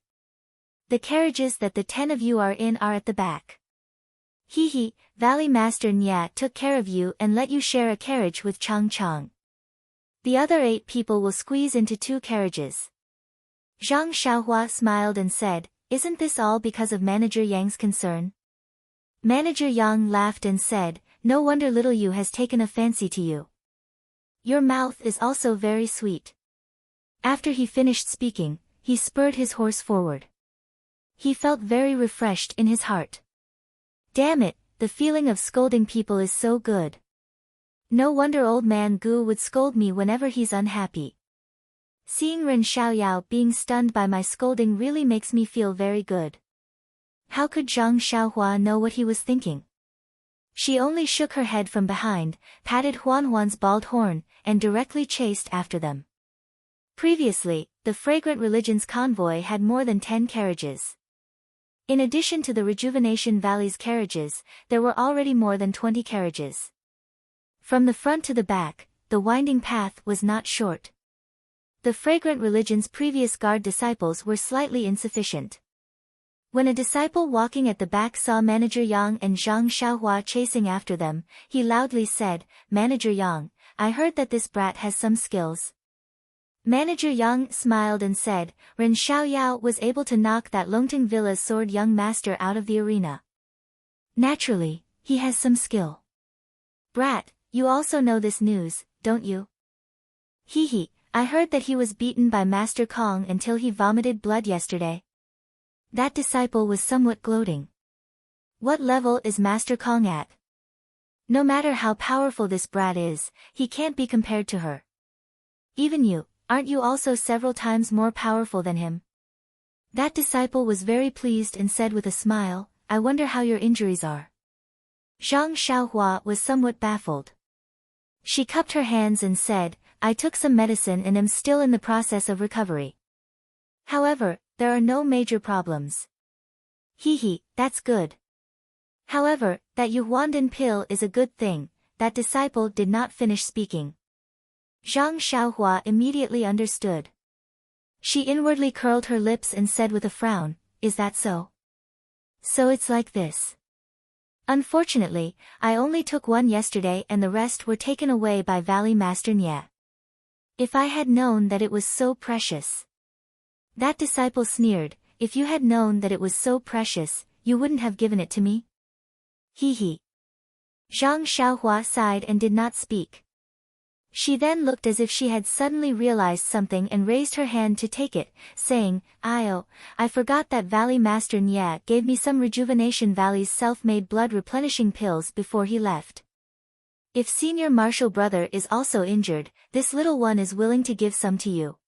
The carriages that the 10 of you are in are at the back. Hehe, Valley Master Nya took care of you and let you share a carriage with Chang Chang. The other 8 people will squeeze into 2 carriages." Zhang Xiaohua smiled and said, "Isn't this all because of Manager Yang's concern?" Manager Yang laughed and said, "No wonder little Yu has taken a fancy to you. Your mouth is also very sweet." After he finished speaking, he spurred his horse forward. He felt very refreshed in his heart. Damn it, the feeling of scolding people is so good. No wonder old man Gu would scold me whenever he's unhappy. Seeing Ren Xiaoyao being stunned by my scolding really makes me feel very good. How could Zhang Xiaohua know what he was thinking? She only shook her head from behind, patted Huan's bald horn, and directly chased after them. Previously, the Fragrant Religion's convoy had more than 10 carriages. In addition to the Rejuvenation Valley's carriages, there were already more than 20 carriages. From the front to the back, the winding path was not short. The Fragrant Religion's previous guard disciples were slightly insufficient. When a disciple walking at the back saw Manager Yang and Zhang Xiaohua chasing after them, he loudly said, "Manager Yang, I heard that this brat has some skills." Manager Yang smiled and said, "Ren Xiaoyao was able to knock that Longting Villa's sword young master out of the arena. Naturally, he has some skill." "Brat, you also know this news, don't you?" "Hehe, I heard that he was beaten by Master Kong until he vomited blood yesterday." That disciple was somewhat gloating. "What level is Master Kong at? No matter how powerful this brat is, he can't be compared to her. Even you, aren't you also several times more powerful than him?" That disciple was very pleased and said with a smile, "I wonder how your injuries are." Zhang Xiaohua was somewhat baffled. She cupped her hands and said, "I took some medicine and am still in the process of recovery. However, there are no major problems." "Hehe, that's good. However, that Yuhuandan pill is a good thing." That disciple did not finish speaking. Zhang Xiaohua immediately understood. She inwardly curled her lips and said with a frown, "Is that so? So it's like this. Unfortunately, I only took one yesterday and the rest were taken away by Valley Master Nya. If I had known that it was so precious." That disciple sneered, "If you had known that it was so precious, you wouldn't have given it to me?" Hehe. Zhang Xiaohua sighed and did not speak. She then looked as if she had suddenly realized something and raised her hand to take it, saying, I forgot that Valley Master Nya gave me some Rejuvenation Valley's self-made blood replenishing pills before he left. If Senior Marshal Brother is also injured, this little one is willing to give some to you."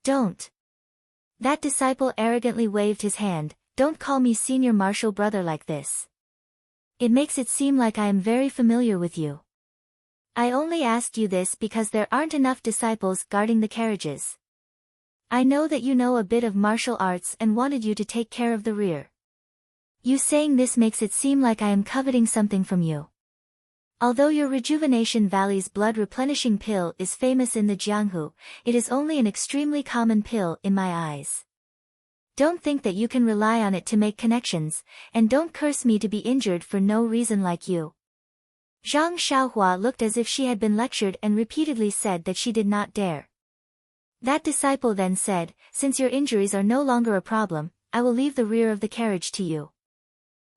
"Don't." That disciple arrogantly waved his hand, "Don't call me Senior Marshal Brother like this. It makes it seem like I am very familiar with you. I only asked you this because there aren't enough disciples guarding the carriages. I know that you know a bit of martial arts and wanted you to take care of the rear. You saying this makes it seem like I am coveting something from you. Although your Rejuvenation Valley's blood replenishing pill is famous in the Jianghu, it is only an extremely common pill in my eyes. Don't think that you can rely on it to make connections, and don't curse me to be injured for no reason like you." Zhang Xiaohua looked as if she had been lectured and repeatedly said that she did not dare. That disciple then said, since your injuries are no longer a problem, I will leave the rear of the carriage to you.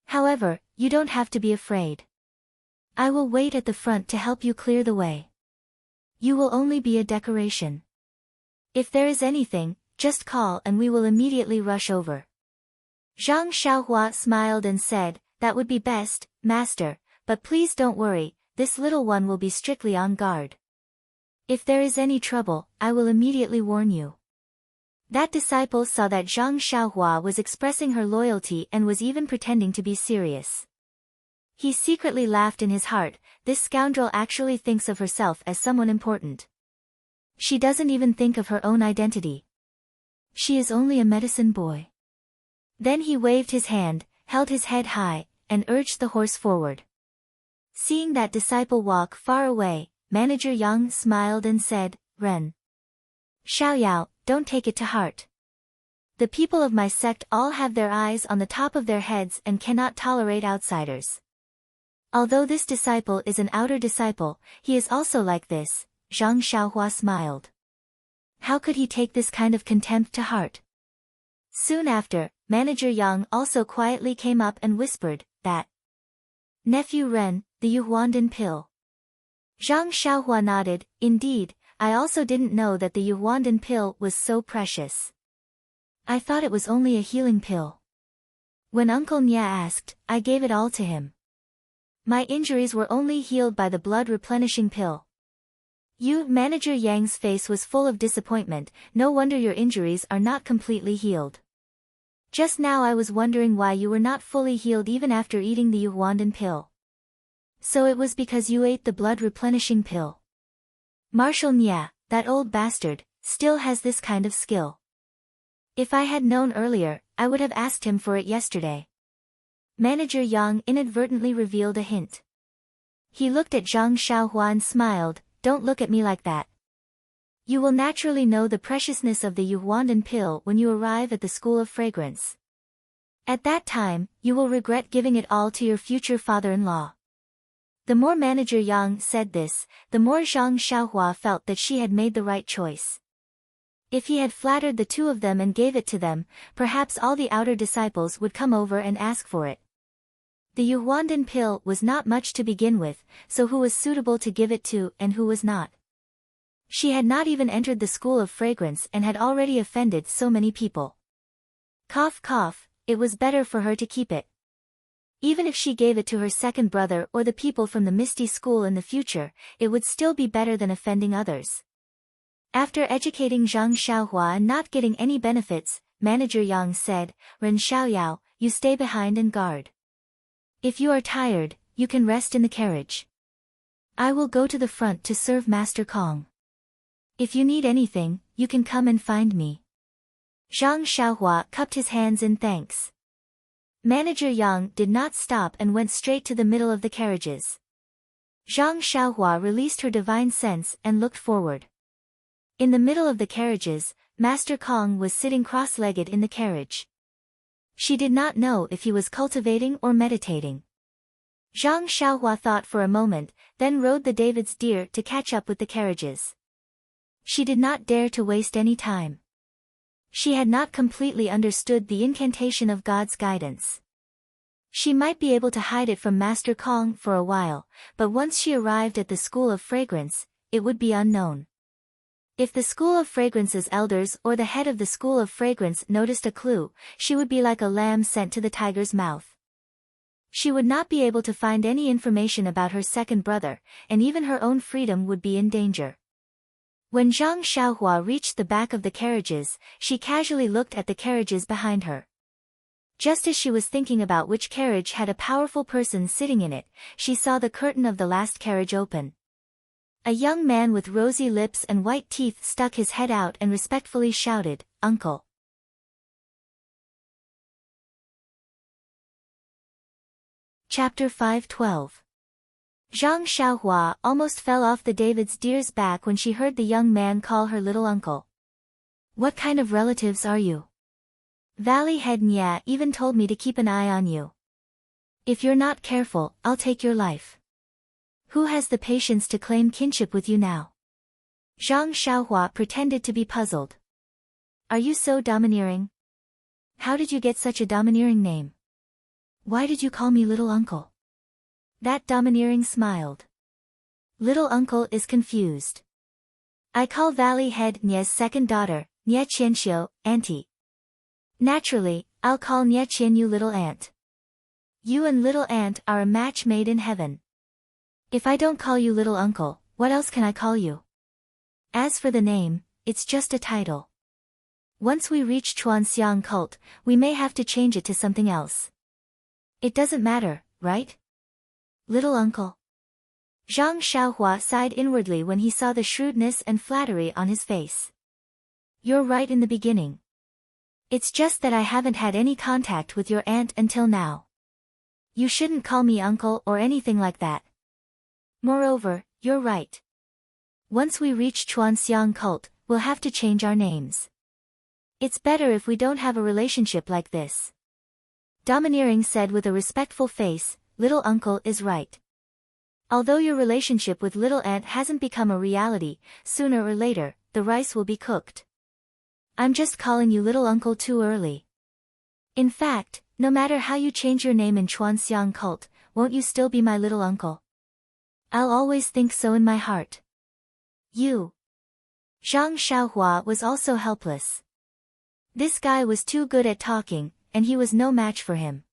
However, you don't have to be afraid. I will wait at the front to help you clear the way. You will only be a decoration. If there is anything, just call and we will immediately rush over. Zhang Xiaohua smiled and said, that would be best, master, but please don't worry, this little one will be strictly on guard. If there is any trouble, I will immediately warn you. That disciple saw that Zhang Xiaohua was expressing her loyalty and was even pretending to be serious. He secretly laughed in his heart, this scoundrel actually thinks of herself as someone important. She doesn't even think of her own identity. She is only a medicine boy. Then he waved his hand, held his head high, and urged the horse forward. Seeing that disciple walk far away, Manager Yang smiled and said, Ren Xiaoyao, don't take it to heart. The people of my sect all have their eyes on the top of their heads and cannot tolerate outsiders. Although this disciple is an outer disciple, he is also like this, Zhang Xiaohua smiled. How could he take this kind of contempt to heart? Soon after, Manager Yang also quietly came up and whispered, that nephew Ren, the Yuhuandan pill. Zhang Xiaohua nodded, indeed, I also didn't know that the Yuhuandan pill was so precious. I thought it was only a healing pill. When Uncle Nya asked, I gave it all to him. My injuries were only healed by the blood-replenishing pill. Manager Yang's face was full of disappointment, no wonder your injuries are not completely healed. Just now I was wondering why you were not fully healed even after eating the Yuhuandan pill. So it was because you ate the blood-replenishing pill. Marshal Nya, that old bastard, still has this kind of skill. If I had known earlier, I would have asked him for it yesterday. Manager Yang inadvertently revealed a hint. He looked at Zhang Xiaohua and smiled, don't look at me like that. You will naturally know the preciousness of the Yuhuandan pill when you arrive at the School of Fragrance. At that time, you will regret giving it all to your future father-in-law. The more Manager Yang said this, the more Zhang Xiaohua felt that she had made the right choice. If he had flattered the two of them and gave it to them, perhaps all the outer disciples would come over and ask for it. The Yuhuandan pill was not much to begin with, so who was suitable to give it to and who was not? She had not even entered the School of Fragrance and had already offended so many people. Cough cough, it was better for her to keep it. Even if she gave it to her second brother or the people from the Misty School in the future, it would still be better than offending others. After educating Zhang Xiaohua and not getting any benefits, Manager Yang said, Ren Xiaoyao, you stay behind and guard. If you are tired, you can rest in the carriage. I will go to the front to serve Master Kong. If you need anything, you can come and find me. Zhang Xiaohua cupped his hands in thanks. Manager Yang did not stop and went straight to the middle of the carriages. Zhang Xiaohua released her divine sense and looked forward. In the middle of the carriages, Master Kong was sitting cross-legged in the carriage. She did not know if he was cultivating or meditating. Zhang Xiaohua thought for a moment, then rode the David's deer to catch up with the carriages. She did not dare to waste any time. She had not completely understood the incantation of God's guidance. She might be able to hide it from Master Kong for a while, but once she arrived at the School of Fragrance, it would be unknown. If the School of Fragrance's elders or the head of the School of Fragrance noticed a clue, she would be like a lamb sent to the tiger's mouth. She would not be able to find any information about her second brother, and even her own freedom would be in danger. When Zhang Xiaohua reached the back of the carriages, she casually looked at the carriages behind her. Just as she was thinking about which carriage had a powerful person sitting in it, she saw the curtain of the last carriage open. A young man with rosy lips and white teeth stuck his head out and respectfully shouted, Uncle. Chapter 5:12. Zhang Xiaohua almost fell off the David's deer's back when she heard the young man call her little uncle. What kind of relatives are you? Valley Head Nya even told me to keep an eye on you. If you're not careful, I'll take your life. Who has the patience to claim kinship with you now? Zhang Xiaohua pretended to be puzzled. Are you so domineering? How did you get such a domineering name? Why did you call me little uncle? That domineering smiled. Little uncle is confused. I call Valley Head Nie's second daughter, Nie Qianxiu, auntie. Naturally, I'll call Nie Qianyu little aunt. You and little aunt are a match made in heaven. If I don't call you little uncle, what else can I call you? As for the name, it's just a title. Once we reach Chuanxiang cult, we may have to change it to something else. It doesn't matter, right? Little uncle. Zhang Xiaohua sighed inwardly when he saw the shrewdness and flattery on his face. You're right in the beginning. It's just that I haven't had any contact with your aunt until now. You shouldn't call me uncle or anything like that. Moreover, you're right. Once we reach Chuanxiang cult, we'll have to change our names. It's better if we don't have a relationship like this. Domineering said with a respectful face, little uncle is right. Although your relationship with little aunt hasn't become a reality, sooner or later, the rice will be cooked. I'm just calling you little uncle too early. In fact, no matter how you change your name in Chuanxiang cult, won't you still be my little uncle? I'll always think so in my heart. You. Zhang Xiaohua was also helpless. This guy was too good at talking, and he was no match for him.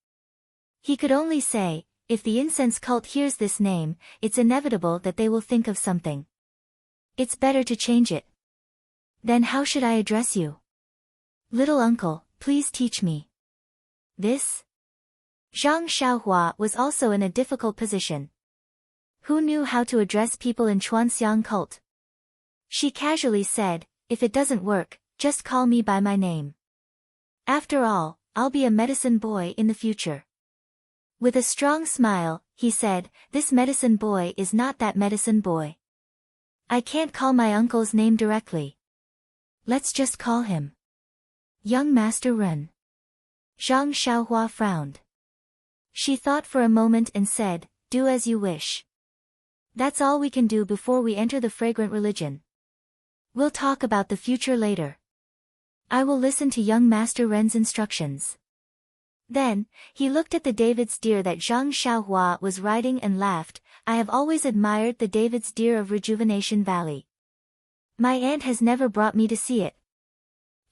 He could only say, if the incense cult hears this name, it's inevitable that they will think of something. It's better to change it. Then how should I address you? Little uncle, please teach me. This? Zhang Xiaohua was also in a difficult position. Who knew how to address people in Chuanxiang cult? She casually said, if it doesn't work, just call me by my name. After all, I'll be a medicine boy in the future. With a strong smile, he said, this medicine boy is not that medicine boy. I can't call my uncle's name directly. Let's just call him Young Master Ren. Zhang Xiaohua frowned. She thought for a moment and said, do as you wish. That's all we can do before we enter the fragrant religion. We'll talk about the future later. I will listen to young Master Ren's instructions. Then, he looked at the David's deer that Zhang Xiaohua was riding and laughed. I have always admired the David's deer of Rejuvenation Valley. My aunt has never brought me to see it.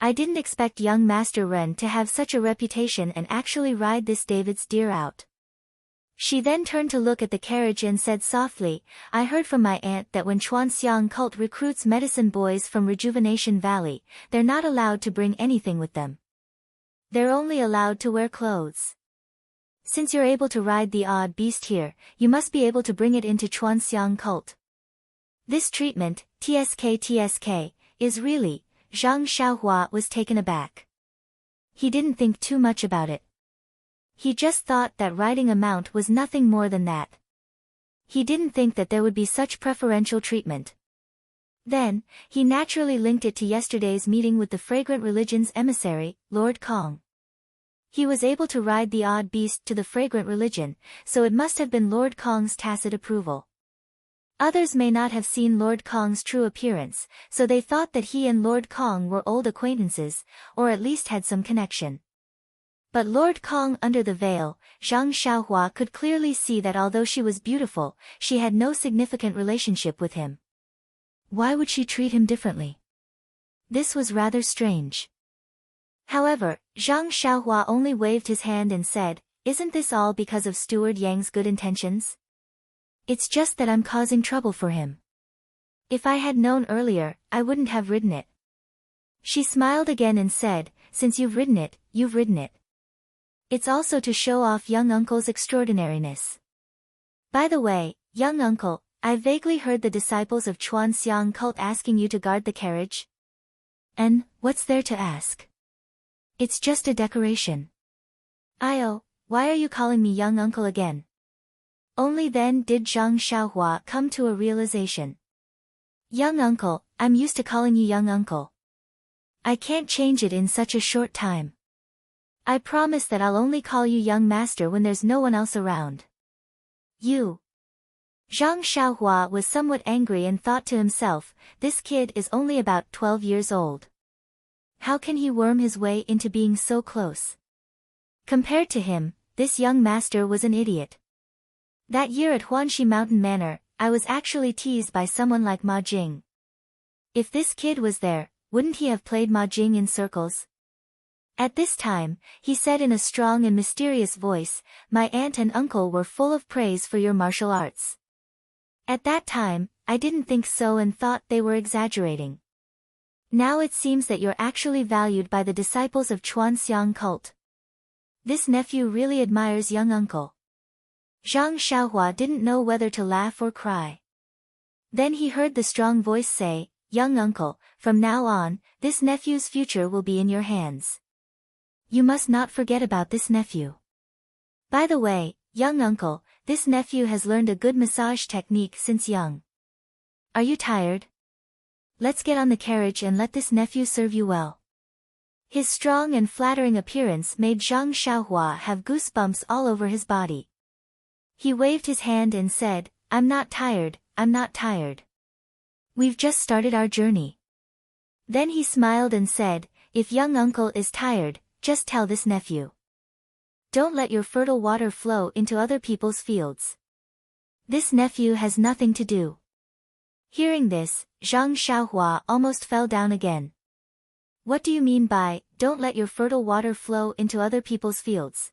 I didn't expect young Master Ren to have such a reputation and actually ride this David's deer out. She then turned to look at the carriage and said softly, I heard from my aunt that when Chuanxiang cult recruits medicine boys from Rejuvenation Valley, they're not allowed to bring anything with them. They're only allowed to wear clothes. Since you're able to ride the odd beast here, you must be able to bring it into Chuanxiang cult. This treatment, TSK, is really, Zhang Xiaohua was taken aback. He didn't think too much about it. He just thought that riding a mount was nothing more than that. He didn't think that there would be such preferential treatment. Then, he naturally linked it to yesterday's meeting with the Fragrant Religion's emissary, Lord Kong. He was able to ride the odd beast to the Fragrant Religion, so it must have been Lord Kong's tacit approval. Others may not have seen Lord Kong's true appearance, so they thought that he and Lord Kong were old acquaintances, or at least had some connection. But Lord Kong under the veil, Zhang Xiaohua could clearly see that although she was beautiful, she had no significant relationship with him. Why would she treat him differently? This was rather strange. However, Zhang Xiaohua only waved his hand and said, isn't this all because of Steward Yang's good intentions? It's just that I'm causing trouble for him. If I had known earlier, I wouldn't have ridden it. She smiled again and said, since you've ridden it, you've ridden it. It's also to show off young uncle's extraordinariness. By the way, young uncle, I vaguely heard the disciples of Chuanxiang cult asking you to guard the carriage. And, what's there to ask? It's just a decoration. Io, why are you calling me young uncle again? Only then did Zhang Xiaohua come to a realization. Young uncle, I'm used to calling you young uncle. I can't change it in such a short time. I promise that I'll only call you young master when there's no one else around. You. Zhang Xiaohua was somewhat angry and thought to himself, this kid is only about 12 years old. How can he worm his way into being so close? Compared to him, this young master was an idiot. That year at Huanxi Mountain Manor, I was actually teased by someone like Ma Jing. If this kid was there, wouldn't he have played Ma Jing in circles? At this time, he said in a strong and mysterious voice, my aunt and uncle were full of praise for your martial arts. At that time, I didn't think so and thought they were exaggerating. Now it seems that you're actually valued by the disciples of Chuanxiang cult. This nephew really admires young uncle. Zhang Xiaohua didn't know whether to laugh or cry. Then he heard the strong voice say, young uncle, from now on, this nephew's future will be in your hands. You must not forget about this nephew. By the way, young uncle, this nephew has learned a good massage technique since young. Are you tired? Let's get on the carriage and let this nephew serve you well. His strong and flattering appearance made Zhang Xiaohua have goosebumps all over his body. He waved his hand and said, I'm not tired, I'm not tired. We've just started our journey. Then he smiled and said, if young uncle is tired, just tell this nephew. Don't let your fertile water flow into other people's fields. This nephew has nothing to do. Hearing this, Zhang Xiaohua almost fell down again. What do you mean by, don't let your fertile water flow into other people's fields?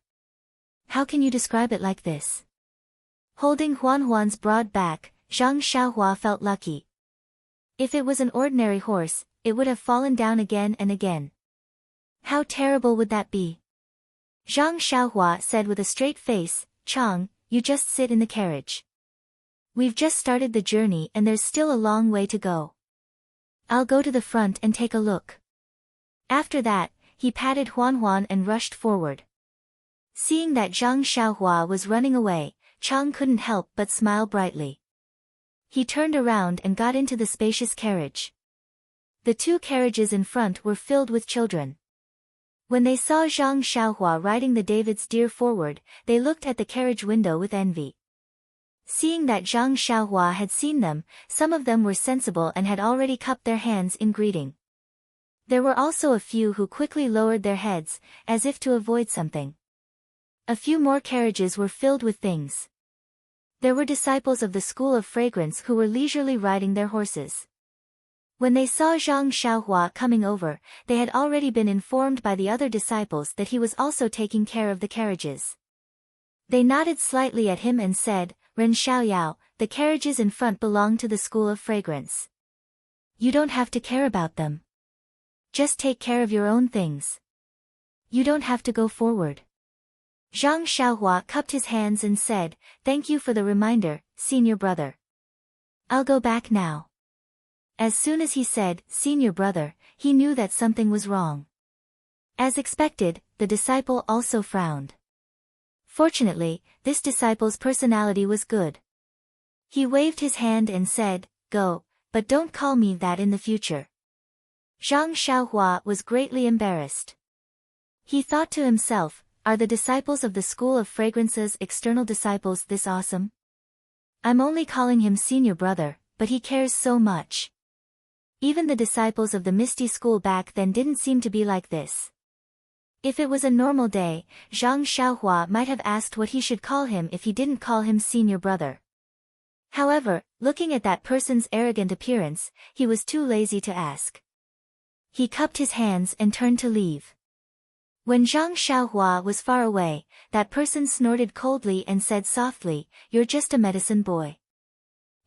How can you describe it like this? Holding Huan's broad back, Zhang Xiaohua felt lucky. If it was an ordinary horse, it would have fallen down again and again. How terrible would that be? Zhang Xiaohua said with a straight face, Chang, you just sit in the carriage. We've just started the journey and there's still a long way to go. I'll go to the front and take a look. After that, he patted Huan and rushed forward. Seeing that Zhang Xiaohua was running away, Chang couldn't help but smile brightly. He turned around and got into the spacious carriage. The two carriages in front were filled with children. When they saw Zhang Xiaohua riding the David's deer forward, they looked at the carriage window with envy. Seeing that Zhang Xiaohua had seen them, some of them were sensible and had already cupped their hands in greeting. There were also a few who quickly lowered their heads, as if to avoid something. A few more carriages were filled with things. There were disciples of the School of Fragrance who were leisurely riding their horses. When they saw Zhang Xiaohua coming over, they had already been informed by the other disciples that he was also taking care of the carriages. They nodded slightly at him and said, Ren Xiaoyao, the carriages in front belong to the School of Fragrance. You don't have to care about them. Just take care of your own things. You don't have to go forward. Zhang Xiaohua cupped his hands and said, thank you for the reminder, senior brother. I'll go back now. As soon as he said, senior brother, he knew that something was wrong. As expected, the disciple also frowned. Fortunately, this disciple's personality was good. He waved his hand and said, go, but don't call me that in the future. Zhang Xiaohua was greatly embarrassed. He thought to himself, are the disciples of the School of Fragrance's external disciples this awesome? I'm only calling him senior brother, but he cares so much. Even the disciples of the Misty School back then didn't seem to be like this. If it was a normal day, Zhang Xiaohua might have asked what he should call him if he didn't call him senior brother. However, looking at that person's arrogant appearance, he was too lazy to ask. He cupped his hands and turned to leave. When Zhang Xiaohua was far away, that person snorted coldly and said softly, you're just a medicine boy.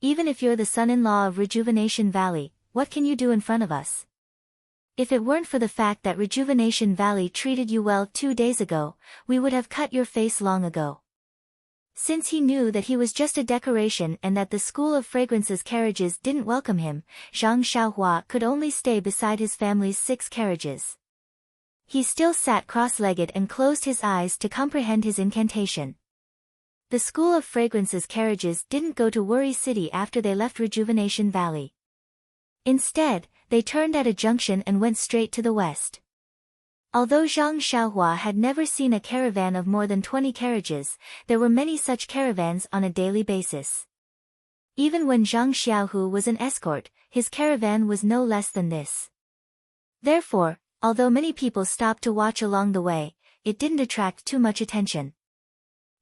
Even if you're the son-in-law of Rejuvenation Valley, what can you do in front of us? If it weren't for the fact that Rejuvenation Valley treated you well 2 days ago, we would have cut your face long ago. Since he knew that he was just a decoration and that the School of Fragrance's carriages didn't welcome him, Zhang Xiaohua could only stay beside his family's 6 carriages. He still sat cross-legged and closed his eyes to comprehend his incantation. The School of Fragrance's carriages didn't go to Worry City after they left Rejuvenation Valley. Instead, they turned at a junction and went straight to the west. Although Zhang Xiaohua had never seen a caravan of more than 20 carriages, there were many such caravans on a daily basis. Even when Zhang Xiaohu was an escort, his caravan was no less than this. Therefore, although many people stopped to watch along the way, it didn't attract too much attention.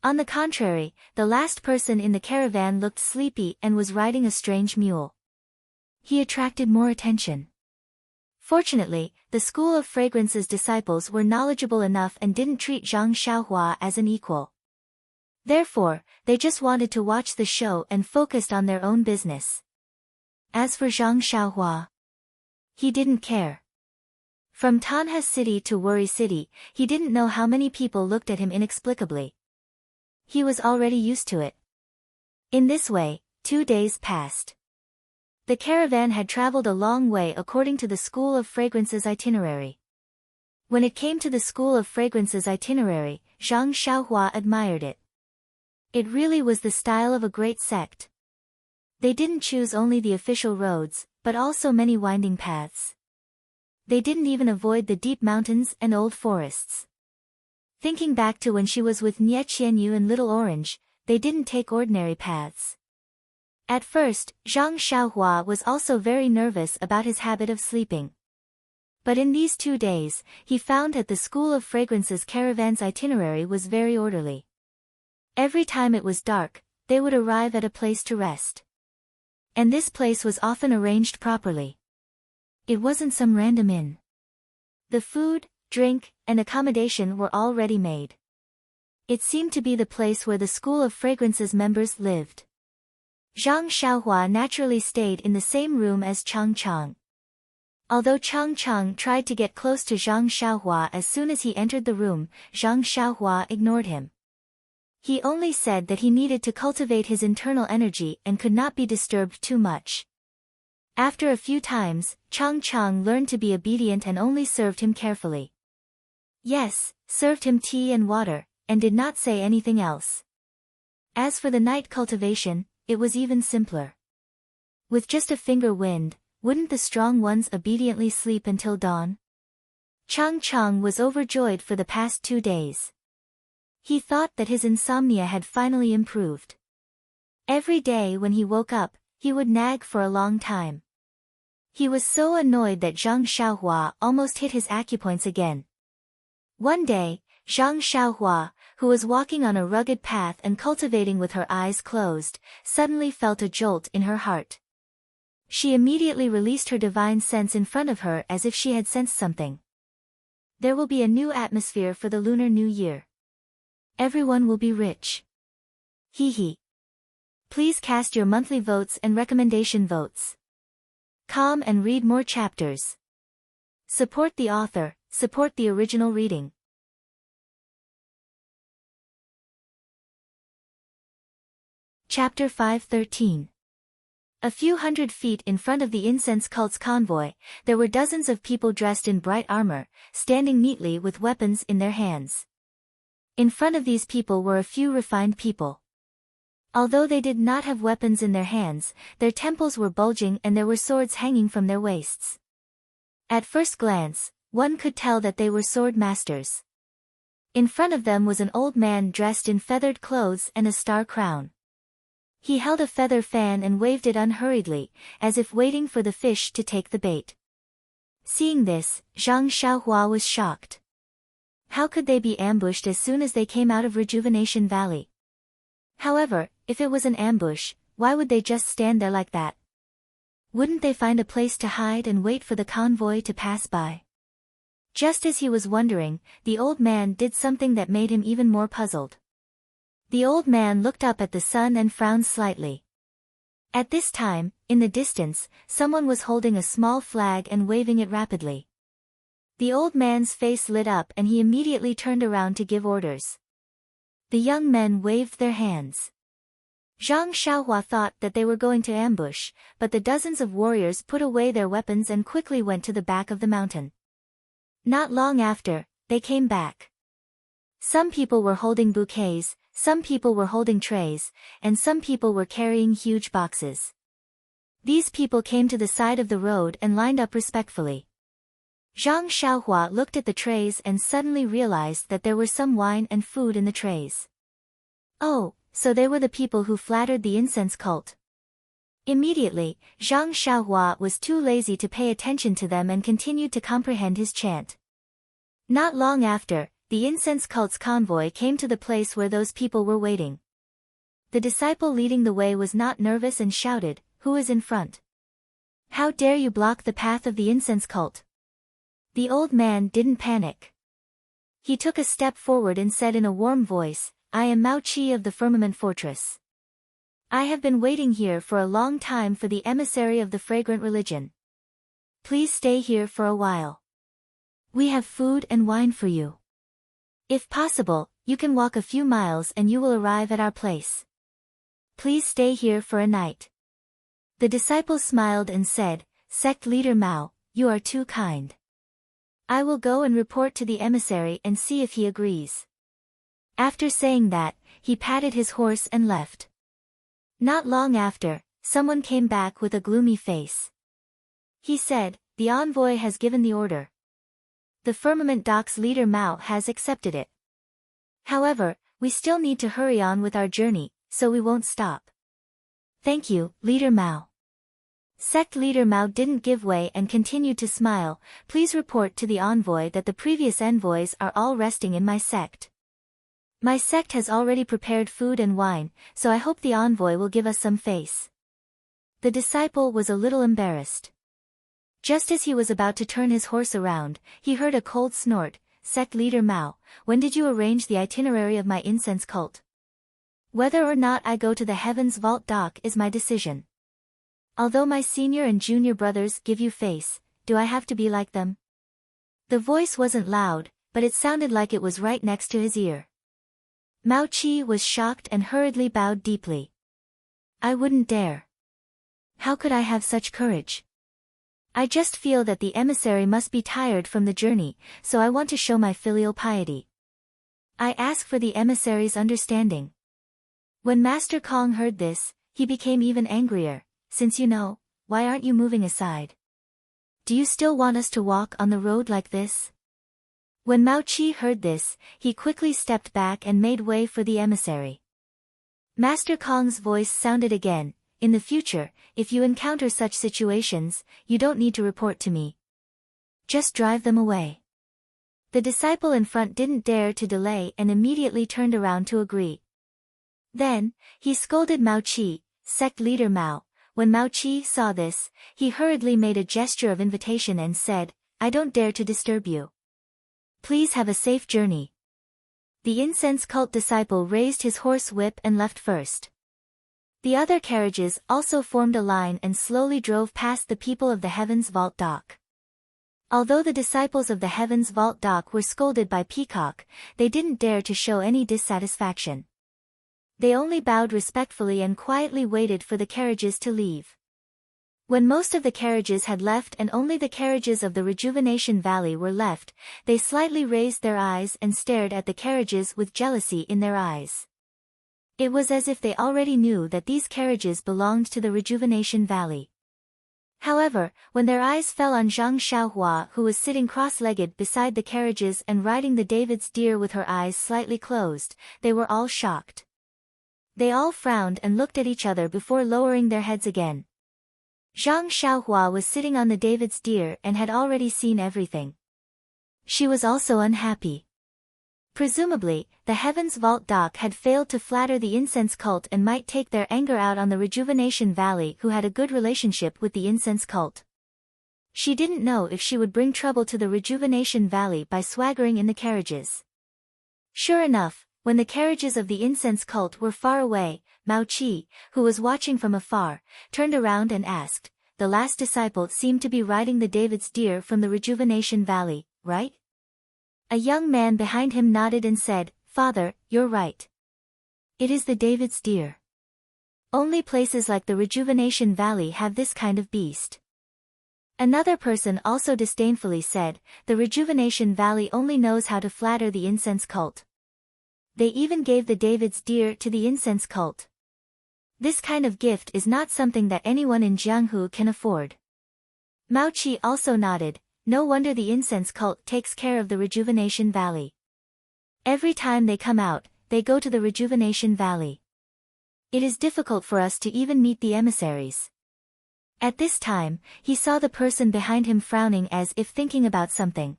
On the contrary, the last person in the caravan looked sleepy and was riding a strange mule. He attracted more attention. Fortunately, the School of Fragrance's disciples were knowledgeable enough and didn't treat Zhang Xiaohua as an equal. Therefore, they just wanted to watch the show and focused on their own business. As for Zhang Xiaohua, he didn't care. From Tanha City to Worry City, he didn't know how many people looked at him inexplicably. He was already used to it. In this way, 2 days passed. The caravan had traveled a long way according to the School of Fragrance's itinerary. When it came to the School of Fragrance's itinerary, Zhang Xiaohua admired it. It really was the style of a great sect. They didn't choose only the official roads, but also many winding paths. They didn't even avoid the deep mountains and old forests. Thinking back to when she was with Nie Qianyu and Little Orange, they didn't take ordinary paths. At first, Zhang Xiaohua was also very nervous about his habit of sleeping. But in these 2 days, he found that the School of Fragrance's caravan's itinerary was very orderly. Every time it was dark, they would arrive at a place to rest. And this place was often arranged properly. It wasn't some random inn. The food, drink, and accommodation were all ready-made. It seemed to be the place where the School of Fragrance's members lived. Zhang Xiaohua naturally stayed in the same room as Chang Chang. Although Chang Chang tried to get close to Zhang Xiaohua as soon as he entered the room, Zhang Xiaohua ignored him. He only said that he needed to cultivate his internal energy and could not be disturbed too much. After a few times, Chang Chang learned to be obedient and only served him carefully. Yes, served him tea and water, and did not say anything else. As for the night cultivation, it was even simpler. With just a finger wind, wouldn't the strong ones obediently sleep until dawn? Chang Chang was overjoyed for the past 2 days. He thought that his insomnia had finally improved. Every day when he woke up, he would nag for a long time. He was so annoyed that Zhang Xiaohua almost hit his acupoints again. One day, Zhang Xiaohua, who was walking on a rugged path and cultivating with her eyes closed, suddenly felt a jolt in her heart. She immediately released her divine sense in front of her as if she had sensed something. There will be a new atmosphere for the Lunar New Year. Everyone will be rich. Hee hee. Please cast your monthly votes and recommendation votes. Come and read more chapters. Support the author, support the original reading. Chapter 5:13. A few hundred feet in front of the incense cult's convoy, there were dozens of people dressed in bright armor, standing neatly with weapons in their hands. In front of these people were a few refined people. Although they did not have weapons in their hands, their temples were bulging and there were swords hanging from their waists. At first glance, one could tell that they were sword masters. In front of them was an old man dressed in feathered clothes and a star crown. He held a feather fan and waved it unhurriedly, as if waiting for the fish to take the bait. Seeing this, Zhang Xiaohua was shocked. How could they be ambushed as soon as they came out of Rejuvenation Valley? However, if it was an ambush, why would they just stand there like that? Wouldn't they find a place to hide and wait for the convoy to pass by? Just as he was wondering, the old man did something that made him even more puzzled. The old man looked up at the sun and frowned slightly. At this time, in the distance, someone was holding a small flag and waving it rapidly. The old man's face lit up and he immediately turned around to give orders. The young men waved their hands. Zhang Xiaohua thought that they were going to ambush, but the dozens of warriors put away their weapons and quickly went to the back of the mountain. Not long after, they came back. Some people were holding bouquets, some people were holding trays, and some people were carrying huge boxes. These people came to the side of the road and lined up respectfully. Zhang Xiaohua looked at the trays and suddenly realized that there were some wine and food in the trays. Oh, so they were the people who flattered the incense cult. Immediately, Zhang Xiaohua was too lazy to pay attention to them and continued to comprehend his chant. Not long after, the incense cult's convoy came to the place where those people were waiting. The disciple leading the way was not nervous and shouted, "Who is in front? How dare you block the path of the incense cult?" The old man didn't panic. He took a step forward and said in a warm voice, "I am Mao Qi of the Firmament Fortress. I have been waiting here for a long time for the emissary of the fragrant religion. Please stay here for a while. We have food and wine for you. If possible, you can walk a few miles and you will arrive at our place. Please stay here for a night." The disciple smiled and said, "Sect leader Mao, you are too kind. I will go and report to the emissary and see if he agrees." After saying that, he patted his horse and left. Not long after, someone came back with a gloomy face. He said, "The envoy has given the order. The Firmament Doc's leader Mao has accepted it. However, we still need to hurry on with our journey, so we won't stop." "Thank you, Leader Mao." Sect leader Mao didn't give way and continued to smile. "Please report to the envoy that the previous envoys are all resting in my sect. My sect has already prepared food and wine, so I hope the envoy will give us some face." The disciple was a little embarrassed. Just as he was about to turn his horse around, he heard a cold snort. "Sect leader Mao, when did you arrange the itinerary of my incense cult? Whether or not I go to the Heaven's Vault Dock is my decision. Although my senior and junior brothers give you face, do I have to be like them?" The voice wasn't loud, but it sounded like it was right next to his ear. Mao Qi was shocked and hurriedly bowed deeply. "I wouldn't dare. How could I have such courage? I just feel that the emissary must be tired from the journey, so I want to show my filial piety. I ask for the emissary's understanding." When Master Kong heard this, he became even angrier. "Since you know, why aren't you moving aside? Do you still want us to walk on the road like this?" When Mao Qi heard this, he quickly stepped back and made way for the emissary. Master Kong's voice sounded again, "In the future, if you encounter such situations, you don't need to report to me. Just drive them away." The disciple in front didn't dare to delay and immediately turned around to agree. Then, he scolded Mao Qi, "Sect leader Mao." When Mao Qi saw this, he hurriedly made a gesture of invitation and said, "I don't dare to disturb you. Please have a safe journey." The incense cult disciple raised his horse whip and left first. The other carriages also formed a line and slowly drove past the people of the Heaven's Vault Dock. Although the disciples of the Heaven's Vault Dock were scolded by Peacock, they didn't dare to show any dissatisfaction. They only bowed respectfully and quietly waited for the carriages to leave. When most of the carriages had left and only the carriages of the Rejuvenation Valley were left, they slightly raised their eyes and stared at the carriages with jealousy in their eyes. It was as if they already knew that these carriages belonged to the Rejuvenation Valley. However, when their eyes fell on Zhang Xiaohua, who was sitting cross-legged beside the carriages and riding the David's deer with her eyes slightly closed, they were all shocked. They all frowned and looked at each other before lowering their heads again. Zhang Xiaohua was sitting on the David's deer and had already seen everything. She was also unhappy. Presumably, the Heaven's Vault Dock had failed to flatter the incense cult and might take their anger out on the Rejuvenation Valley, who had a good relationship with the incense cult. She didn't know if she would bring trouble to the Rejuvenation Valley by swaggering in the carriages. Sure enough, when the carriages of the incense cult were far away, Mao Qi, who was watching from afar, turned around and asked, "The last disciple seemed to be riding the David's deer from the Rejuvenation Valley, right?" A young man behind him nodded and said, "Father, you're right. It is the David's deer. Only places like the Rejuvenation Valley have this kind of beast." Another person also disdainfully said, "The Rejuvenation Valley only knows how to flatter the incense cult. They even gave the David's deer to the incense cult. This kind of gift is not something that anyone in Jianghu can afford." Mao Qi also nodded. No wonder the incense cult takes care of the Rejuvenation Valley. Every time they come out, they go to the Rejuvenation Valley. It is difficult for us to even meet the emissaries. At this time, he saw the person behind him frowning as if thinking about something.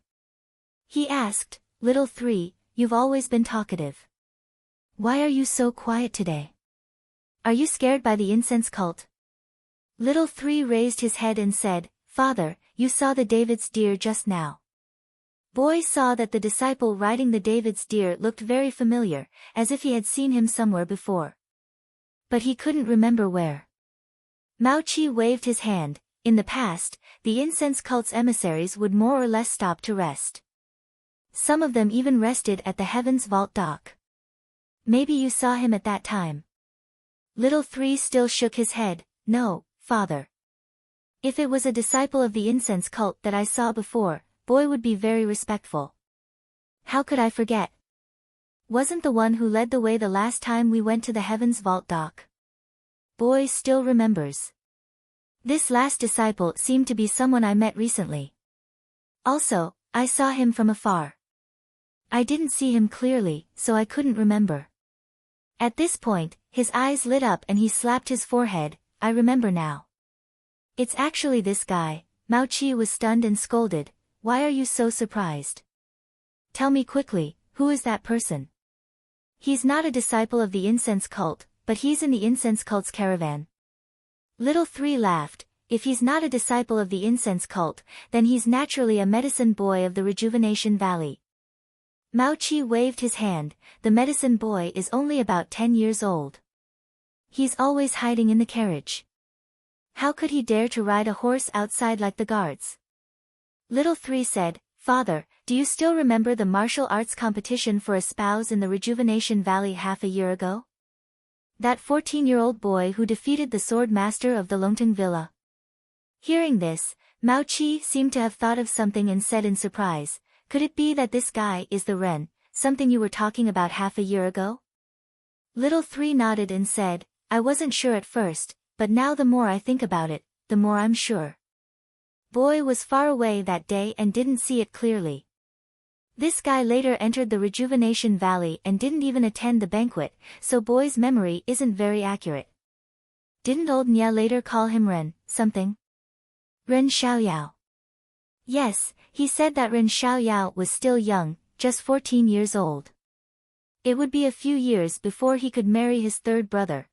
He asked, "Little three, you've always been talkative. Why are you so quiet today? Are you scared by the incense cult?" Little three raised his head and said, "Father, you saw the David's deer just now." Boy saw that the disciple riding the David's deer looked very familiar, as if he had seen him somewhere before. But he couldn't remember where. Mao Chi waved his hand. In the past, the incense cult's emissaries would more or less stop to rest. Some of them even rested at the Heaven's Vault dock. Maybe you saw him at that time. Little three still shook his head. "No, father. If it was a disciple of the incense cult that I saw before, Boy would be very respectful. How could I forget? Wasn't the one who led the way the last time we went to the Heaven's Vault dock." Boy still remembers. "This last disciple seemed to be someone I met recently. Also, I saw him from afar. I didn't see him clearly, so I couldn't remember." At this point, his eyes lit up and he slapped his forehead. "I remember now. It's actually this guy." Mao Chi was stunned and scolded. "Why are you so surprised? Tell me quickly, who is that person?" "He's not a disciple of the incense cult, but he's in the incense cult's caravan." Little three laughed. "If he's not a disciple of the incense cult, then he's naturally a medicine boy of the Rejuvenation Valley." Mao Chi waved his hand. "The medicine boy is only about 10 years old. He's always hiding in the carriage. How could he dare to ride a horse outside like the guards?" Little three said, "Father, do you still remember the martial arts competition for a spouse in the Rejuvenation Valley half a year ago? That 14-year-old boy who defeated the sword master of the Longting Villa?" Hearing this, Mao Chi seemed to have thought of something and said in surprise, "Could it be that this guy is the Ren, something you were talking about half a year ago?" Little three nodded and said, "I wasn't sure at first, but now the more I think about it, the more I'm sure." Boy was far away that day and didn't see it clearly. This guy later entered the Rejuvenation Valley and didn't even attend the banquet, so Boy's memory isn't very accurate. Didn't old Nya later call him Ren, something? Ren Xiaoyao. Yes, he said that Ren Xiaoyao was still young, just 14 years old. It would be a few years before he could marry his third brother.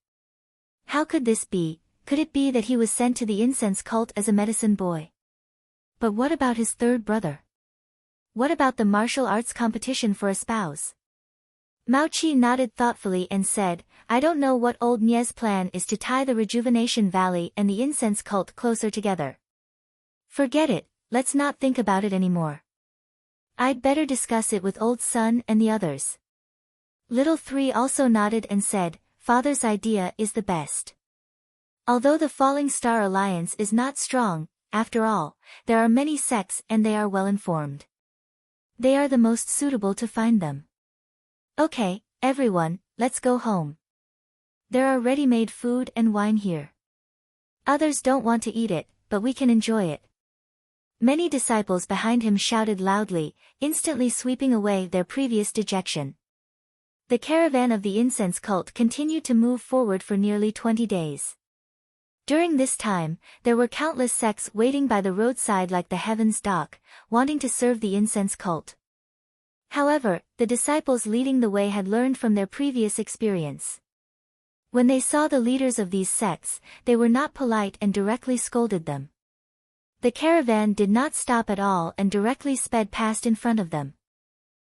How could this be? Could it be that he was sent to the incense cult as a medicine boy? But what about his third brother? What about the martial arts competition for a spouse? Mao Chi nodded thoughtfully and said, "I don't know what old Nye's plan is to tie the Rejuvenation Valley and the incense cult closer together. Forget it, let's not think about it anymore. I'd better discuss it with old Sun and the others." Little three also nodded and said, "Father's idea is the best. Although the Falling Star Alliance is not strong, after all, there are many sects and they are well informed. They are the most suitable to find them. Okay, everyone, let's go home. There are ready-made food and wine here. Others don't want to eat it, but we can enjoy it." Many disciples behind him shouted loudly, instantly sweeping away their previous dejection. The caravan of the incense cult continued to move forward for nearly 20 days. During this time, there were countless sects waiting by the roadside like the Heaven's Dock, wanting to serve the incense cult. However, the disciples leading the way had learned from their previous experience. When they saw the leaders of these sects, they were not polite and directly scolded them. The caravan did not stop at all and directly sped past in front of them.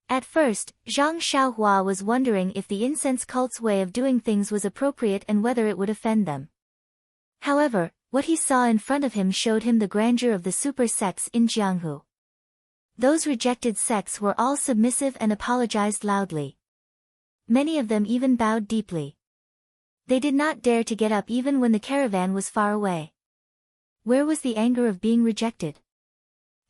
At first, Zhang Xiaohua was wondering if the incense cult's way of doing things was appropriate and whether it would offend them. However, what he saw in front of him showed him the grandeur of the super sects in Jianghu. Those rejected sects were all submissive and apologized loudly. Many of them even bowed deeply. They did not dare to get up even when the caravan was far away. Where was the anger of being rejected?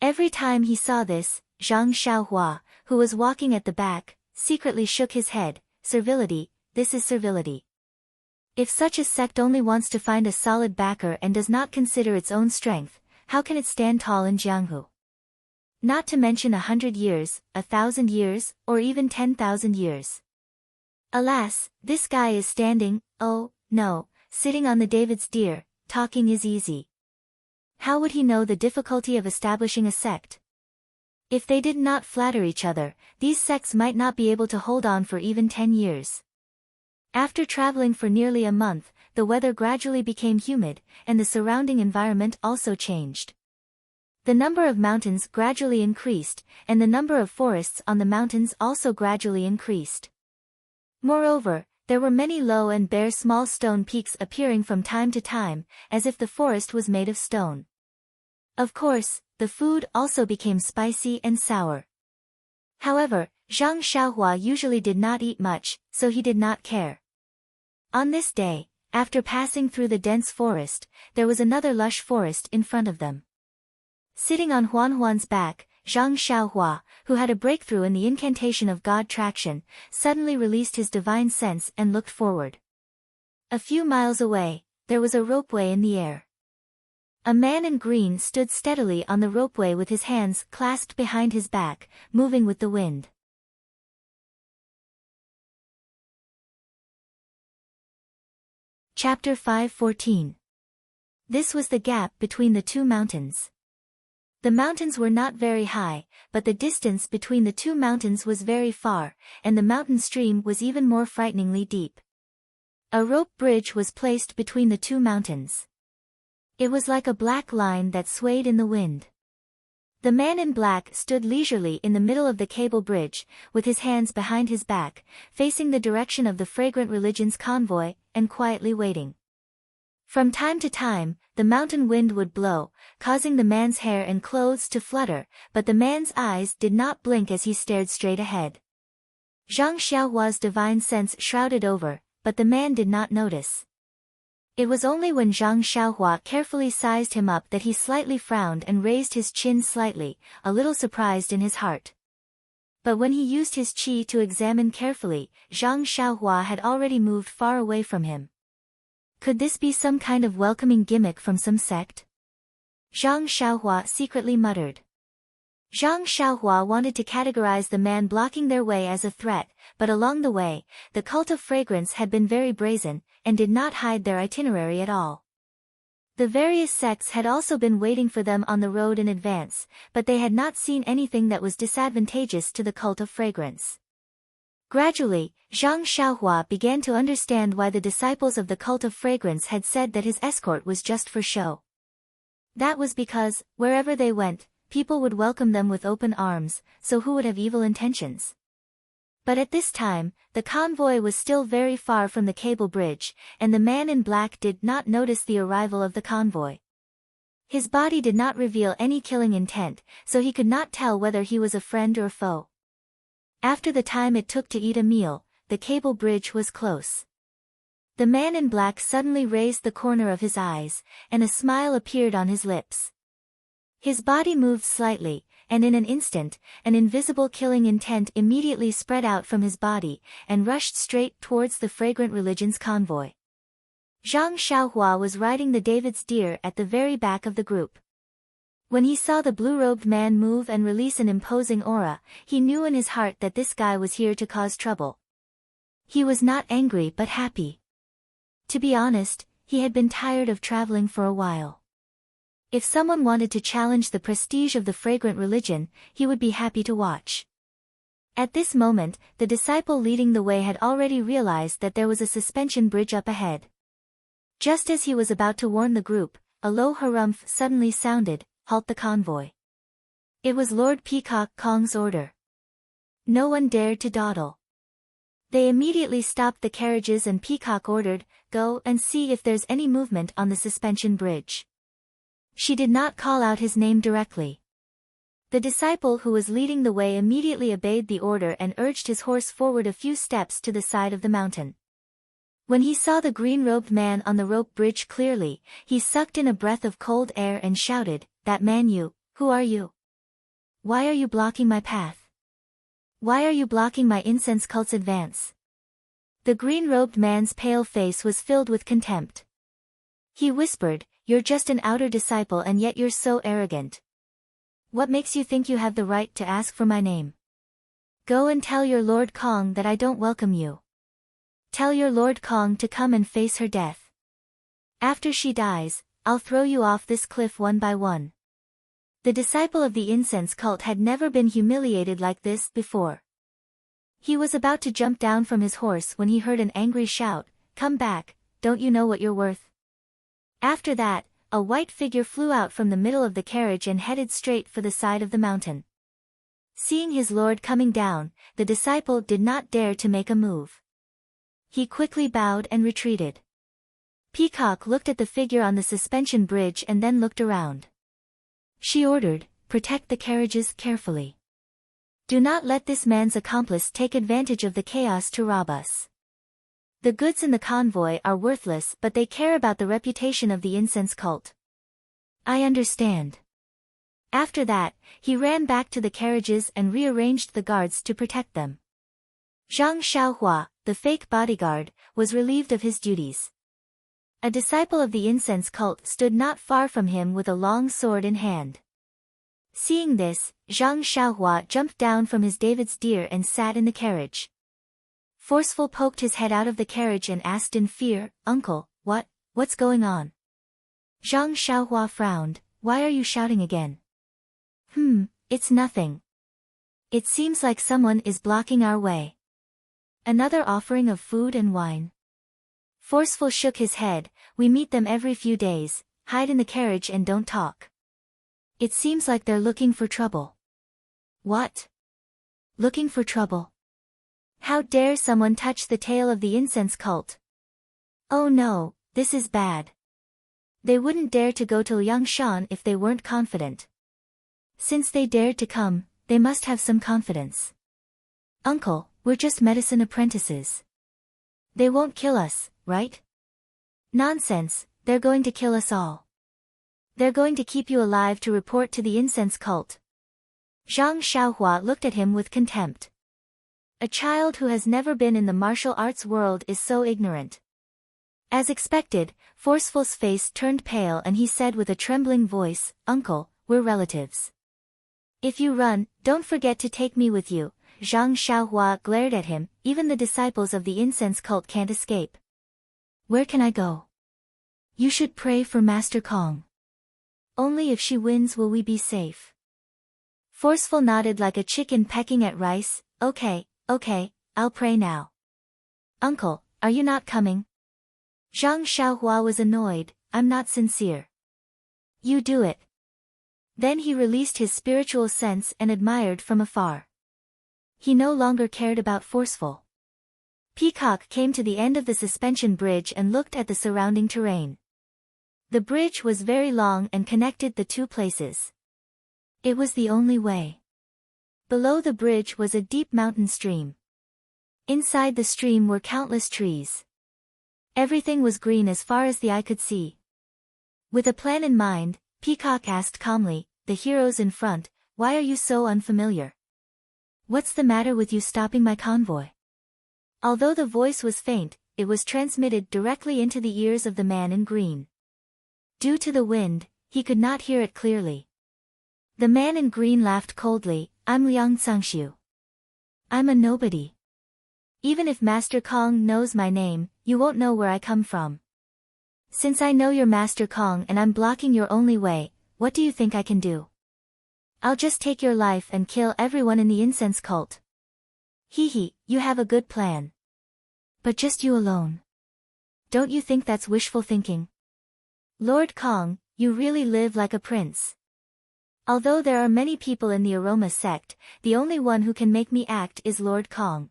Every time he saw this, Zhang Xiaohua, who was walking at the back, secretly shook his head. Servility, this is servility. If such a sect only wants to find a solid backer and does not consider its own strength, how can it stand tall in Jianghu? Not to mention 100 years, 1,000 years, or even 10,000 years. Alas, this guy is standing, oh, no, sitting on the David's deer, talking is easy. How would he know the difficulty of establishing a sect? If they did not flatter each other, these sects might not be able to hold on for even 10 years. After traveling for nearly a month, the weather gradually became humid, and the surrounding environment also changed. The number of mountains gradually increased, and the number of forests on the mountains also gradually increased. Moreover, there were many low and bare small stone peaks appearing from time to time, as if the forest was made of stone. Of course, the food also became spicy and sour. However, Zhang Xiaohua usually did not eat much, so he did not care. On this day, after passing through the dense forest, there was another lush forest in front of them. Sitting on Huan's back, Zhang Xiaohua, who had a breakthrough in the incantation of God traction, suddenly released his divine sense and looked forward. A few miles away, there was a ropeway in the air. A man in green stood steadily on the ropeway with his hands clasped behind his back, moving with the wind. Chapter 5:14. This was the gap between the two mountains. The mountains were not very high, but the distance between the two mountains was very far, and the mountain stream was even more frighteningly deep. A rope bridge was placed between the two mountains. It was like a black line that swayed in the wind. The man in black stood leisurely in the middle of the cable bridge, with his hands behind his back, facing the direction of the Fragrant Religion's convoy, and quietly waiting. From time to time, the mountain wind would blow, causing the man's hair and clothes to flutter, but the man's eyes did not blink as he stared straight ahead. Zhang Xiaohua's divine sense shrouded over, but the man did not notice. It was only when Zhang Xiaohua carefully sized him up that he slightly frowned and raised his chin slightly, a little surprised in his heart. But when he used his qi to examine carefully, Zhang Xiaohua had already moved far away from him. Could this be some kind of welcoming gimmick from some sect? Zhang Xiaohua secretly muttered. Zhang Xiaohua wanted to categorize the man blocking their way as a threat, but along the way, the cult of fragrance had been very brazen, and did not hide their itinerary at all. The various sects had also been waiting for them on the road in advance, but they had not seen anything that was disadvantageous to the cult of fragrance. Gradually, Zhang Xiaohua began to understand why the disciples of the cult of fragrance had said that his escort was just for show. That was because, wherever they went, people would welcome them with open arms, so who would have evil intentions? But at this time, the convoy was still very far from the cable bridge, and the man in black did not notice the arrival of the convoy. His body did not reveal any killing intent, so he could not tell whether he was a friend or foe. After the time it took to eat a meal, the cable bridge was close. The man in black suddenly raised the corner of his eyes, and a smile appeared on his lips. His body moved slightly, and in an instant, an invisible killing intent immediately spread out from his body, and rushed straight towards the Fragrant Religion's convoy. Zhang Xiaohua was riding the David's deer at the very back of the group. When he saw the blue-robed man move and release an imposing aura, he knew in his heart that this guy was here to cause trouble. He was not angry but happy. To be honest, he had been tired of traveling for a while. If someone wanted to challenge the prestige of the Fragrant Religion, he would be happy to watch. At this moment, the disciple leading the way had already realized that there was a suspension bridge up ahead. Just as he was about to warn the group, a low harumph suddenly sounded, "Halt the convoy." It was Lord Peacock Kong's order. No one dared to dawdle. They immediately stopped the carriages and Peacock ordered, "Go and see if there's any movement on the suspension bridge." She did not call out his name directly. The disciple who was leading the way immediately obeyed the order and urged his horse forward a few steps to the side of the mountain. When he saw the green-robed man on the rope bridge clearly, he sucked in a breath of cold air and shouted, "That man you, who are you? Why are you blocking my path? Why are you blocking my incense cult's advance?" The green-robed man's pale face was filled with contempt. He whispered, "You're just an outer disciple and yet you're so arrogant. What makes you think you have the right to ask for my name? Go and tell your Lord Kong that I don't welcome you. Tell your Lord Kong to come and face her death. After she dies, I'll throw you off this cliff one by one. The disciple of the incense cult had never been humiliated like this before. He was about to jump down from his horse when he heard an angry shout, "Come back, don't you know what you're worth?" After that, a white figure flew out from the middle of the carriage and headed straight for the side of the mountain. Seeing his lord coming down, the disciple did not dare to make a move. He quickly bowed and retreated. Peacock looked at the figure on the suspension bridge and then looked around. She ordered, "Protect the carriages carefully. Do not let this man's accomplice take advantage of the chaos to rob us. The goods in the convoy are worthless, but they care about the reputation of the incense cult." "I understand." After that, he ran back to the carriages and rearranged the guards to protect them. Zhang Xiaohua, the fake bodyguard, was relieved of his duties. A disciple of the incense cult stood not far from him with a long sword in hand. Seeing this, Zhang Xiaohua jumped down from his David's deer and sat in the carriage. Forceful poked his head out of the carriage and asked in fear, "Uncle, what's going on?" Zhang Xiaohua frowned, "Why are you shouting again?" It's nothing. It seems like someone is blocking our way." "Another offering of food and wine?" Forceful shook his head, "We meet them every few days, hide in the carriage and don't talk. It seems like they're looking for trouble." "What? Looking for trouble? How dare someone touch the tail of the incense cult? Oh no, this is bad. They wouldn't dare to go to Liangshan if they weren't confident. Since they dared to come, they must have some confidence." "Uncle, we're just medicine apprentices. They won't kill us, right?" "Nonsense, they're going to kill us all. They're going to keep you alive to report to the incense cult." Zhang Xiaohua looked at him with contempt. A child who has never been in the martial arts world is so ignorant. As expected, Forceful's face turned pale and he said with a trembling voice, "Uncle, we're relatives. If you run, don't forget to take me with you." Zhang Xiaohua glared at him, "Even the disciples of the incense cult can't escape." "Where can I go?" "You should pray for Master Kong. Only if she wins will we be safe." Forceful nodded like a chicken pecking at rice. Okay, I'll pray now." "Uncle, are you not coming?" Zhang Xiaohua was annoyed, "I'm not sincere." "You do it." Then he released his spiritual sense and admired from afar. He no longer cared about Forceful. Peacock came to the end of the suspension bridge and looked at the surrounding terrain. The bridge was very long and connected the two places. It was the only way. Below the bridge was a deep mountain stream. Inside the stream were countless trees. Everything was green as far as the eye could see. With a plan in mind, Peacock asked calmly, the heroes in front, "Why are you so unfamiliar? What's the matter with you stopping my convoy?" Although the voice was faint, it was transmitted directly into the ears of the man in green. Due to the wind, he could not hear it clearly. The man in green laughed coldly, "I'm Liang Cangshu. I'm a nobody. Even if Master Kong knows my name, you won't know where I come from. Since I know you're Master Kong and I'm blocking your only way, what do you think I can do? I'll just take your life and kill everyone in the incense cult." "Hee, you have a good plan. But just you alone. Don't you think that's wishful thinking? Lord Kong, you really live like a prince. Although there are many people in the Aroma sect, the only one who can make me act is Lord Kong.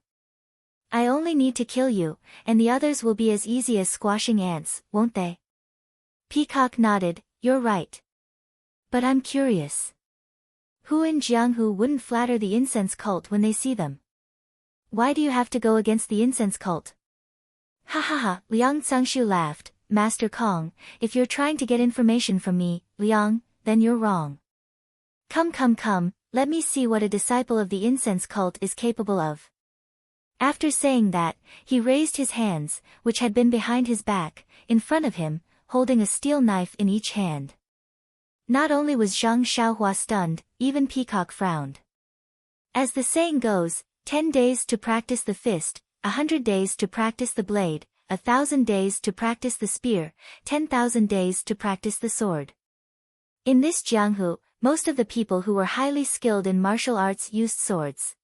I only need to kill you, and the others will be as easy as squashing ants, won't they?" Peacock nodded, "You're right. But I'm curious. Who in Jianghu wouldn't flatter the incense cult when they see them? Why do you have to go against the incense cult?" "Ha, Liang Cangshu laughed, "Master Kong, if you're trying to get information from me, Liang, then you're wrong. Come, let me see what a disciple of the incense cult is capable of." After saying that, he raised his hands, which had been behind his back, in front of him, holding a steel knife in each hand. Not only was Zhang Xiaohua stunned, even Peacock frowned. As the saying goes, 10 days to practice the fist, 100 days to practice the blade, 1,000 days to practice the spear, 10,000 days to practice the sword. In this jianghu, most of the people who were highly skilled in martial arts used swords.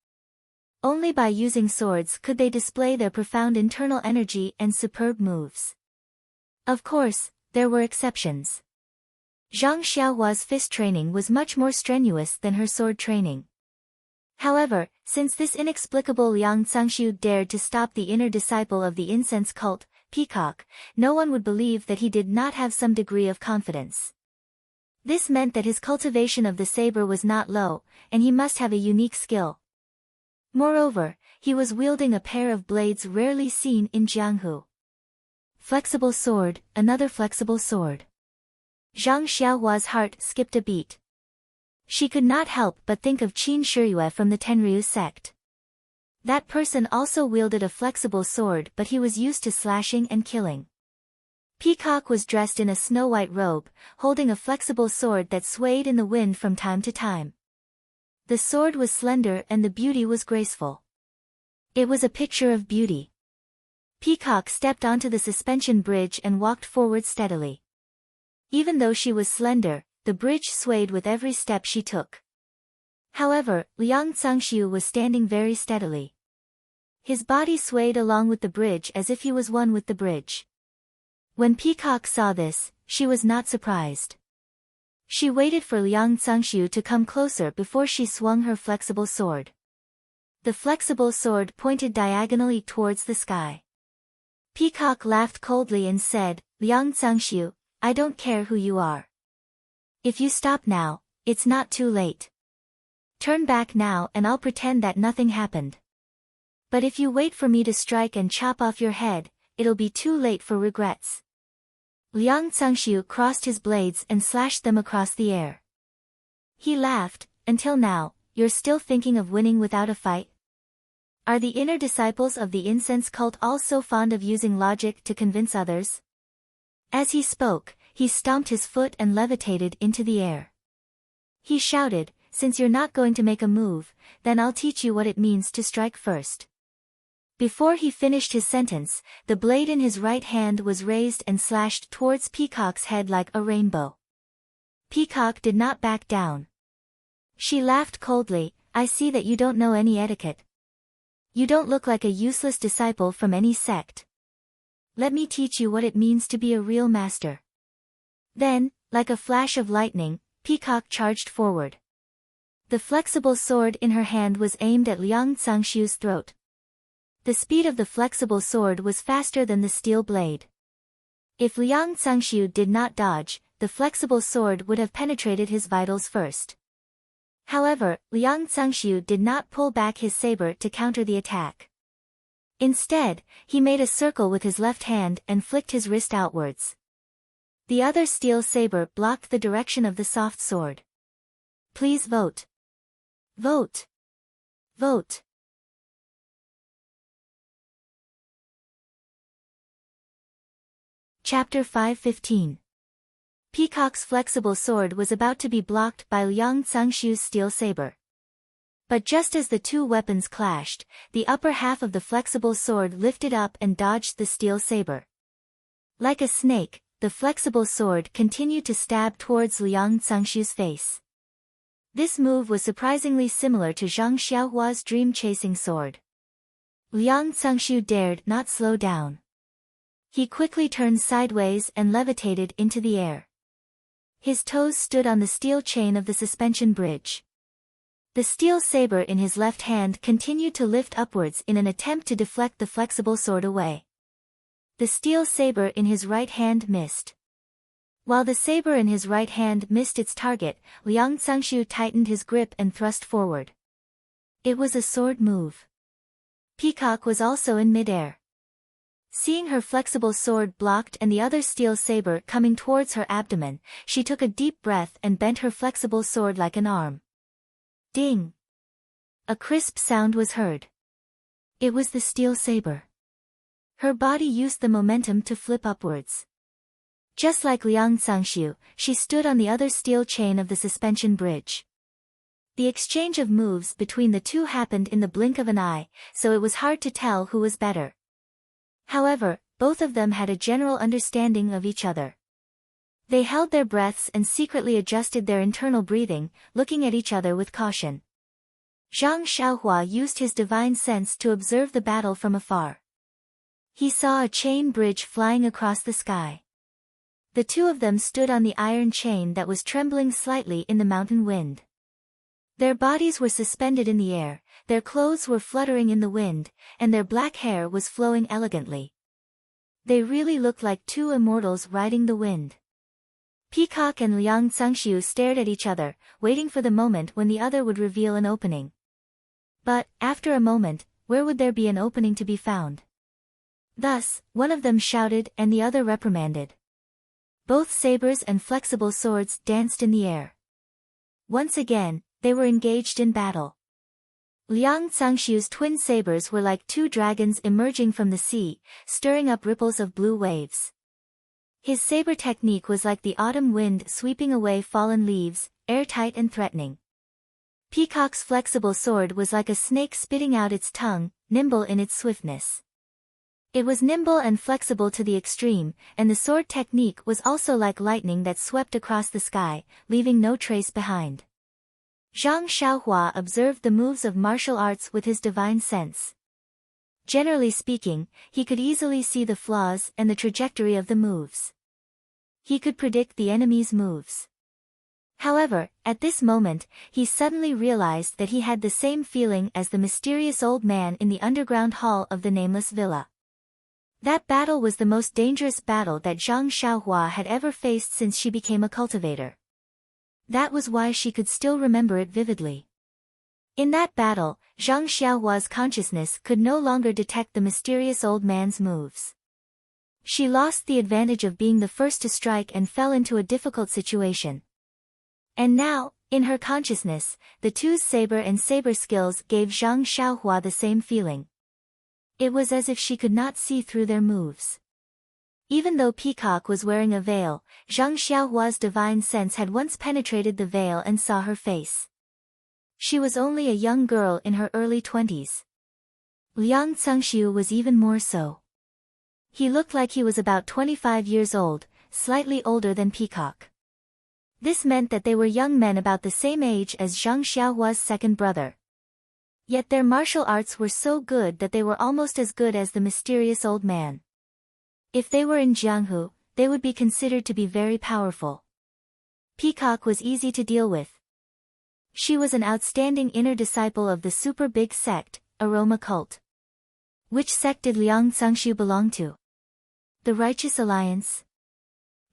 Only by using swords could they display their profound internal energy and superb moves. Of course, there were exceptions. Zhang Xiaohua's fist training was much more strenuous than her sword training. However, since this inexplicable Liang Cangxiu dared to stop the inner disciple of the incense cult, Peacock, no one would believe that he did not have some degree of confidence. This meant that his cultivation of the saber was not low, and he must have a unique skill. Moreover, he was wielding a pair of blades rarely seen in Jianghu. Flexible sword, another flexible sword. Zhang Xiaohua's heart skipped a beat. She could not help but think of Qin Shiyue from the Tenryu sect. That person also wielded a flexible sword, but he was used to slashing and killing. Peacock was dressed in a snow-white robe, holding a flexible sword that swayed in the wind from time to time. The sword was slender and the beauty was graceful. It was a picture of beauty. Peacock stepped onto the suspension bridge and walked forward steadily. Even though she was slender, the bridge swayed with every step she took. However, Liang Cangxiu was standing very steadily. His body swayed along with the bridge as if he was one with the bridge. When Peacock saw this, she was not surprised. She waited for Liang Cangxiu to come closer before she swung her flexible sword. The flexible sword pointed diagonally towards the sky. Peacock laughed coldly and said, "Liang Cangxiu, I don't care who you are. If you stop now, it's not too late. Turn back now and I'll pretend that nothing happened. But if you wait for me to strike and chop off your head, it'll be too late for regrets." Liang Cangxiu crossed his blades and slashed them across the air. He laughed, "Until now, you're still thinking of winning without a fight? Are the inner disciples of the incense cult all so fond of using logic to convince others?" As he spoke, he stomped his foot and levitated into the air. He shouted, "Since you're not going to make a move, then I'll teach you what it means to strike first." Before he finished his sentence, the blade in his right hand was raised and slashed towards Peacock's head like a rainbow. Peacock did not back down. She laughed coldly, "I see that you don't know any etiquette. You don't look like a useless disciple from any sect. Let me teach you what it means to be a real master." Then, like a flash of lightning, Peacock charged forward. The flexible sword in her hand was aimed at Liang Cangxiu's throat. The speed of the flexible sword was faster than the steel blade. If Liang Cangxiu did not dodge, the flexible sword would have penetrated his vitals first. However, Liang Cangxiu did not pull back his saber to counter the attack. Instead, he made a circle with his left hand and flicked his wrist outwards. The other steel saber blocked the direction of the soft sword. "Please vote. Vote. Vote." Chapter 5:15. Peacock's flexible sword was about to be blocked by Liang Cangxiu's steel saber. But just as the two weapons clashed, the upper half of the flexible sword lifted up and dodged the steel saber. Like a snake, the flexible sword continued to stab towards Liang Cangxiu's face. This move was surprisingly similar to Zhang Xiaohua's dream-chasing sword. Liang Cangxiu dared not slow down. He quickly turned sideways and levitated into the air. His toes stood on the steel chain of the suspension bridge. The steel saber in his left hand continued to lift upwards in an attempt to deflect the flexible sword away. The steel saber in his right hand missed. While the saber in his right hand missed its target, Liang Cangxiu tightened his grip and thrust forward. It was a sword move. Peacock was also in midair. Seeing her flexible sword blocked and the other steel saber coming towards her abdomen, she took a deep breath and bent her flexible sword like an arm. Ding! A crisp sound was heard. It was the steel saber. Her body used the momentum to flip upwards. Just like Liang Cangxiu, she stood on the other steel chain of the suspension bridge. The exchange of moves between the two happened in the blink of an eye, so it was hard to tell who was better. However, both of them had a general understanding of each other. They held their breaths and secretly adjusted their internal breathing, looking at each other with caution. Zhang Xiaohua used his divine sense to observe the battle from afar. He saw a chain bridge flying across the sky. The two of them stood on the iron chain that was trembling slightly in the mountain wind. Their bodies were suspended in the air, their clothes were fluttering in the wind, and their black hair was flowing elegantly. They really looked like two immortals riding the wind. Peacock and Liang Cangxiu stared at each other, waiting for the moment when the other would reveal an opening. But, after a moment, where would there be an opening to be found? Thus, one of them shouted and the other reprimanded. Both sabers and flexible swords danced in the air. Once again, they were engaged in battle. Liang Cangxiu's twin sabers were like two dragons emerging from the sea, stirring up ripples of blue waves. His saber technique was like the autumn wind sweeping away fallen leaves, airtight and threatening. Peacock's flexible sword was like a snake spitting out its tongue, nimble in its swiftness. It was nimble and flexible to the extreme, and the sword technique was also like lightning that swept across the sky, leaving no trace behind. Zhang Xiaohua observed the moves of martial arts with his divine sense. Generally speaking, he could easily see the flaws and the trajectory of the moves. He could predict the enemy's moves. However, at this moment, he suddenly realized that he had the same feeling as the mysterious old man in the underground hall of the nameless villa. That battle was the most dangerous battle that Zhang Xiaohua had ever faced since she became a cultivator. That was why she could still remember it vividly. In that battle, Zhang Xiaohua's consciousness could no longer detect the mysterious old man's moves. She lost the advantage of being the first to strike and fell into a difficult situation. And now, in her consciousness, the two's saber and saber skills gave Zhang Xiaohua the same feeling. It was as if she could not see through their moves. Even though Peacock was wearing a veil, Zhang Xiaohua's divine sense had once penetrated the veil and saw her face. She was only a young girl in her early 20s. Liang Cangxiu was even more so. He looked like he was about 25 years old, slightly older than Peacock. This meant that they were young men about the same age as Zhang Xiaohua's second brother. Yet their martial arts were so good that they were almost as good as the mysterious old man. If they were in Jianghu, they would be considered to be very powerful. Peacock was easy to deal with. She was an outstanding inner disciple of the super big sect, Aroma cult. Which sect did Liang Cangxiu belong to? The Righteous Alliance?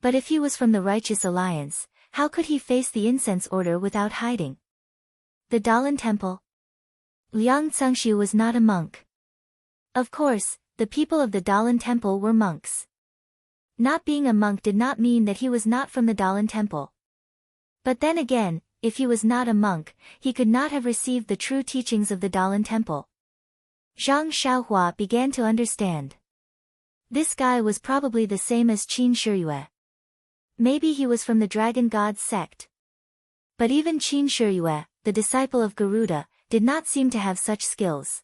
But if he was from the Righteous Alliance, how could he face the incense order without hiding? The Dalan Temple? Liang Cangxiu was not a monk. Of course, the people of the Dalan Temple were monks. Not being a monk did not mean that he was not from the Dalan Temple. But then again, if he was not a monk, he could not have received the true teachings of the Dalan Temple. Zhang Xiaohua began to understand. This guy was probably the same as Qin Shiyue. Maybe he was from the Dragon God sect. But even Qin Shiyue, the disciple of Garuda, did not seem to have such skills.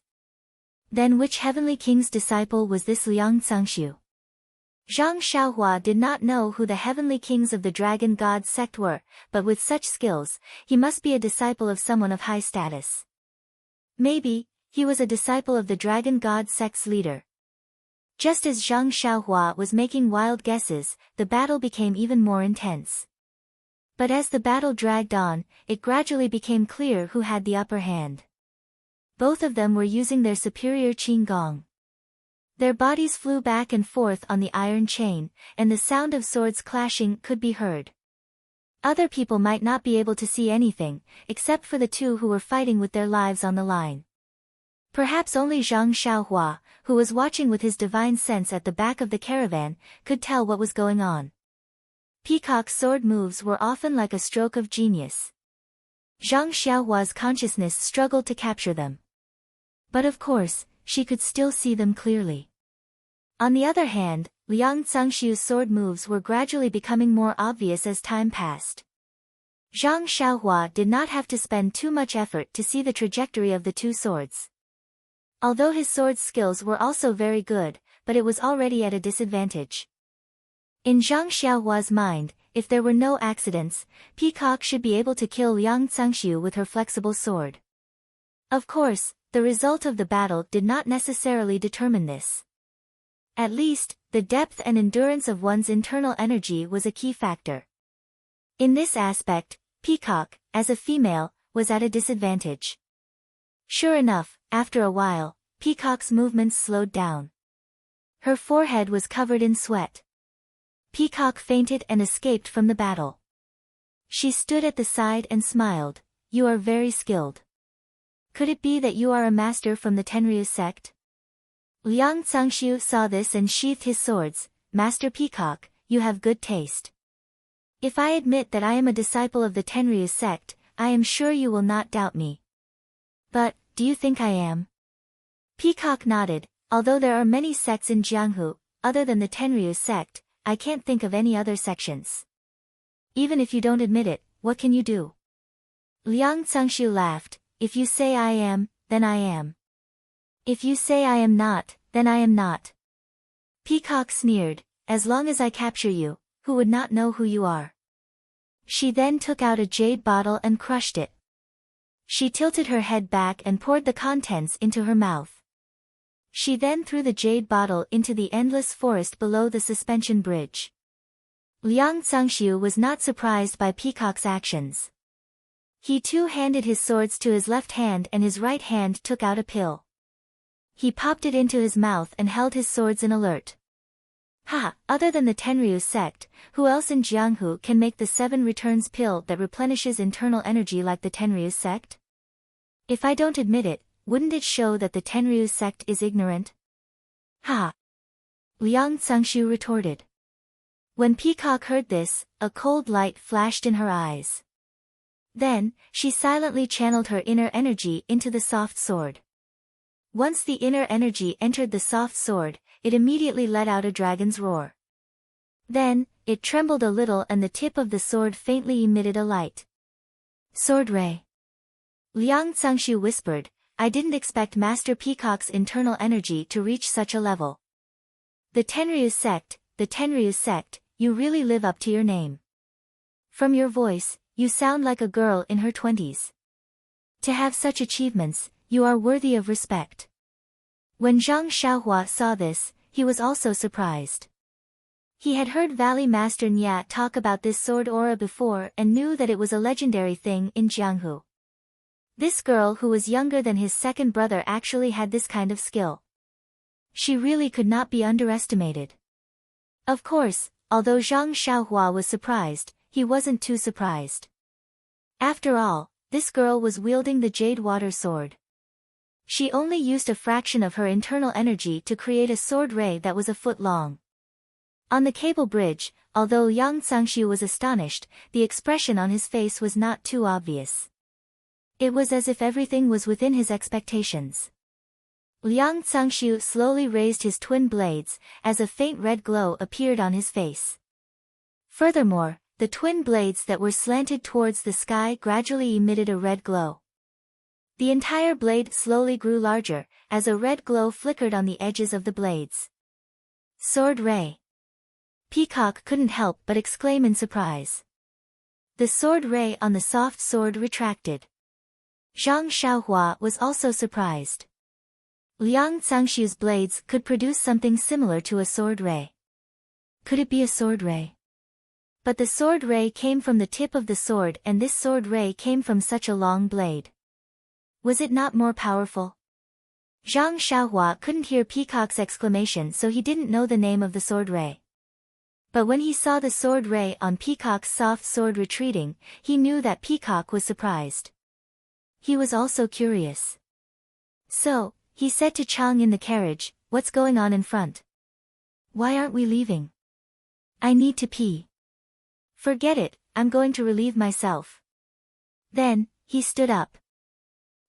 Then which heavenly king's disciple was this Liang Cangxiu? Zhang Xiaohua did not know who the heavenly kings of the Dragon God sect were, but with such skills, he must be a disciple of someone of high status. Maybe, he was a disciple of the Dragon God sect's leader. Just as Zhang Xiaohua was making wild guesses, the battle became even more intense. But as the battle dragged on, it gradually became clear who had the upper hand. Both of them were using their superior qin gong. Their bodies flew back and forth on the iron chain, and the sound of swords clashing could be heard. Other people might not be able to see anything, except for the two who were fighting with their lives on the line. Perhaps only Zhang Xiaohua, who was watching with his divine sense at the back of the caravan, could tell what was going on. Peacock's sword moves were often like a stroke of genius. Zhang Xiaohua's consciousness struggled to capture them. But of course, she could still see them clearly. On the other hand, Liang Cangxiu's sword moves were gradually becoming more obvious as time passed. Zhang Xiaohua did not have to spend too much effort to see the trajectory of the two swords. Although his sword skills were also very good, but it was already at a disadvantage. In Zhang Xiaohua's mind, if there were no accidents, Peacock should be able to kill Liang Cangxiu with her flexible sword. Of course, the result of the battle did not necessarily determine this. At least, the depth and endurance of one's internal energy was a key factor. In this aspect, Peacock, as a female, was at a disadvantage. Sure enough, after a while, Peacock's movements slowed down. Her forehead was covered in sweat. Peacock fainted and escaped from the battle. She stood at the side and smiled. "You are very skilled. Could it be that you are a master from the Tenryu sect?" Liang Cangxiu saw this and sheathed his swords. "Master Peacock, you have good taste. If I admit that I am a disciple of the Tenryu sect, I am sure you will not doubt me. But, do you think I am?" Peacock nodded. "Although there are many sects in Jianghu, other than the Tenryu sect, I can't think of any other sections. Even if you don't admit it, what can you do?" Liang Cangxiu laughed. "If you say I am, then I am. If you say I am not, then I am not." Peacock sneered. "As long as I capture you, who would not know who you are?" She then took out a jade bottle and crushed it. She tilted her head back and poured the contents into her mouth. She then threw the jade bottle into the endless forest below the suspension bridge. Liang Cangxiu was not surprised by Peacock's actions. He too handed his swords to his left hand and his right hand took out a pill. He popped it into his mouth and held his swords in alert. "Ha! Other than the Tenryu sect, who else in Jianghu can make the 7 returns pill that replenishes internal energy like the Tenryu sect? If I don't admit it, wouldn't it show that the Tenryu sect is ignorant?" "Ha!" Liang Cangxiu retorted. When Peacock heard this, a cold light flashed in her eyes. Then, she silently channeled her inner energy into the soft sword. Once the inner energy entered the soft sword, it immediately let out a dragon's roar. Then, it trembled a little and the tip of the sword faintly emitted a light. "Sword ray." Liang Cangxiu whispered, "I didn't expect Master Peacock's internal energy to reach such a level. The Tenryu sect, you really live up to your name. From your voice, you sound like a girl in her 20s. To have such achievements, you are worthy of respect." When Zhang Xiaohua saw this, he was also surprised. He had heard Valley Master Nya talk about this sword aura before and knew that it was a legendary thing in Jianghu. This girl who was younger than his second brother actually had this kind of skill. She really could not be underestimated. Of course, although Zhang Xiaohua was surprised, he wasn't too surprised. After all, this girl was wielding the Jade Water Sword. She only used a fraction of her internal energy to create a sword ray that was a foot long. On the cable bridge, although Liang Cangxiu was astonished, the expression on his face was not too obvious. It was as if everything was within his expectations. Liang Cangxiu slowly raised his twin blades, as a faint red glow appeared on his face. Furthermore, the twin blades that were slanted towards the sky gradually emitted a red glow. The entire blade slowly grew larger, as a red glow flickered on the edges of the blades. "Sword ray." Peacock couldn't help but exclaim in surprise. The sword ray on the soft sword retracted. Zhang Xiaohua was also surprised. Liang Cangxiu's blades could produce something similar to a sword ray. Could it be a sword ray? But the sword ray came from the tip of the sword and this sword ray came from such a long blade. Was it not more powerful? Zhang Xiaohua couldn't hear Peacock's exclamation, so he didn't know the name of the sword ray. But when he saw the sword ray on Peacock's soft sword retreating, he knew that Peacock was surprised. He was also curious. So, he said to Chang in the carriage, "What's going on in front? Why aren't we leaving? I need to pee." "Forget it, I'm going to relieve myself." Then, he stood up.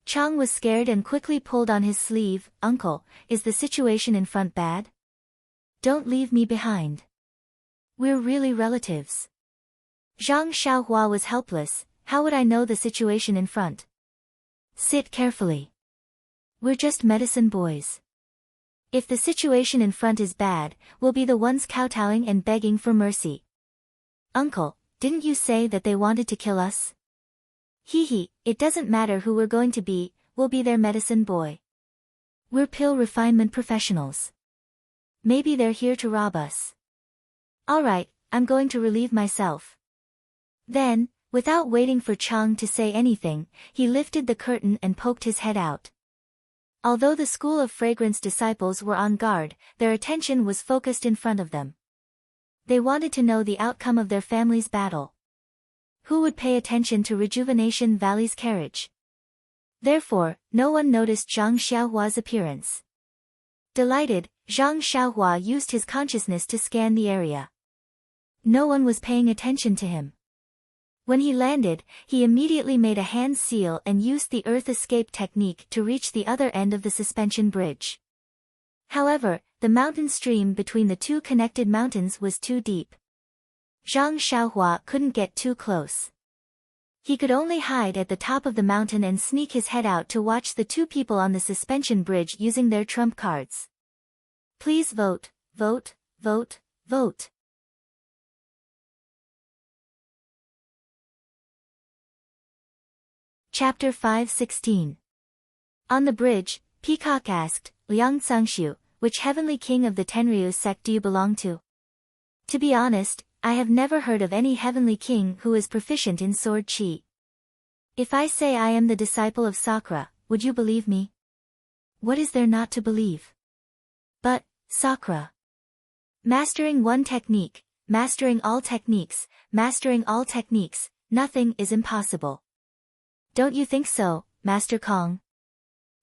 Chang was scared and quickly pulled on his sleeve. "Uncle, is the situation in front bad? Don't leave me behind. We're really relatives." Zhang Xiaohua was helpless. "How would I know the situation in front?" "Sit carefully. We're just medicine boys." If the situation in front is bad, we'll be the ones kowtowing and begging for mercy. Uncle, didn't you say that they wanted to kill us? Hee hee, it doesn't matter who we're going to be, we'll be their medicine boy. We're pill refinement professionals. Maybe they're here to rob us. Alright, I'm going to relieve myself. Then, without waiting for Chang to say anything, he lifted the curtain and poked his head out. Although the School of Fragrance disciples were on guard, their attention was focused in front of them. They wanted to know the outcome of their family's battle. Who would pay attention to Rejuvenation Valley's carriage? Therefore, no one noticed Zhang Xiaohua's appearance. Delighted, Zhang Xiaohua used his consciousness to scan the area. No one was paying attention to him. When he landed, he immediately made a hand seal and used the earth escape technique to reach the other end of the suspension bridge. However, the mountain stream between the two connected mountains was too deep. Zhang Xiaohua couldn't get too close. He could only hide at the top of the mountain and sneak his head out to watch the two people on the suspension bridge using their trump cards. Please vote, vote, vote, vote. Chapter 5:16. On the bridge, Peacock asked, Liang Cangshu, which heavenly king of the Tenryu sect do you belong to? To be honest, I have never heard of any heavenly king who is proficient in sword chi. If I say I am the disciple of Sakura, would you believe me? What is there not to believe? But, Sakura. Mastering one technique, mastering all techniques, nothing is impossible. Don't you think so, Master Kong?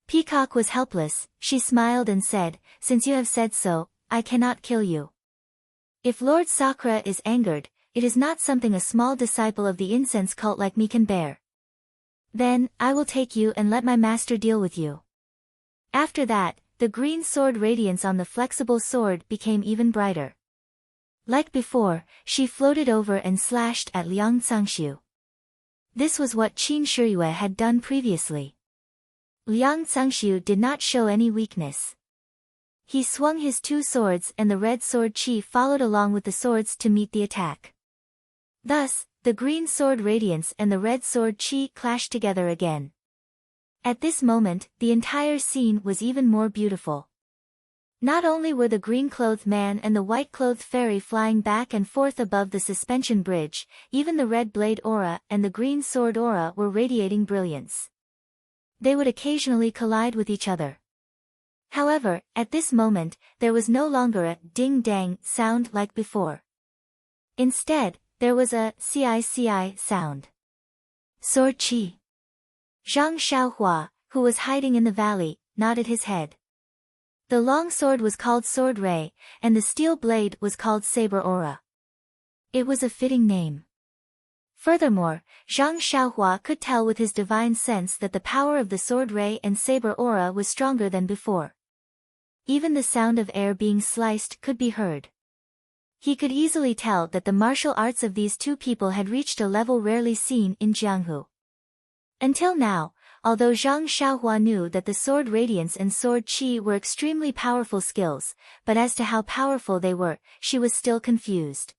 Peacock was helpless, she smiled and said, since you have said so, I cannot kill you. If Lord Sakura is angered, it is not something a small disciple of the incense cult like me can bear. Then, I will take you and let my master deal with you. After that, the green sword radiance on the flexible sword became even brighter. Like before, she floated over and slashed at Liang Cangshu. This was what Qin Shiyue had done previously. Liang Cangshu did not show any weakness. He swung his two swords and the red sword chi followed along with the swords to meet the attack. Thus, the green sword radiance and the red sword chi clashed together again. At this moment, the entire scene was even more beautiful. Not only were the green-clothed man and the white-clothed fairy flying back and forth above the suspension bridge, even the red blade aura and the green sword aura were radiating brilliance. They would occasionally collide with each other. However, at this moment, there was no longer a ding-dang sound like before. Instead, there was a ci sound. Sword chi. Zhang Xiaohua, who was hiding in the valley, nodded his head. The long sword was called Sword Ray, and the steel blade was called Saber Aura. It was a fitting name. Furthermore, Zhang Xiaohua could tell with his divine sense that the power of the Sword Ray and Saber Aura was stronger than before. Even the sound of air being sliced could be heard. He could easily tell that the martial arts of these two people had reached a level rarely seen in Jianghu. Until now, although Zhang Xiaohua knew that the sword radiance and sword chi were extremely powerful skills, but as to how powerful they were, she was still confused.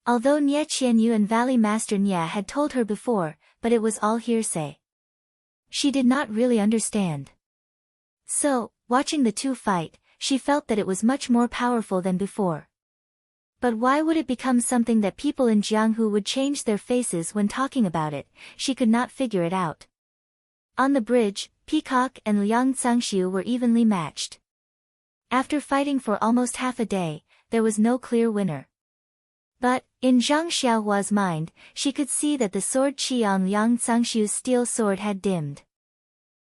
Although Nie Qianyu and Valley Master Nie had told her before, but it was all hearsay. She did not really understand. So, watching the two fight, she felt that it was much more powerful than before. But why would it become something that people in Jianghu would change their faces when talking about it? She could not figure it out. On the bridge, Peacock and Liang Cangshu were evenly matched. After fighting for almost half a day, there was no clear winner. But, in Zhang Xiaohua's mind, she could see that the sword chi on Liang Cangshu's steel sword had dimmed.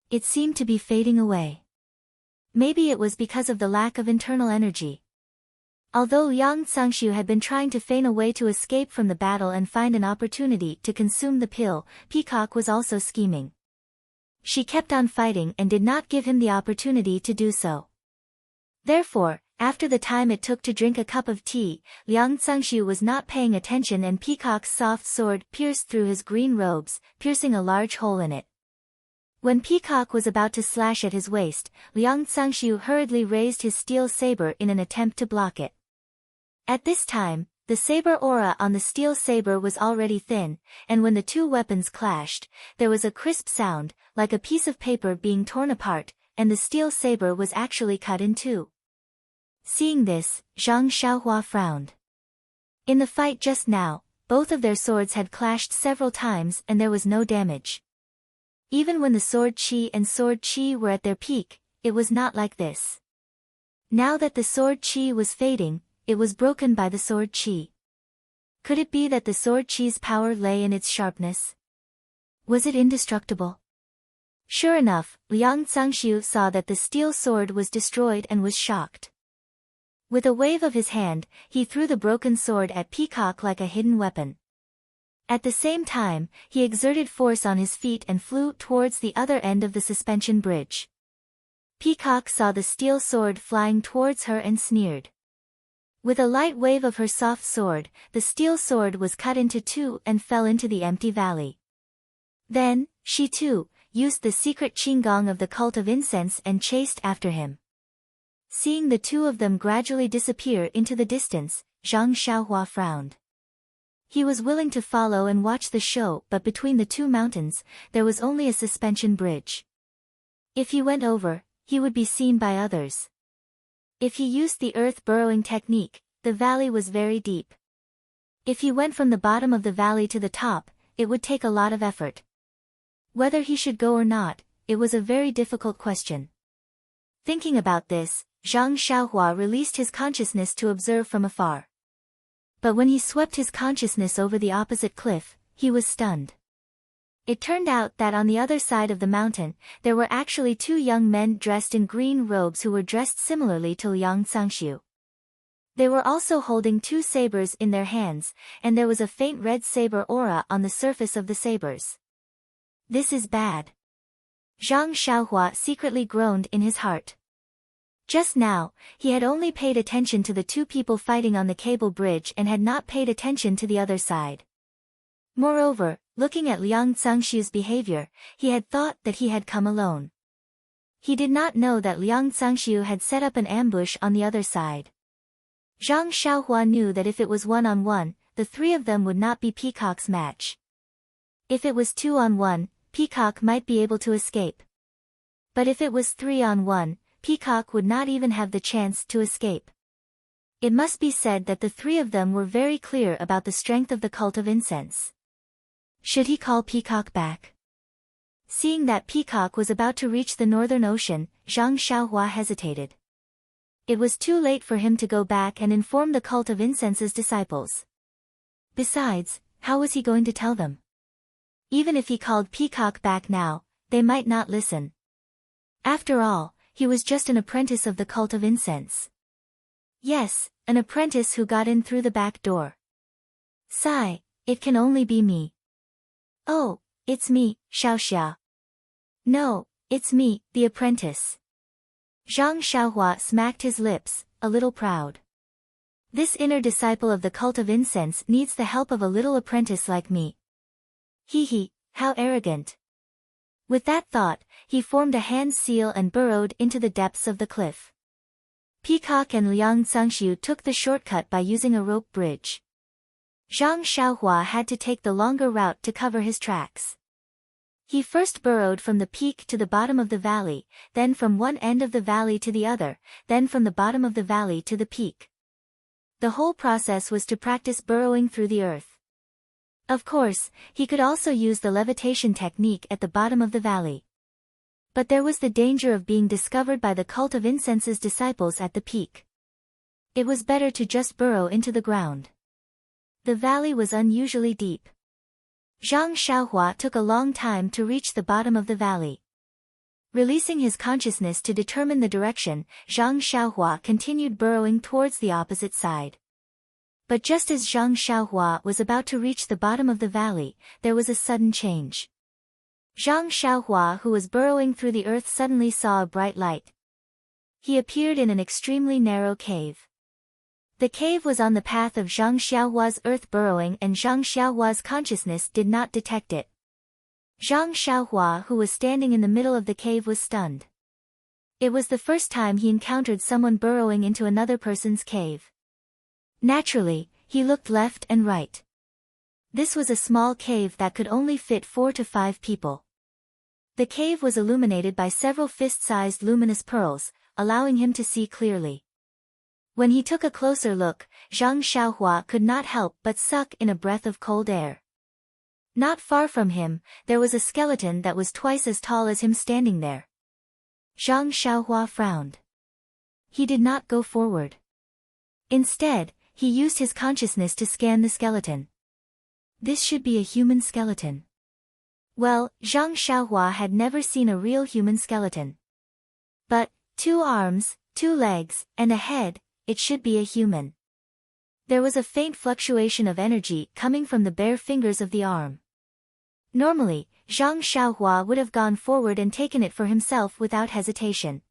It seemed to be fading away. Maybe it was because of the lack of internal energy. Although Liang Cangshu had been trying to feign a way to escape from the battle and find an opportunity to consume the pill, Peacock was also scheming. She kept on fighting and did not give him the opportunity to do so. Therefore, after the time it took to drink a cup of tea, Liang Cangshu was not paying attention and Peacock's soft sword pierced through his green robes, piercing a large hole in it. When Peacock was about to slash at his waist, Liang Xiangxiu hurriedly raised his steel saber in an attempt to block it. At this time, the saber aura on the steel saber was already thin, and when the two weapons clashed, there was a crisp sound, like a piece of paper being torn apart, and the steel saber was actually cut in two. Seeing this, Zhang Xiaohua frowned. In the fight just now, both of their swords had clashed several times and there was no damage. Even when the sword chi and sword chi were at their peak, it was not like this. Now that the sword chi was fading, it was broken by the sword chi. Could it be that the sword chi's power lay in its sharpness? Was it indestructible? Sure enough, Liang Xiangxiu saw that the steel sword was destroyed and was shocked. With a wave of his hand, he threw the broken sword at Peacock like a hidden weapon. At the same time, he exerted force on his feet and flew towards the other end of the suspension bridge. Peacock saw the steel sword flying towards her and sneered. With a light wave of her soft sword, the steel sword was cut into two and fell into the empty valley. Then, she too, used the secret qinggong of the cult of incense and chased after him. Seeing the two of them gradually disappear into the distance, Zhang Xiaohua frowned. He was willing to follow and watch the show, but between the two mountains, there was only a suspension bridge. If he went over, he would be seen by others. If he used the earth burrowing technique, the valley was very deep. If he went from the bottom of the valley to the top, it would take a lot of effort. Whether he should go or not, it was a very difficult question. Thinking about this, Zhang Xiaohua released his consciousness to observe from afar. But when he swept his consciousness over the opposite cliff, he was stunned. It turned out that on the other side of the mountain, there were actually two young men dressed in green robes who were dressed similarly to Liang Xiangxiu. They were also holding two sabers in their hands, and there was a faint red saber aura on the surface of the sabers. This is bad. Zhang Xiaohua secretly groaned in his heart. Just now, he had only paid attention to the two people fighting on the cable bridge and had not paid attention to the other side. Moreover, looking at Liang Xiangxiu's behavior, he had thought that he had come alone. He did not know that Liang Xiangxiu had set up an ambush on the other side. Zhang Xiaohua knew that if it was one-on-one, the three of them would not be Peacock's match. If it was 2-on-1, Peacock might be able to escape. But if it was 3-on-1, Peacock would not even have the chance to escape. It must be said that the three of them were very clear about the strength of the cult of incense. Should he call Peacock back? Seeing that Peacock was about to reach the northern ocean, Zhang Xiaohua hesitated. It was too late for him to go back and inform the cult of incense's disciples. Besides, how was he going to tell them? Even if he called Peacock back now, they might not listen. After all, he was just an apprentice of the cult of incense. Yes, an apprentice who got in through the back door. Sigh, it can only be me. Oh, it's me, Xiaoxia. No, it's me, the apprentice. Zhang Xiaohua smacked his lips, a little proud. This inner disciple of the cult of incense needs the help of a little apprentice like me. Hee, how arrogant. With that thought, he formed a hand seal and burrowed into the depths of the cliff. Peacock and Liang Xiangxiu took the shortcut by using a rope bridge. Zhang Xiaohua had to take the longer route to cover his tracks. He first burrowed from the peak to the bottom of the valley, then from one end of the valley to the other, then from the bottom of the valley to the peak. The whole process was to practice burrowing through the earth. Of course, he could also use the levitation technique at the bottom of the valley. But there was the danger of being discovered by the cult of incense's disciples at the peak. It was better to just burrow into the ground. The valley was unusually deep. Zhang Xiaohua took a long time to reach the bottom of the valley. Releasing his consciousness to determine the direction, Zhang Xiaohua continued burrowing towards the opposite side. But just as Zhang Xiaohua was about to reach the bottom of the valley, there was a sudden change. Zhang Xiaohua, who was burrowing through the earth, suddenly saw a bright light. He appeared in an extremely narrow cave. The cave was on the path of Zhang Xiaohua's earth burrowing, and Zhang Xiaohua's consciousness did not detect it. Zhang Xiaohua, who was standing in the middle of the cave, was stunned. It was the first time he encountered someone burrowing into another person's cave. Naturally, he looked left and right. This was a small cave that could only fit 4 to 5 people. The cave was illuminated by several fist-sized luminous pearls, allowing him to see clearly. When he took a closer look, Zhang Xiaohua could not help but suck in a breath of cold air. Not far from him, there was a skeleton that was twice as tall as him standing there. Zhang Xiaohua frowned. He did not go forward. Instead, he used his consciousness to scan the skeleton. This should be a human skeleton. Well, Zhang Xiaohua had never seen a real human skeleton. But, 2 arms, 2 legs, and a head, it should be a human. There was a faint fluctuation of energy coming from the bare fingers of the arm. Normally, Zhang Xiaohua would have gone forward and taken it for himself without hesitation.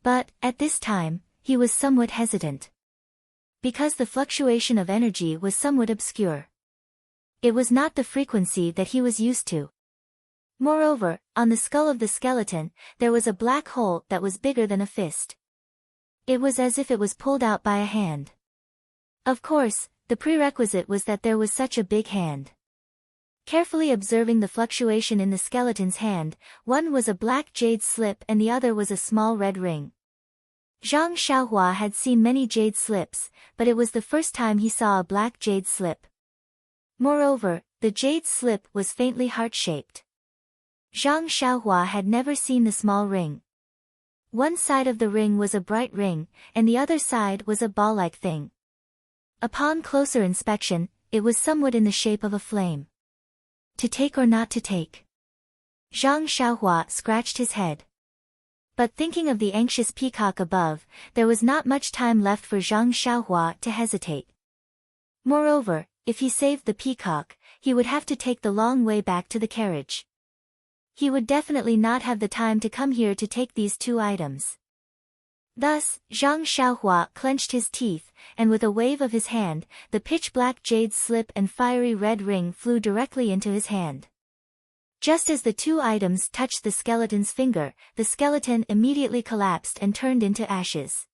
But, at this time, he was somewhat hesitant. Because the fluctuation of energy was somewhat obscure. It was not the frequency that he was used to. Moreover, on the skull of the skeleton, there was a black hole that was bigger than a fist. It was as if it was pulled out by a hand. Of course, the prerequisite was that there was such a big hand. Carefully observing the fluctuation in the skeleton's hand, one was a black jade slip and the other was a small red ring. Zhang Xiaohua had seen many jade slips, but it was the first time he saw a black jade slip. Moreover, the jade slip was faintly heart-shaped. Zhang Xiaohua had never seen the small ring. One side of the ring was a bright ring, and the other side was a ball-like thing. Upon closer inspection, it was somewhat in the shape of a flame. To take or not to take? Zhang Xiaohua scratched his head. But thinking of the anxious peacock above, there was not much time left for Zhang Xiaohua to hesitate. Moreover, if he saved the peacock, he would have to take the long way back to the carriage. He would definitely not have the time to come here to take these 2 items. Thus, Zhang Xiaohua clenched his teeth, and with a wave of his hand, the pitch-black jade slip and fiery red ring flew directly into his hand. Just as the 2 items touched the skeleton's finger, the skeleton immediately collapsed and turned into ashes.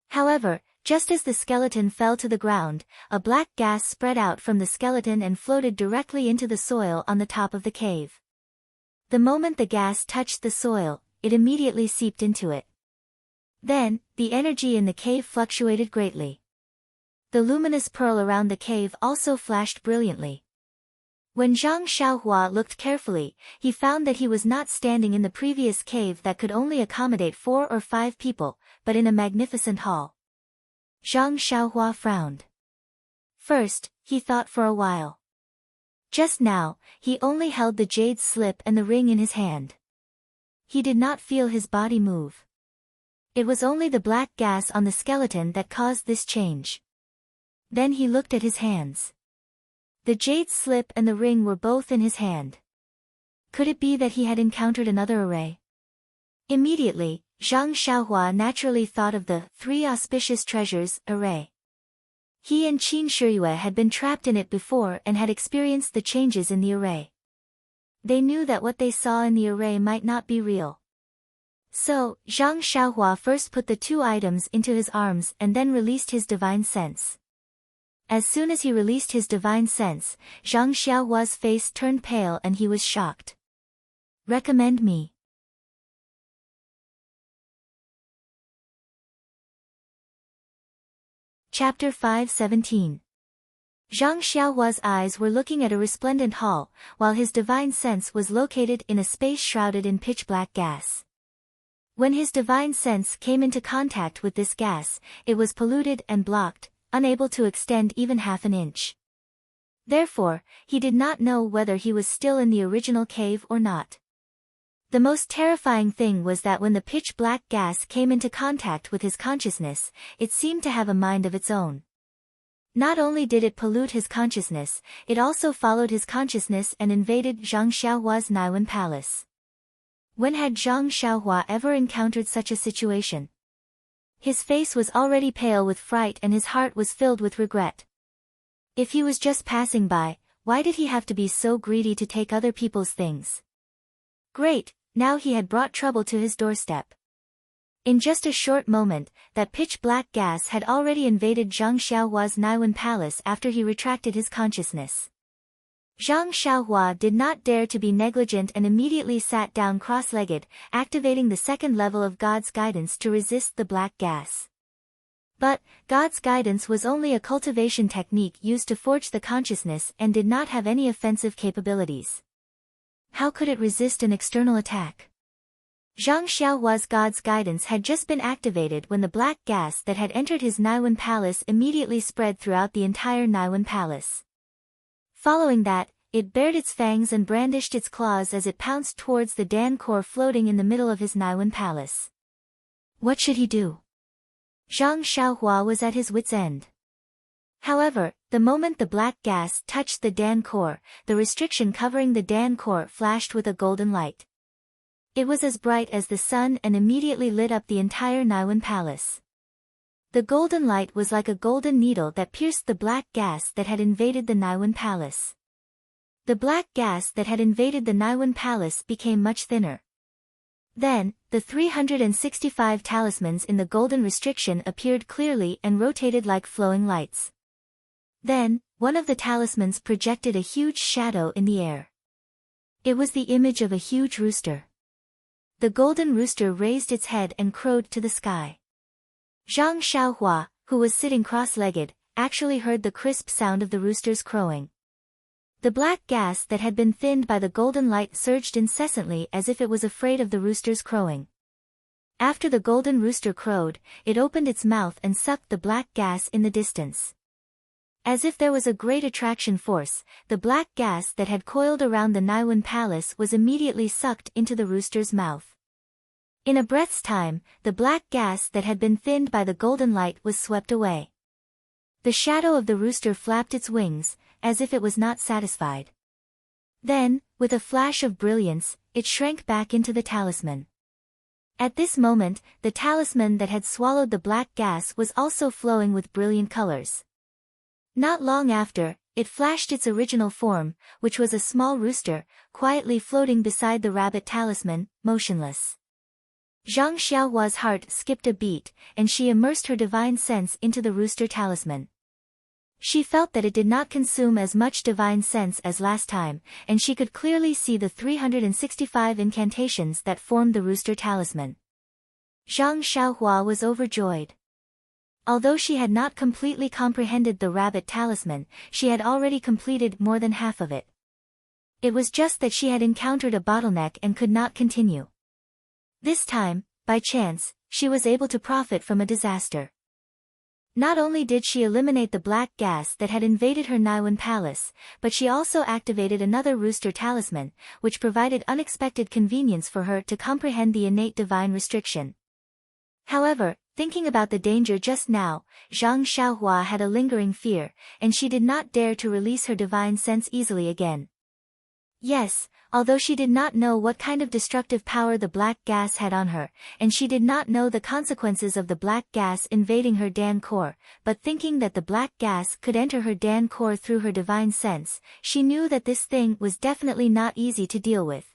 However, just as the skeleton fell to the ground, a black gas spread out from the skeleton and floated directly into the soil on the top of the cave. The moment the gas touched the soil, it immediately seeped into it. Then, the energy in the cave fluctuated greatly. The luminous pearl around the cave also flashed brilliantly. When Zhang Xiaohua looked carefully, he found that he was not standing in the previous cave that could only accommodate 4 or 5 people, but in a magnificent hall. Zhang Xiaohua frowned. First, he thought for a while. Just now, he only held the jade slip and the ring in his hand. He did not feel his body move. It was only the black gas on the skeleton that caused this change. Then he looked at his hands. The jade slip and the ring were both in his hand. Could it be that he had encountered another array? Immediately, Zhang Xiaohua naturally thought of the 3 auspicious treasures array. He and Qin Shiyue had been trapped in it before and had experienced the changes in the array. They knew that what they saw in the array might not be real. So, Zhang Xiaohua first put the 2 items into his arms and then released his divine sense. As soon as he released his divine sense, Zhang Xiaohua's face turned pale and he was shocked. Recommend me. Chapter 5:17. Zhang Xiaohua's eyes were looking at a resplendent hall, while his divine sense was located in a space shrouded in pitch-black gas. When his divine sense came into contact with this gas, it was polluted and blocked, unable to extend even half an inch. Therefore, he did not know whether he was still in the original cave or not. The most terrifying thing was that when the pitch-black gas came into contact with his consciousness, it seemed to have a mind of its own. Not only did it pollute his consciousness, it also followed his consciousness and invaded Zhang Xiaohua's Naiwan palace. When had Zhang Xiaohua ever encountered such a situation? His face was already pale with fright and his heart was filled with regret. If he was just passing by, why did he have to be so greedy to take other people's things? Great, now he had brought trouble to his doorstep. In just a short moment, that pitch-black gas had already invaded Zhang Xiaohua's Naiwen palace after he retracted his consciousness. Zhang Xiaohua did not dare to be negligent and immediately sat down cross-legged, activating the second level of God's guidance to resist the black gas. But, God's guidance was only a cultivation technique used to forge the consciousness and did not have any offensive capabilities. How could it resist an external attack? Zhang Xiaohua's God's guidance had just been activated when the black gas that had entered his Naiwen palace immediately spread throughout the entire Naiwen palace. Following that, it bared its fangs and brandished its claws as it pounced towards the Dan core floating in the middle of his Naiwen palace. What should he do? Zhang Xiaohua was at his wit's end. However, the moment the black gas touched the Dan core, the restriction covering the Dan core flashed with a golden light. It was as bright as the sun and immediately lit up the entire Naiwen palace. The golden light was like a golden needle that pierced the black gas that had invaded the Naiwen palace. The black gas that had invaded the Naiwen palace became much thinner. Then, the 365 talismans in the golden restriction appeared clearly and rotated like flowing lights. Then, one of the talismans projected a huge shadow in the air. It was the image of a huge rooster. The golden rooster raised its head and crowed to the sky. Zhang Xiaohua, who was sitting cross-legged, actually heard the crisp sound of the rooster's crowing. The black gas that had been thinned by the golden light surged incessantly as if it was afraid of the rooster's crowing. After the golden rooster crowed, it opened its mouth and sucked the black gas in the distance. As if there was a great attraction force, the black gas that had coiled around the Naiwen palace was immediately sucked into the rooster's mouth. In a breath's time, the black gas that had been thinned by the golden light was swept away. The shadow of the rooster flapped its wings, as if it was not satisfied. Then, with a flash of brilliance, it shrank back into the talisman. At this moment, the talisman that had swallowed the black gas was also flowing with brilliant colors. Not long after, it flashed its original form, which was a small rooster, quietly floating beside the rabbit talisman, motionless. Zhang Xiaohua's heart skipped a beat, and she immersed her divine sense into the rooster talisman. She felt that it did not consume as much divine sense as last time, and she could clearly see the 365 incantations that formed the rooster talisman. Zhang Xiaohua was overjoyed. Although she had not completely comprehended the rabbit talisman, she had already completed more than half of it. It was just that she had encountered a bottleneck and could not continue. This time, by chance, she was able to profit from a disaster. Not only did she eliminate the black gas that had invaded her Naiwen palace, but she also activated another rooster talisman, which provided unexpected convenience for her to comprehend the innate divine restriction. However, thinking about the danger just now, Zhang Xiaohua had a lingering fear, and she did not dare to release her divine sense easily again. Yes, although she did not know what kind of destructive power the black gas had on her, and she did not know the consequences of the black gas invading her Dan core, but thinking that the black gas could enter her Dan core through her divine sense, she knew that this thing was definitely not easy to deal with.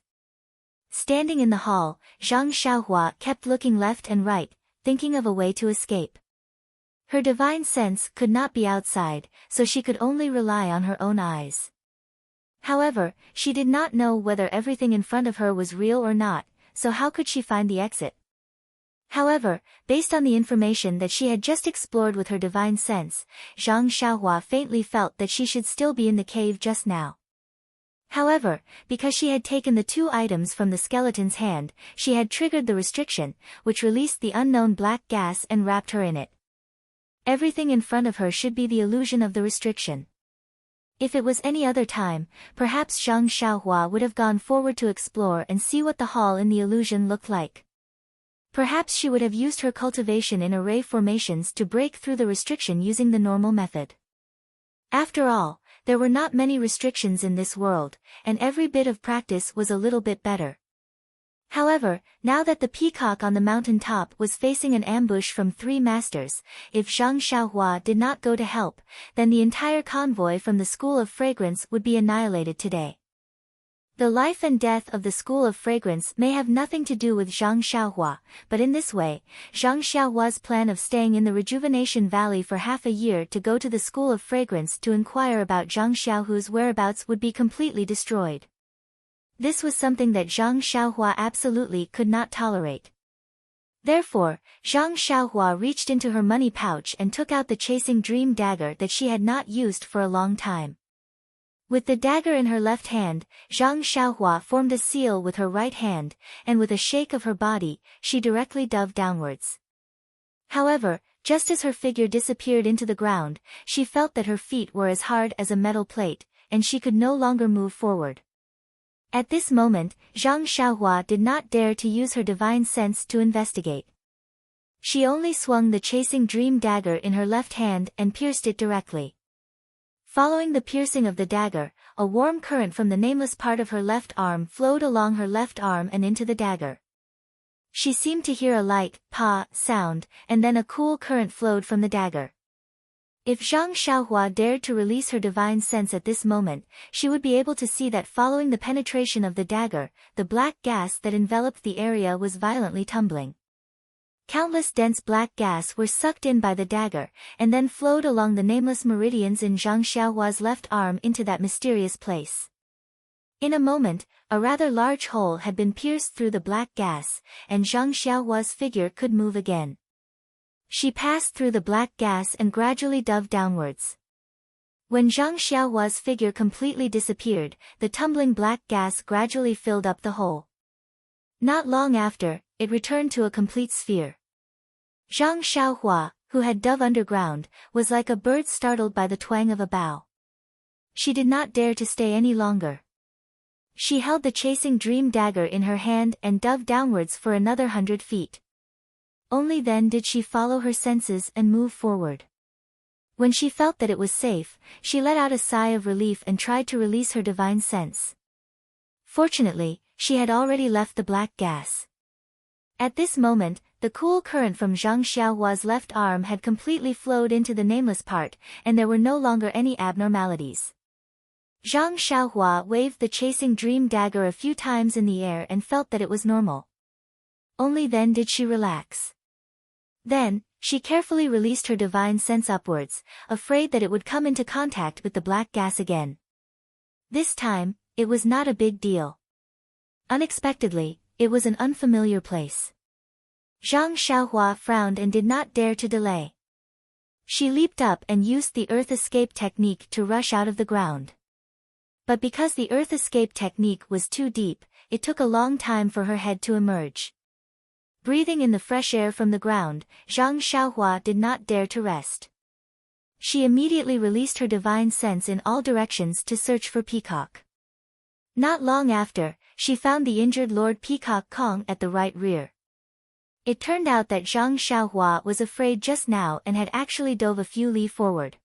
Standing in the hall, Zhang Xiaohua kept looking left and right, thinking of a way to escape. Her divine sense could not be outside, so she could only rely on her own eyes. However, she did not know whether everything in front of her was real or not, so how could she find the exit? However, based on the information that she had just explored with her divine sense, Zhang Xiaohua faintly felt that she should still be in the cave just now. However, because she had taken the two items from the skeleton's hand, she had triggered the restriction, which released the unknown black gas and wrapped her in it. Everything in front of her should be the illusion of the restriction. If it was any other time, perhaps Zhang Xiaohua would have gone forward to explore and see what the hall in the illusion looked like. Perhaps she would have used her cultivation in array formations to break through the restriction using the normal method. After all, there were not many restrictions in this world, and every bit of practice was a little bit better. However, now that the peacock on the mountain top was facing an ambush from 3 masters, if Zhang Xiaohua did not go to help, then the entire convoy from the School of Fragrance would be annihilated today. The life and death of the School of Fragrance may have nothing to do with Zhang Xiaohua, but in this way, Zhang Xiaohua's plan of staying in the Rejuvenation Valley for half a year to go to the School of Fragrance to inquire about Zhang Xiaohu's whereabouts would be completely destroyed. This was something that Zhang Xiaohua absolutely could not tolerate. Therefore, Zhang Xiaohua reached into her money pouch and took out the chasing dream dagger that she had not used for a long time. With the dagger in her left hand, Zhang Xiaohua formed a seal with her right hand, and with a shake of her body, she directly dove downwards. However, just as her figure disappeared into the ground, she felt that her feet were as hard as a metal plate, and she could no longer move forward. At this moment, Zhang Xiaohua did not dare to use her divine sense to investigate. She only swung the chasing dream dagger in her left hand and pierced it directly. Following the piercing of the dagger, a warm current from the nameless part of her left arm flowed along her left arm and into the dagger. She seemed to hear a light, pa, sound, and then a cool current flowed from the dagger. If Zhang Xiaohua dared to release her divine sense at this moment, she would be able to see that following the penetration of the dagger, the black gas that enveloped the area was violently tumbling. Countless dense black gas were sucked in by the dagger, and then flowed along the nameless meridians in Zhang Xiaohua's left arm into that mysterious place. In a moment, a rather large hole had been pierced through the black gas, and Zhang Xiaohua's figure could move again. She passed through the black gas and gradually dove downwards. When Zhang Xiaohua's figure completely disappeared, the tumbling black gas gradually filled up the hole. Not long after, it returned to a complete sphere. Zhang Xiaohua, who had dove underground, was like a bird startled by the twang of a bow. She did not dare to stay any longer. She held the chasing dream dagger in her hand and dove downwards for another 100 feet. Only then did she follow her senses and move forward. When she felt that it was safe, she let out a sigh of relief and tried to release her divine sense. Fortunately, she had already left the black gas. At this moment, the cool current from Zhang Xiaohua's left arm had completely flowed into the nameless part, and there were no longer any abnormalities. Zhang Xiaohua waved the chasing dream dagger a few times in the air and felt that it was normal. Only then did she relax. Then, she carefully released her divine sense upwards, afraid that it would come into contact with the black gas again. This time, it was not a big deal. Unexpectedly, it was an unfamiliar place. Zhang Xiaohua frowned and did not dare to delay. She leaped up and used the earth escape technique to rush out of the ground. But because the earth escape technique was too deep, it took a long time for her head to emerge. Breathing in the fresh air from the ground, Zhang Xiaohua did not dare to rest. She immediately released her divine sense in all directions to search for Peacock. Not long after, she found the injured Lord Peacock Kong at the right rear. It turned out that Zhang Xiaohua was afraid just now and had actually dove a few li forward.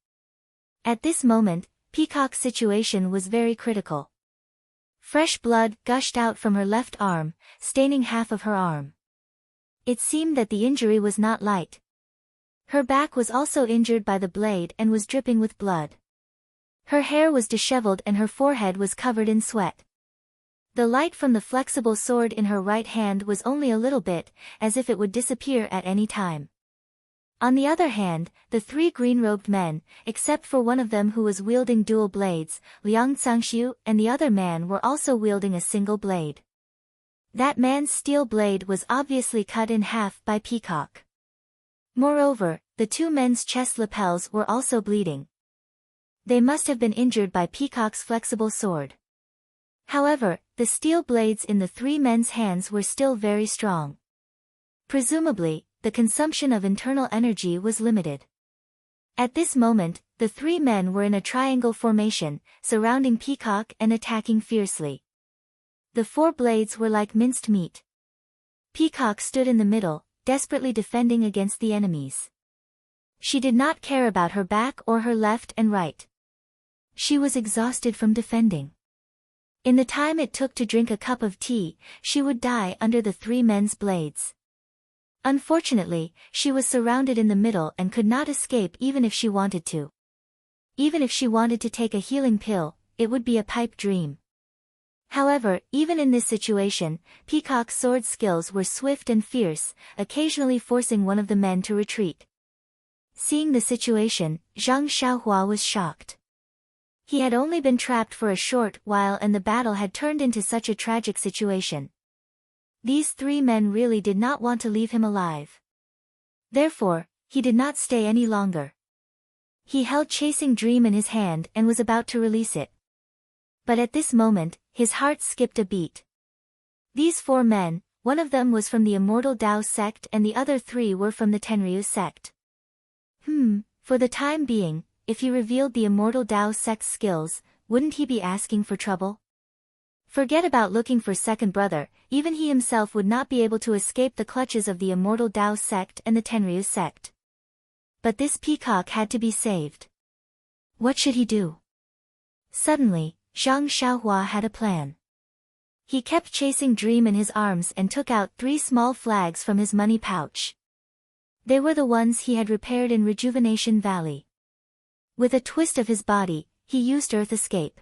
At this moment, Peacock's situation was very critical. Fresh blood gushed out from her left arm, staining half of her arm. It seemed that the injury was not light. Her back was also injured by the blade and was dripping with blood. Her hair was disheveled and her forehead was covered in sweat. The light from the flexible sword in her right hand was only a little bit, as if it would disappear at any time. On the other hand, the 3 green-robed men, except for one of them who was wielding dual blades, Liang Zhangxiu and the other man were also wielding a single blade. That man's steel blade was obviously cut in half by Peacock. Moreover, the 2 men's chest lapels were also bleeding. They must have been injured by Peacock's flexible sword. However, the steel blades in the 3 men's hands were still very strong. Presumably, the consumption of internal energy was limited. At this moment, the 3 men were in a triangle formation, surrounding Peacock and attacking fiercely. The 4 blades were like minced meat. Peacock stood in the middle, desperately defending against the enemies. She did not care about her back or her left and right. She was exhausted from defending. In the time it took to drink a cup of tea, she would die under the three men's blades. Unfortunately, she was surrounded in the middle and could not escape even if she wanted to. Even if she wanted to take a healing pill, it would be a pipe dream. However, even in this situation, Peacock's sword skills were swift and fierce, occasionally forcing one of the men to retreat. Seeing the situation, Zhang Xiaohua was shocked. He had only been trapped for a short while and the battle had turned into such a tragic situation. These three men really did not want to leave him alive. Therefore, he did not stay any longer. He held Chasing Dream in his hand and was about to release it. But at this moment, his heart skipped a beat. These four men, one of them was from the Immortal Dao sect and the other three were from the Tenryu sect. For the time being, if he revealed the Immortal Dao sect's skills, wouldn't he be asking for trouble? Forget about looking for second brother, even he himself would not be able to escape the clutches of the Immortal Dao sect and the Tenryu sect. But this peacock had to be saved. What should he do? Suddenly, Zhang Xiaohua had a plan. He kept Chasing Dream in his arms and took out 3 small flags from his money pouch. They were the ones he had repaired in Rejuvenation Valley. With a twist of his body, he used Earth Escape.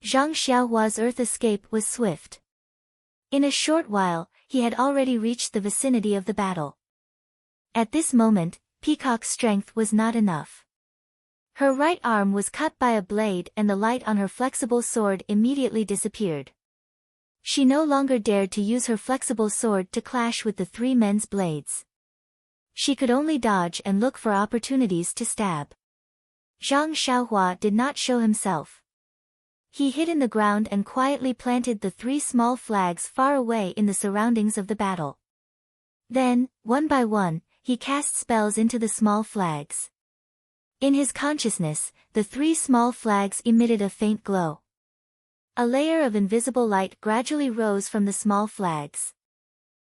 Zhang Xiaohua's Earth Escape was swift. In a short while, he had already reached the vicinity of the battle. At this moment, Peacock's strength was not enough. Her right arm was cut by a blade and the light on her flexible sword immediately disappeared. She no longer dared to use her flexible sword to clash with the three men's blades. She could only dodge and look for opportunities to stab. Zhang Xiaohua did not show himself. He hid in the ground and quietly planted the 3 small flags far away in the surroundings of the battle. Then, one by one, he cast spells into the small flags. In his consciousness, the 3 small flags emitted a faint glow. A layer of invisible light gradually rose from the small flags.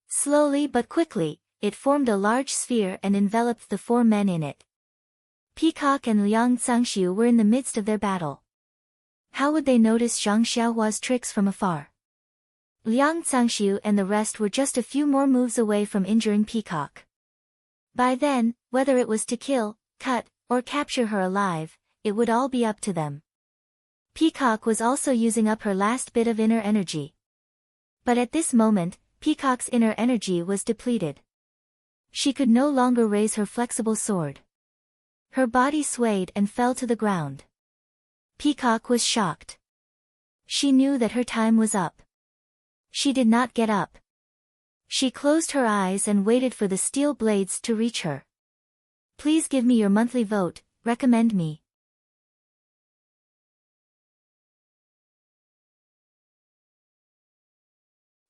Slowly but quickly, it formed a large sphere and enveloped the 4 men in it. Peacock and Liang Zhangxiu were in the midst of their battle. How would they notice Zhang Xiaohua's tricks from afar? Liang Zhangxiu and the rest were just a few more moves away from injuring Peacock. By then, whether it was to kill, cut, or capture her alive, it would all be up to them. Peacock was also using up her last bit of inner energy. But at this moment, Peacock's inner energy was depleted. She could no longer raise her flexible sword. Her body swayed and fell to the ground. Peacock was shocked. She knew that her time was up. She did not get up. She closed her eyes and waited for the steel blades to reach her. Please give me your monthly vote, recommend me.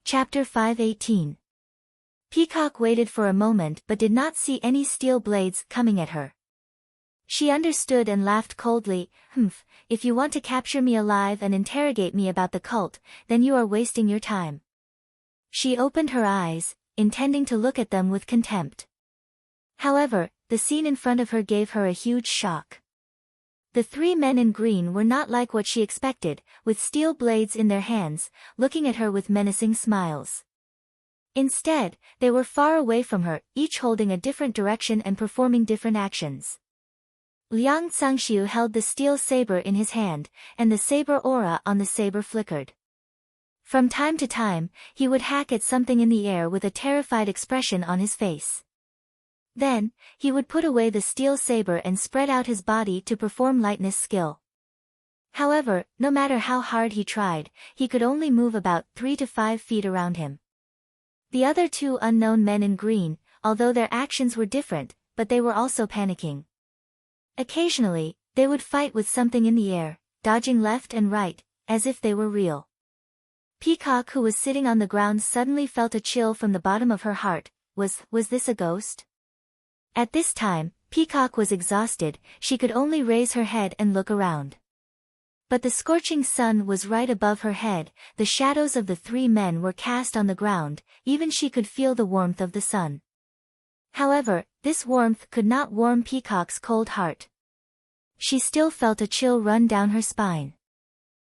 Chapter 518. Peacock waited for a moment but did not see any steel blades coming at her. She understood and laughed coldly, if you want to capture me alive and interrogate me about the cult, then you are wasting your time. She opened her eyes, intending to look at them with contempt. However, the scene in front of her gave her a huge shock. The 3 men in green were not like what she expected, with steel blades in their hands, looking at her with menacing smiles. Instead, they were far away from her, each holding a different direction and performing different actions. Liang Zhangxiu held the steel saber in his hand, and the saber aura on the saber flickered. From time to time, he would hack at something in the air with a terrified expression on his face. Then, he would put away the steel saber and spread out his body to perform lightness skill. However, no matter how hard he tried, he could only move about 3 to 5 feet around him. The other 2 unknown men in green, although their actions were different, but they were also panicking. Occasionally, they would fight with something in the air, dodging left and right, as if they were real. Peacock, who was sitting on the ground, suddenly felt a chill from the bottom of her heart. Was this a ghost? At this time, Peacock was exhausted, she could only raise her head and look around. But the scorching sun was right above her head, the shadows of the 3 men were cast on the ground, even she could feel the warmth of the sun. However, this warmth could not warm Peacock's cold heart. She still felt a chill run down her spine.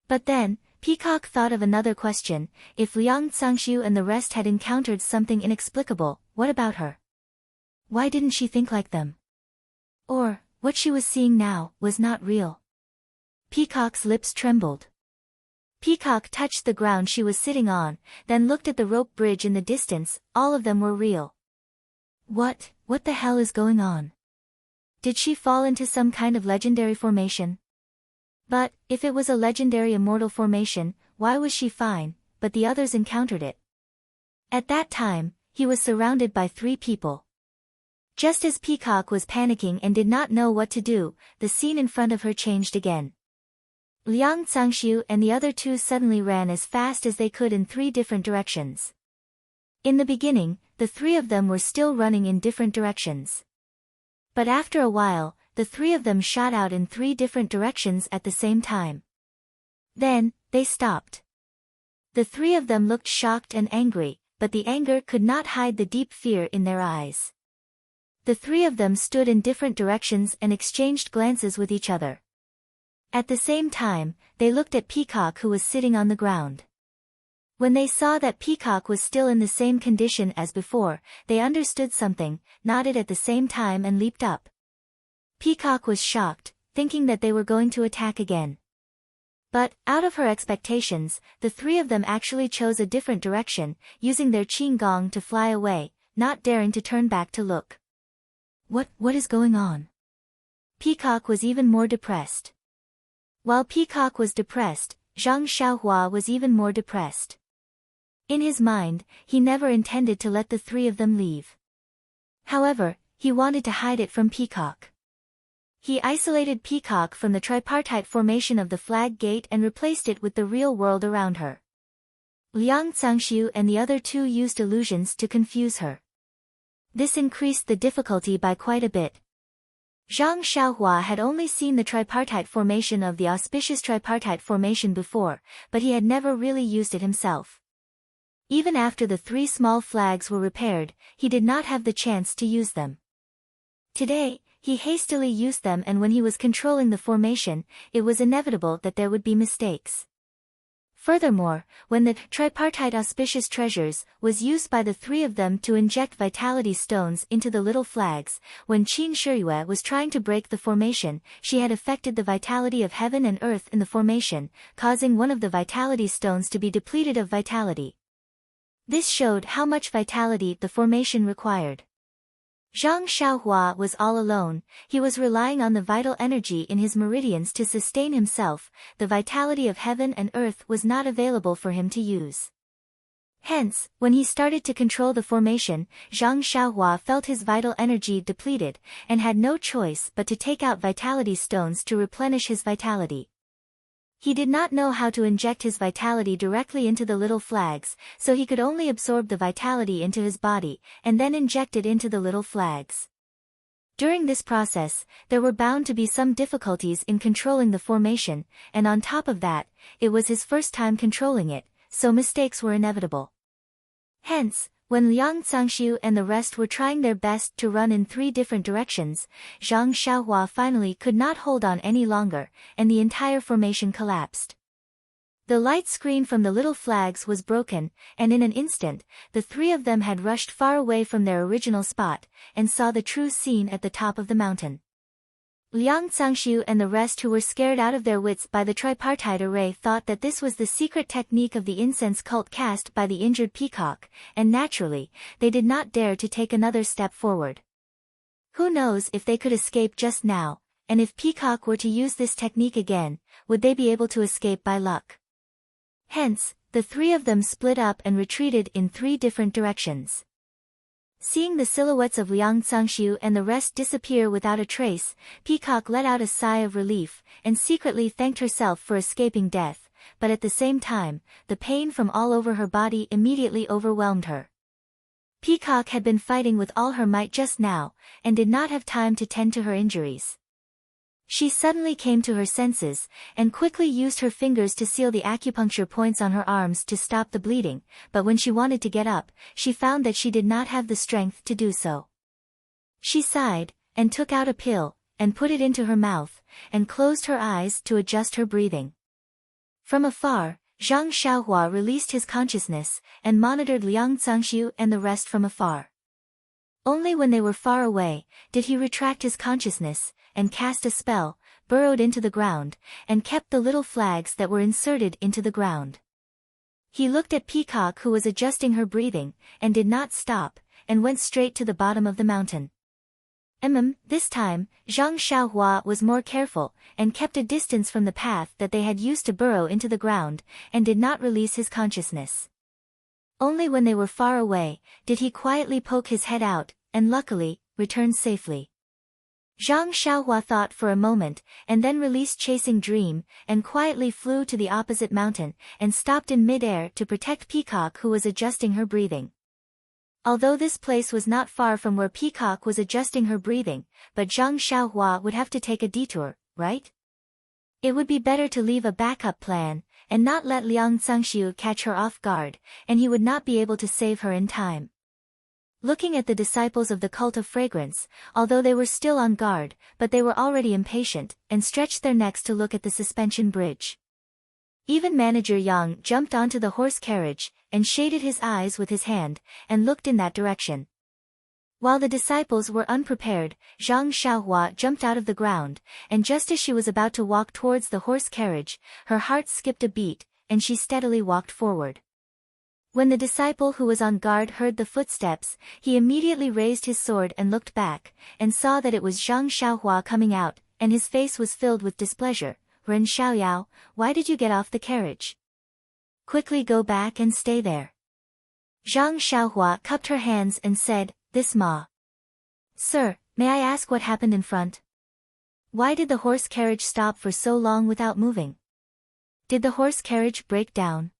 But then, Peacock thought of another question. If Liang Zhangshu and the rest had encountered something inexplicable, what about her? Why didn't she think like them? Or, what she was seeing now, was not real? Peacock's lips trembled. Peacock touched the ground she was sitting on, then looked at the rope bridge in the distance. All of them were real. What the hell is going on? Did she fall into some kind of legendary formation? But, if it was a legendary immortal formation, why was she fine, but the others encountered it? At that time, he was surrounded by 3 people. Just as Peacock was panicking and did not know what to do, the scene in front of her changed again. Liang Zhangshu and the other 2 suddenly ran as fast as they could in 3 different directions. In the beginning, the 3 of them were still running in different directions. But after a while, the 3 of them shot out in 3 different directions at the same time. Then, they stopped. The 3 of them looked shocked and angry, but the anger could not hide the deep fear in their eyes. The 3 of them stood in different directions and exchanged glances with each other. At the same time, they looked at Peacock, who was sitting on the ground. When they saw that Peacock was still in the same condition as before, they understood something, nodded at the same time and leaped up. Peacock was shocked, thinking that they were going to attack again. But, out of her expectations, the 3 of them actually chose a different direction, using their qin gong to fly away, not daring to turn back to look. What is going on? Peacock was even more depressed. While Peacock was depressed, Zhang Xiaohua was even more depressed. In his mind, he never intended to let the 3 of them leave. However, he wanted to hide it from Peacock. He isolated Peacock from the tripartite formation of the flag gate and replaced it with the real world around her. Liang Zhangshu and the other 2 used illusions to confuse her. This increased the difficulty by quite a bit. Zhang Xiaohua had only seen the tripartite formation of the auspicious tripartite formation before, but he had never really used it himself. Even after the 3 small flags were repaired, he did not have the chance to use them. Today, he hastily used them, and when he was controlling the formation, it was inevitable that there would be mistakes. Furthermore, when the tripartite auspicious treasures was used by the 3 of them to inject vitality stones into the little flags, when Qin Shiyue was trying to break the formation, she had affected the vitality of heaven and earth in the formation, causing one of the vitality stones to be depleted of vitality. This showed how much vitality the formation required. Zhang Xiaohua was all alone. He was relying on the vital energy in his meridians to sustain himself. The vitality of heaven and earth was not available for him to use. Hence, when he started to control the formation, Zhang Xiaohua felt his vital energy depleted, and had no choice but to take out vitality stones to replenish his vitality. He did not know how to inject his vitality directly into the little flags, so he could only absorb the vitality into his body, and then inject it into the little flags. During this process, there were bound to be some difficulties in controlling the formation, and on top of that, it was his first time controlling it, so mistakes were inevitable. Hence, when Liang Zhangshu and the rest were trying their best to run in 3 different directions, Zhang Xiaohua finally could not hold on any longer, and the entire formation collapsed. The light screen from the little flags was broken, and in an instant, the 3 of them had rushed far away from their original spot, and saw the true scene at the top of the mountain. Liang Zhangshu and the rest, who were scared out of their wits by the tripartite array, thought that this was the secret technique of the incense cult cast by the injured Peacock, and naturally, they did not dare to take another step forward. Who knows if they could escape just now, and if Peacock were to use this technique again, would they be able to escape by luck? Hence, the 3 of them split up and retreated in 3 different directions. Seeing the silhouettes of Liang Zhangshu and the rest disappear without a trace, Peacock let out a sigh of relief, and secretly thanked herself for escaping death, but at the same time, the pain from all over her body immediately overwhelmed her. Peacock had been fighting with all her might just now, and did not have time to tend to her injuries. She suddenly came to her senses, and quickly used her fingers to seal the acupuncture points on her arms to stop the bleeding, but when she wanted to get up, she found that she did not have the strength to do so. She sighed, and took out a pill, and put it into her mouth, and closed her eyes to adjust her breathing. From afar, Zhang Xiaohua released his consciousness, and monitored Liang Zangxiu and the rest from afar. Only when they were far away, did he retract his consciousness, and cast a spell, burrowed into the ground, and kept the little flags that were inserted into the ground. He looked at Peacock, who was adjusting her breathing, and did not stop, and went straight to the bottom of the mountain. This time, Zhang Xiaohua was more careful, and kept a distance from the path that they had used to burrow into the ground, and did not release his consciousness. Only when they were far away, did he quietly poke his head out, and luckily, returned safely. Zhang Xiaohua thought for a moment, and then released Chasing Dream, and quietly flew to the opposite mountain, and stopped in mid-air to protect Peacock, who was adjusting her breathing. Although this place was not far from where Peacock was adjusting her breathing, but Zhang Xiaohua would have to take a detour, right? It would be better to leave a backup plan, and not let Liang Zangxiu catch her off guard, and he would not be able to save her in time. Looking at the disciples of the cult of fragrance, although they were still on guard, but they were already impatient, and stretched their necks to look at the suspension bridge. Even Manager Yang jumped onto the horse carriage, and shaded his eyes with his hand, and looked in that direction. While the disciples were unprepared, Zhang Xiaohua jumped out of the ground, and just as she was about to walk towards the horse carriage, her heart skipped a beat, and she steadily walked forward. When the disciple who was on guard heard the footsteps, he immediately raised his sword and looked back, and saw that it was Zhang Xiaohua coming out, and his face was filled with displeasure. Ren Xiaoyao, why did you get off the carriage? Quickly go back and stay there. Zhang Xiaohua cupped her hands and said, This ma. Sir, may I ask what happened in front? Why did the horse carriage stop for so long without moving? Did the horse carriage break down?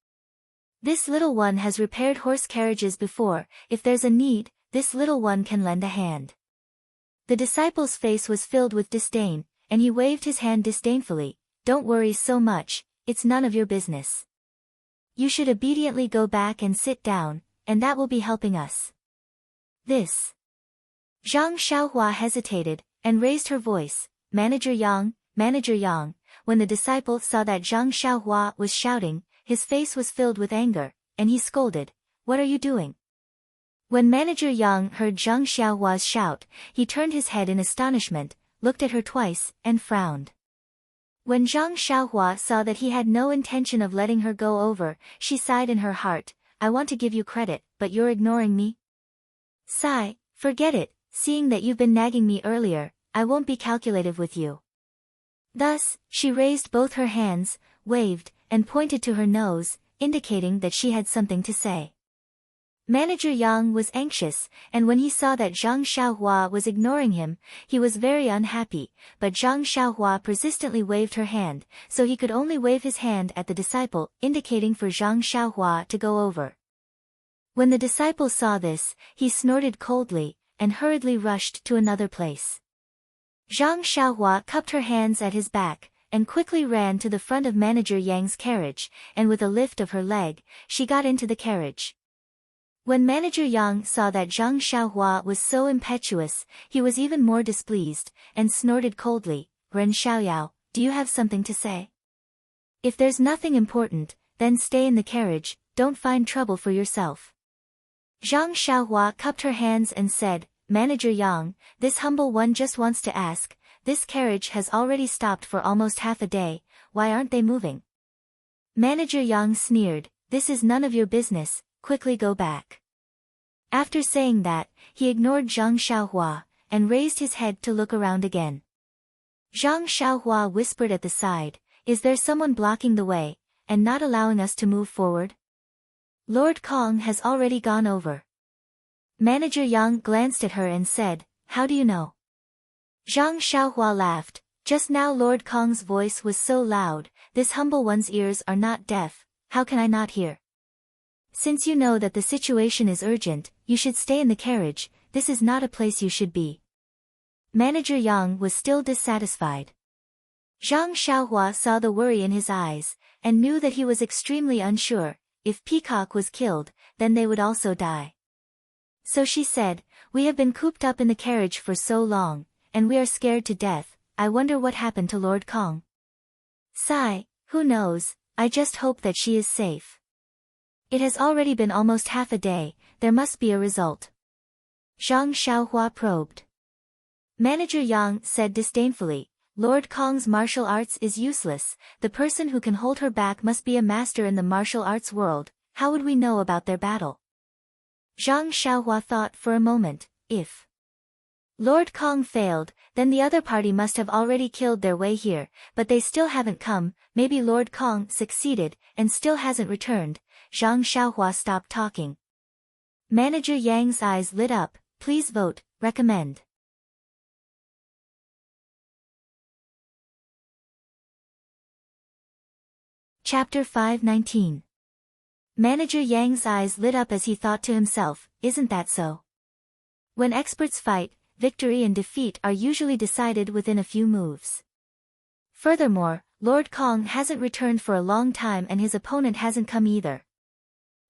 This little one has repaired horse carriages before. If there's a need, this little one can lend a hand. The disciple's face was filled with disdain, and he waved his hand disdainfully. Don't worry so much, it's none of your business. You should obediently go back and sit down, and that will be helping us. This. Zhang Xiaohua hesitated, and raised her voice, Manager Yang, when the disciple saw that Zhang Xiaohua was shouting, his face was filled with anger, and he scolded, What are you doing? When Manager Yang heard Zhang Xiaohua's shout, he turned his head in astonishment, looked at her twice, and frowned. When Zhang Xiaohua saw that he had no intention of letting her go over, she sighed in her heart, I want to give you credit, but you're ignoring me? Sigh, forget it, seeing that you've been nagging me earlier, I won't be calculative with you. Thus, she raised both her hands, waved, and pointed to her nose, indicating that she had something to say. Manager Yang was anxious, and when he saw that Zhang Xiaohua was ignoring him, he was very unhappy, but Zhang Xiaohua persistently waved her hand, so he could only wave his hand at the disciple, indicating for Zhang Xiaohua to go over. When the disciple saw this, he snorted coldly, and hurriedly rushed to another place. Zhang Xiaohua cupped her hands at his back, and quickly ran to the front of Manager Yang's carriage, and with a lift of her leg, she got into the carriage. When Manager Yang saw that Zhang Xiaohua was so impetuous, he was even more displeased, and snorted coldly, Ren Xiaoyao, do you have something to say? If there's nothing important, then stay in the carriage, don't find trouble for yourself. Zhang Xiaohua cupped her hands and said, Manager Yang, this humble one just wants to ask, this carriage has already stopped for almost half a day, why aren't they moving? Manager Yang sneered, this is none of your business, quickly go back. After saying that, he ignored Zhang Xiaohua, and raised his head to look around again. Zhang Xiaohua whispered at the side, is there someone blocking the way, and not allowing us to move forward? Lord Kong has already gone over. Manager Yang glanced at her and said, how do you know? Zhang Xiaohua laughed, just now Lord Kong's voice was so loud, this humble one's ears are not deaf, how can I not hear? Since you know that the situation is urgent, you should stay in the carriage, this is not a place you should be. Manager Yang was still dissatisfied. Zhang Xiaohua saw the worry in his eyes, and knew that he was extremely unsure, if Peacock was killed, then they would also die. So she said, we have been cooped up in the carriage for so long, and we are scared to death, I wonder what happened to Lord Kong. Sigh, who knows, I just hope that she is safe. It has already been almost half a day, there must be a result. Zhang Xiaohua probed. Manager Yang said disdainfully, Lord Kong's martial arts is useless, the person who can hold her back must be a master in the martial arts world, how would we know about their battle? Zhang Xiaohua thought for a moment, if Lord Kong failed, then the other party must have already killed their way here, but they still haven't come, maybe Lord Kong succeeded, and still hasn't returned. Zhang Xiaohua stopped talking. Manager Yang's eyes lit up, please vote, recommend. Chapter 519. Manager Yang's eyes lit up as he thought to himself, isn't that so? When experts fight, victory and defeat are usually decided within a few moves. Furthermore, Lord Kong hasn't returned for a long time and his opponent hasn't come either.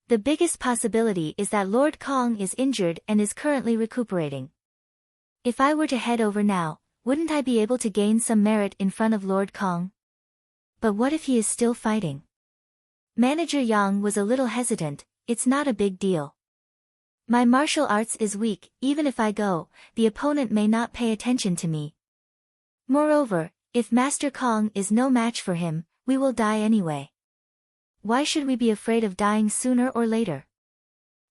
The biggest possibility is that Lord Kong is injured and is currently recuperating. If I were to head over now, wouldn't I be able to gain some merit in front of Lord Kong? But what if he is still fighting? Manager Yang was a little hesitant, it's not a big deal. My martial arts is weak, even if I go, the opponent may not pay attention to me. Moreover, if Master Kong is no match for him, we will die anyway. Why should we be afraid of dying sooner or later?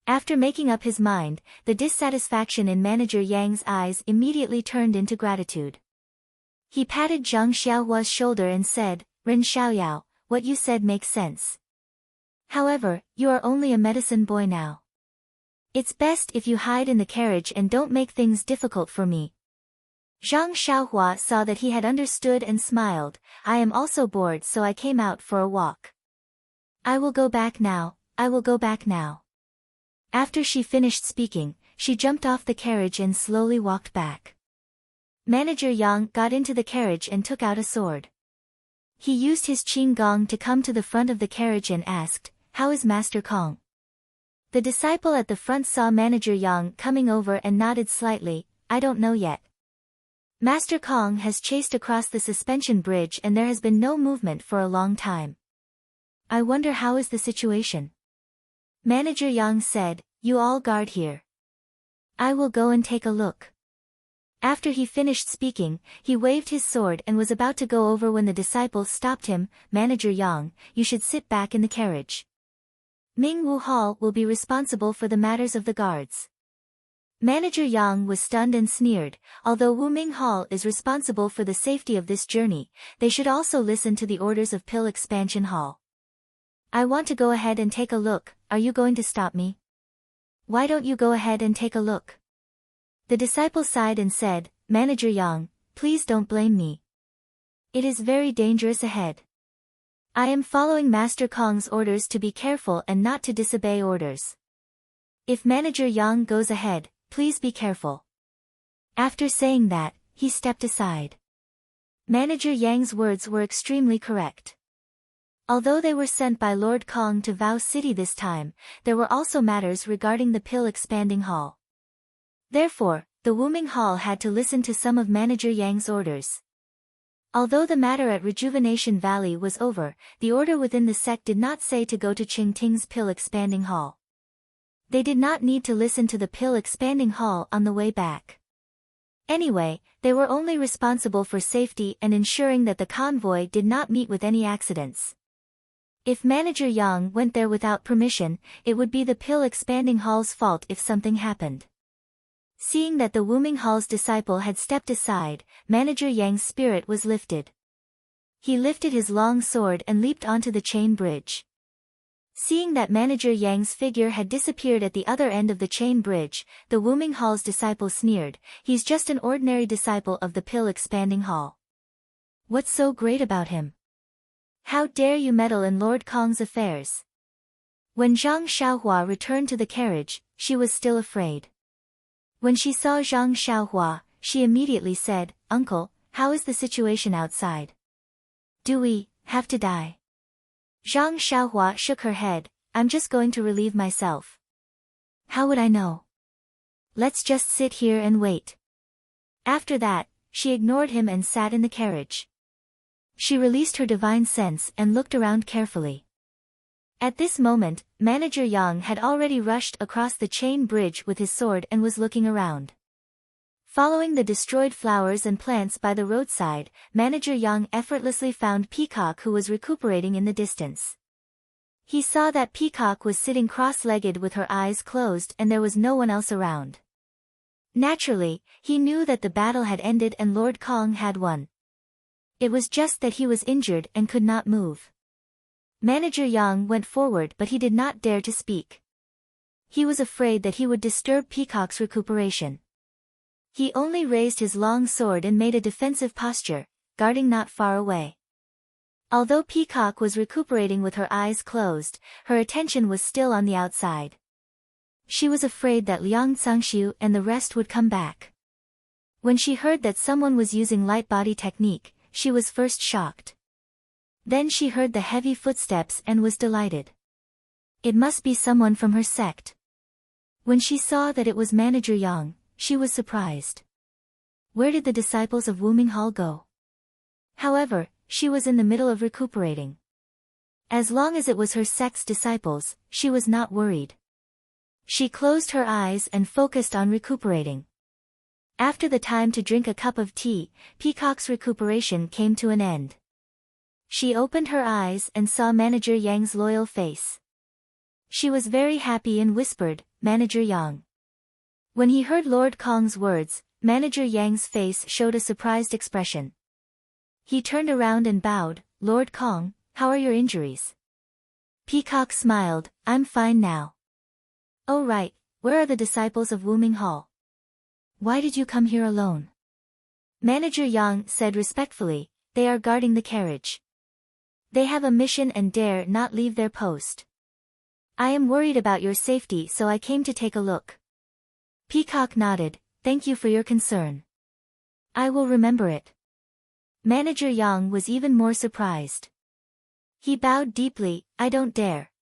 After making up his mind, the dissatisfaction in Manager Yang's eyes immediately turned into gratitude. He patted Zhang Xiaohua's shoulder and said, Ren Xiaoyao, what you said makes sense. However, you are only a medicine boy now. It's best if you hide in the carriage and don't make things difficult for me. Zhang Xiaohua saw that he had understood and smiled, I am also bored so I came out for a walk. I will go back now, I will go back now. After she finished speaking, she jumped off the carriage and slowly walked back. Manager Yang got into the carriage and took out a sword. He used his qing gong to come to the front of the carriage and asked, how is Master Kong? The disciple at the front saw Manager Yang coming over and nodded slightly, I don't know yet. Master Kong has chased across the suspension bridge and there has been no movement for a long time. I wonder how is the situation? Manager Yang said, you all guard here. I will go and take a look. After he finished speaking, he waved his sword and was about to go over when the disciple stopped him, Manager Yang, you should sit back in the carriage. Ming Wu Hall will be responsible for the matters of the guards. Manager Yang was stunned and sneered, although Wu Ming Hall is responsible for the safety of this journey, they should also listen to the orders of Pill Expansion Hall. I want to go ahead and take a look, are you going to stop me? Why don't you go ahead and take a look? The disciple sighed and said, Manager Yang, please don't blame me. It is very dangerous ahead. I am following Master Kong's orders to be careful and not to disobey orders. If Manager Yang goes ahead, please be careful. After saying that, he stepped aside. Manager Yang's words were extremely correct. Although they were sent by Lord Kong to Vow City this time, there were also matters regarding the Pill Expanding Hall. Therefore, the Wuming Hall had to listen to some of Manager Yang's orders. Although the matter at Rejuvenation Valley was over, the order within the sect did not say to go to Qingting's Pill Expanding Hall. They did not need to listen to the Pill Expanding Hall on the way back. Anyway, they were only responsible for safety and ensuring that the convoy did not meet with any accidents. If Manager Yang went there without permission, it would be the Pill Expanding Hall's fault if something happened. Seeing that the Wuming Hall's disciple had stepped aside, Manager Yang's spirit was lifted. He lifted his long sword and leaped onto the chain bridge. Seeing that Manager Yang's figure had disappeared at the other end of the chain bridge, the Wuming Hall's disciple sneered, he's just an ordinary disciple of the Pill Expanding Hall. What's so great about him? How dare you meddle in Lord Kong's affairs? When Zhang Xiaohua returned to the carriage, she was still afraid. When she saw Zhang Xiaohua, she immediately said, Uncle, how is the situation outside? Do we have to die? Zhang Xiaohua shook her head, I'm just going to relieve myself. How would I know? Let's just sit here and wait. After that, she ignored him and sat in the carriage. She released her divine sense and looked around carefully. At this moment, Manager Yang had already rushed across the chain bridge with his sword and was looking around. Following the destroyed flowers and plants by the roadside, Manager Yang effortlessly found Peacock, who was recuperating in the distance. He saw that Peacock was sitting cross-legged with her eyes closed and there was no one else around. Naturally, he knew that the battle had ended and Lord Kong had won. It was just that he was injured and could not move. Manager Yang went forward, but he did not dare to speak. He was afraid that he would disturb Peacock's recuperation. He only raised his long sword and made a defensive posture, guarding not far away. Although Peacock was recuperating with her eyes closed, her attention was still on the outside. She was afraid that Liang Cangxiu and the rest would come back. When she heard that someone was using light body technique, she was first shocked. Then she heard the heavy footsteps and was delighted. It must be someone from her sect. When she saw that it was Manager Yang, she was surprised. Where did the disciples of Wuming Hall go? However, she was in the middle of recuperating. As long as it was her sect's disciples, she was not worried. She closed her eyes and focused on recuperating. After the time to drink a cup of tea, Peacock's recuperation came to an end. She opened her eyes and saw Manager Yang's loyal face. She was very happy and whispered, "Manager Yang." When he heard Lord Kong's words, Manager Yang's face showed a surprised expression. He turned around and bowed, "Lord Kong, how are your injuries?" Peacock smiled, "I'm fine now." "Oh right, where are the disciples of Wuming Hall? Why did you come here alone?" Manager Yang said respectfully, "They are guarding the carriage. They have a mission and dare not leave their post. I am worried about your safety, so I came to take a look." Peacock nodded, "Thank you for your concern. I will remember it." Manager Yang was even more surprised. He bowed deeply, "I don't dare.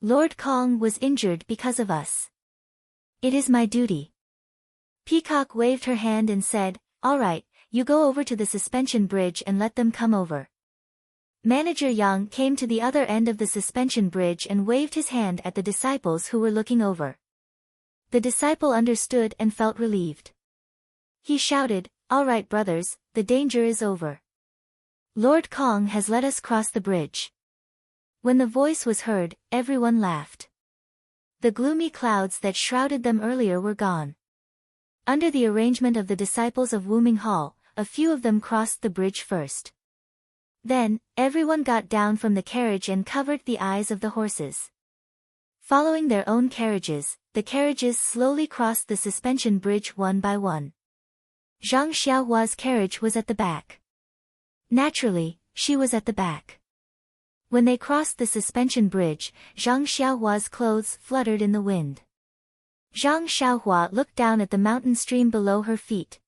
Lord Kong was injured because of us. It is my duty." Peacock waved her hand and said, "All right, you go over to the suspension bridge and let them come over." Manager Yang came to the other end of the suspension bridge and waved his hand at the disciples who were looking over. The disciple understood and felt relieved. He shouted, "All right brothers, the danger is over. Lord Kong has let us cross the bridge." When the voice was heard, everyone laughed. The gloomy clouds that shrouded them earlier were gone. Under the arrangement of the disciples of Wuming Hall, a few of them crossed the bridge first. Then, everyone got down from the carriage and covered the eyes of the horses. Following their own carriages, the carriages slowly crossed the suspension bridge one by one. Zhang Xiaohua's carriage was at the back. Naturally, she was at the back. When they crossed the suspension bridge, Zhang Xiaohua's clothes fluttered in the wind. Zhang Xiaohua looked down at the mountain stream below her feet.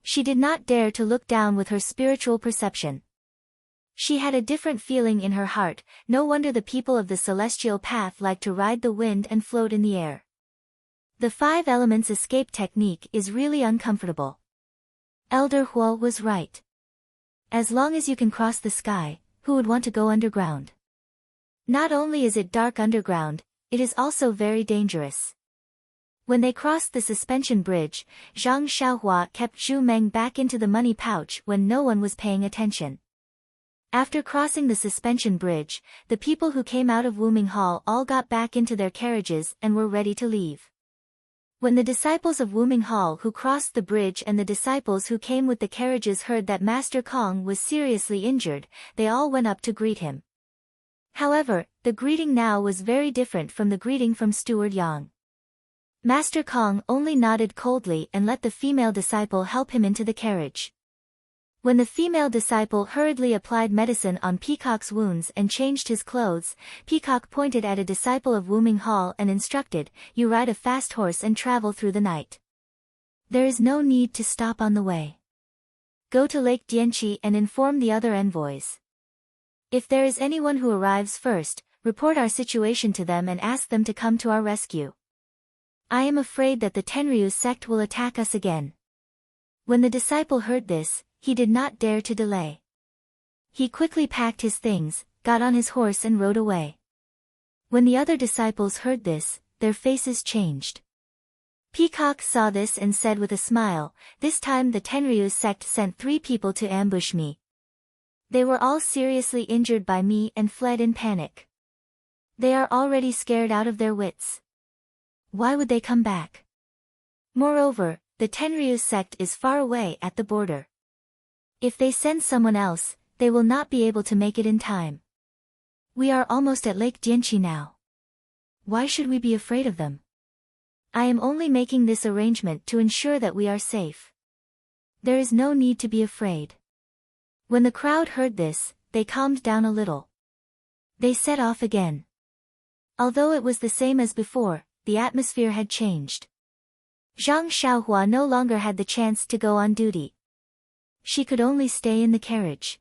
She did not dare to look down with her spiritual perception. She had a different feeling in her heart. No wonder the people of the celestial path like to ride the wind and float in the air. The 5 elements escape technique is really uncomfortable. Elder Huo was right. As long as you can cross the sky, who would want to go underground? Not only is it dark underground, it is also very dangerous. When they crossed the suspension bridge, Zhang Xiaohua kept Zhu Meng back into the money pouch when no one was paying attention. After crossing the suspension bridge, the people who came out of Wuming Hall all got back into their carriages and were ready to leave. When the disciples of Wuming Hall who crossed the bridge and the disciples who came with the carriages heard that Master Kong was seriously injured, they all went up to greet him. However, the greeting now was very different from the greeting from Steward Yang. Master Kong only nodded coldly and let the female disciple help him into the carriage. When the female disciple hurriedly applied medicine on Peacock's wounds and changed his clothes, Peacock pointed at a disciple of Wuming Hall and instructed, "You ride a fast horse and travel through the night. There is no need to stop on the way. Go to Lake Dianqi and inform the other envoys. If there is anyone who arrives first, report our situation to them and ask them to come to our rescue. I am afraid that the Tenryu sect will attack us again." When the disciple heard this, he did not dare to delay. He quickly packed his things, got on his horse and rode away. When the other disciples heard this, their faces changed. Peacock saw this and said with a smile, "This time the Tenryu's sect sent 3 people to ambush me. They were all seriously injured by me and fled in panic. They are already scared out of their wits. Why would they come back? Moreover, the Tenryu's sect is far away at the border. If they send someone else, they will not be able to make it in time. We are almost at Lake Dianchi now. Why should we be afraid of them? I am only making this arrangement to ensure that we are safe. There is no need to be afraid." When the crowd heard this, they calmed down a little. They set off again. Although it was the same as before, the atmosphere had changed. Zhang Xiaohua no longer had the chance to go on duty. She could only stay in the carriage.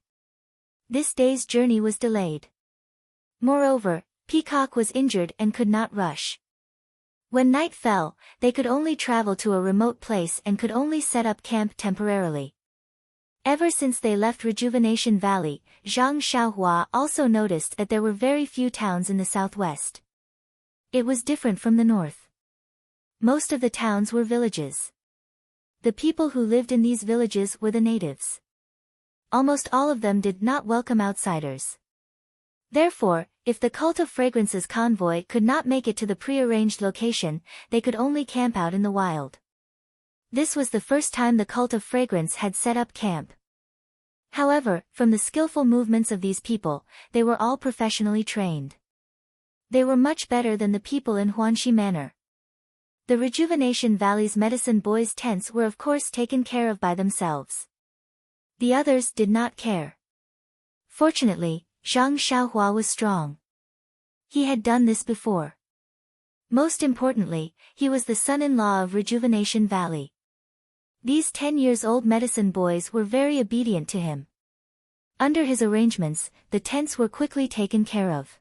This day's journey was delayed. Moreover, Peacock was injured and could not rush. When night fell, they could only travel to a remote place and could only set up camp temporarily. Ever since they left Rejuvenation Valley, Zhang Xiaohua also noticed that there were very few towns in the southwest. It was different from the north. Most of the towns were villages. The people who lived in these villages were the natives. Almost all of them did not welcome outsiders. Therefore, if the Cult of Fragrance's convoy could not make it to the prearranged location, they could only camp out in the wild. This was the first time the Cult of Fragrance had set up camp. However, from the skillful movements of these people, they were all professionally trained. They were much better than the people in Huanxi Manor. The Rejuvenation Valley's medicine boys' tents were of course taken care of by themselves. The others did not care. Fortunately, Zhang Xiaohua was strong. He had done this before. Most importantly, he was the son-in-law of Rejuvenation Valley. These 10-year-old medicine boys were very obedient to him. Under his arrangements, the tents were quickly taken care of.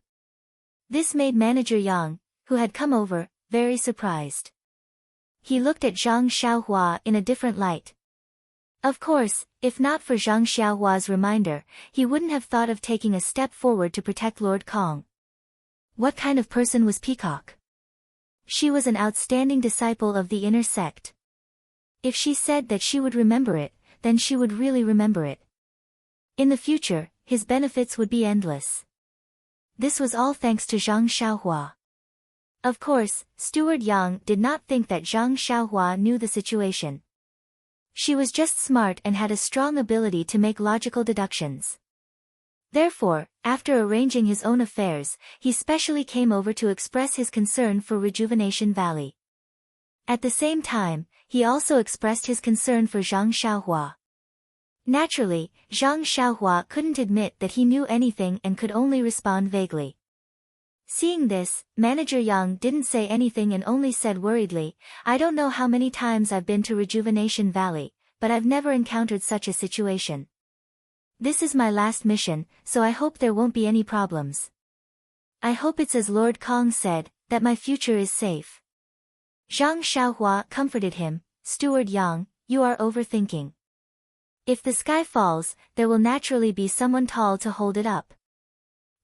This made Manager Yang, who had come over, very surprised. He looked at Zhang Xiaohua in a different light. Of course, if not for Zhang Xiaohua's reminder, he wouldn't have thought of taking a step forward to protect Lord Kong. What kind of person was Peacock? She was an outstanding disciple of the inner sect. If she said that she would remember it, then she would really remember it. In the future, his benefits would be endless. This was all thanks to Zhang Xiaohua. Of course, Steward Yang did not think that Zhang Xiaohua knew the situation. She was just smart and had a strong ability to make logical deductions. Therefore, after arranging his own affairs, he specially came over to express his concern for Rejuvenation Valley. At the same time, he also expressed his concern for Zhang Xiaohua. Naturally, Zhang Xiaohua couldn't admit that he knew anything and could only respond vaguely. Seeing this, Manager Yang didn't say anything and only said worriedly, "I don't know how many times I've been to Rejuvenation Valley, but I've never encountered such a situation. This is my last mission, so I hope there won't be any problems. I hope it's as Lord Kong said, that my future is safe." Zhang Xiaohua comforted him, "Steward Yang, you are overthinking. If the sky falls, there will naturally be someone tall to hold it up.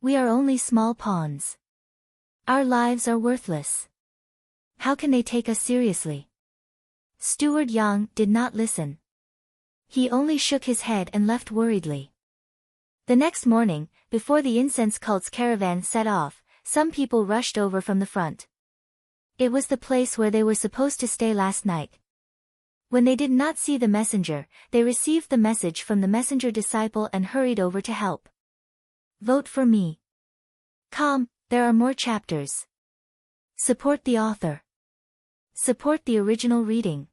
We are only small pawns. Our lives are worthless. How can they take us seriously?" Steward Yang did not listen. He only shook his head and left worriedly. The next morning, before the incense cult's caravan set off, some people rushed over from the front. It was the place where they were supposed to stay last night. When they did not see the messenger, they received the message from the messenger disciple and hurried over to help. Vote for me. There are more chapters. Support the author. Support the original reading.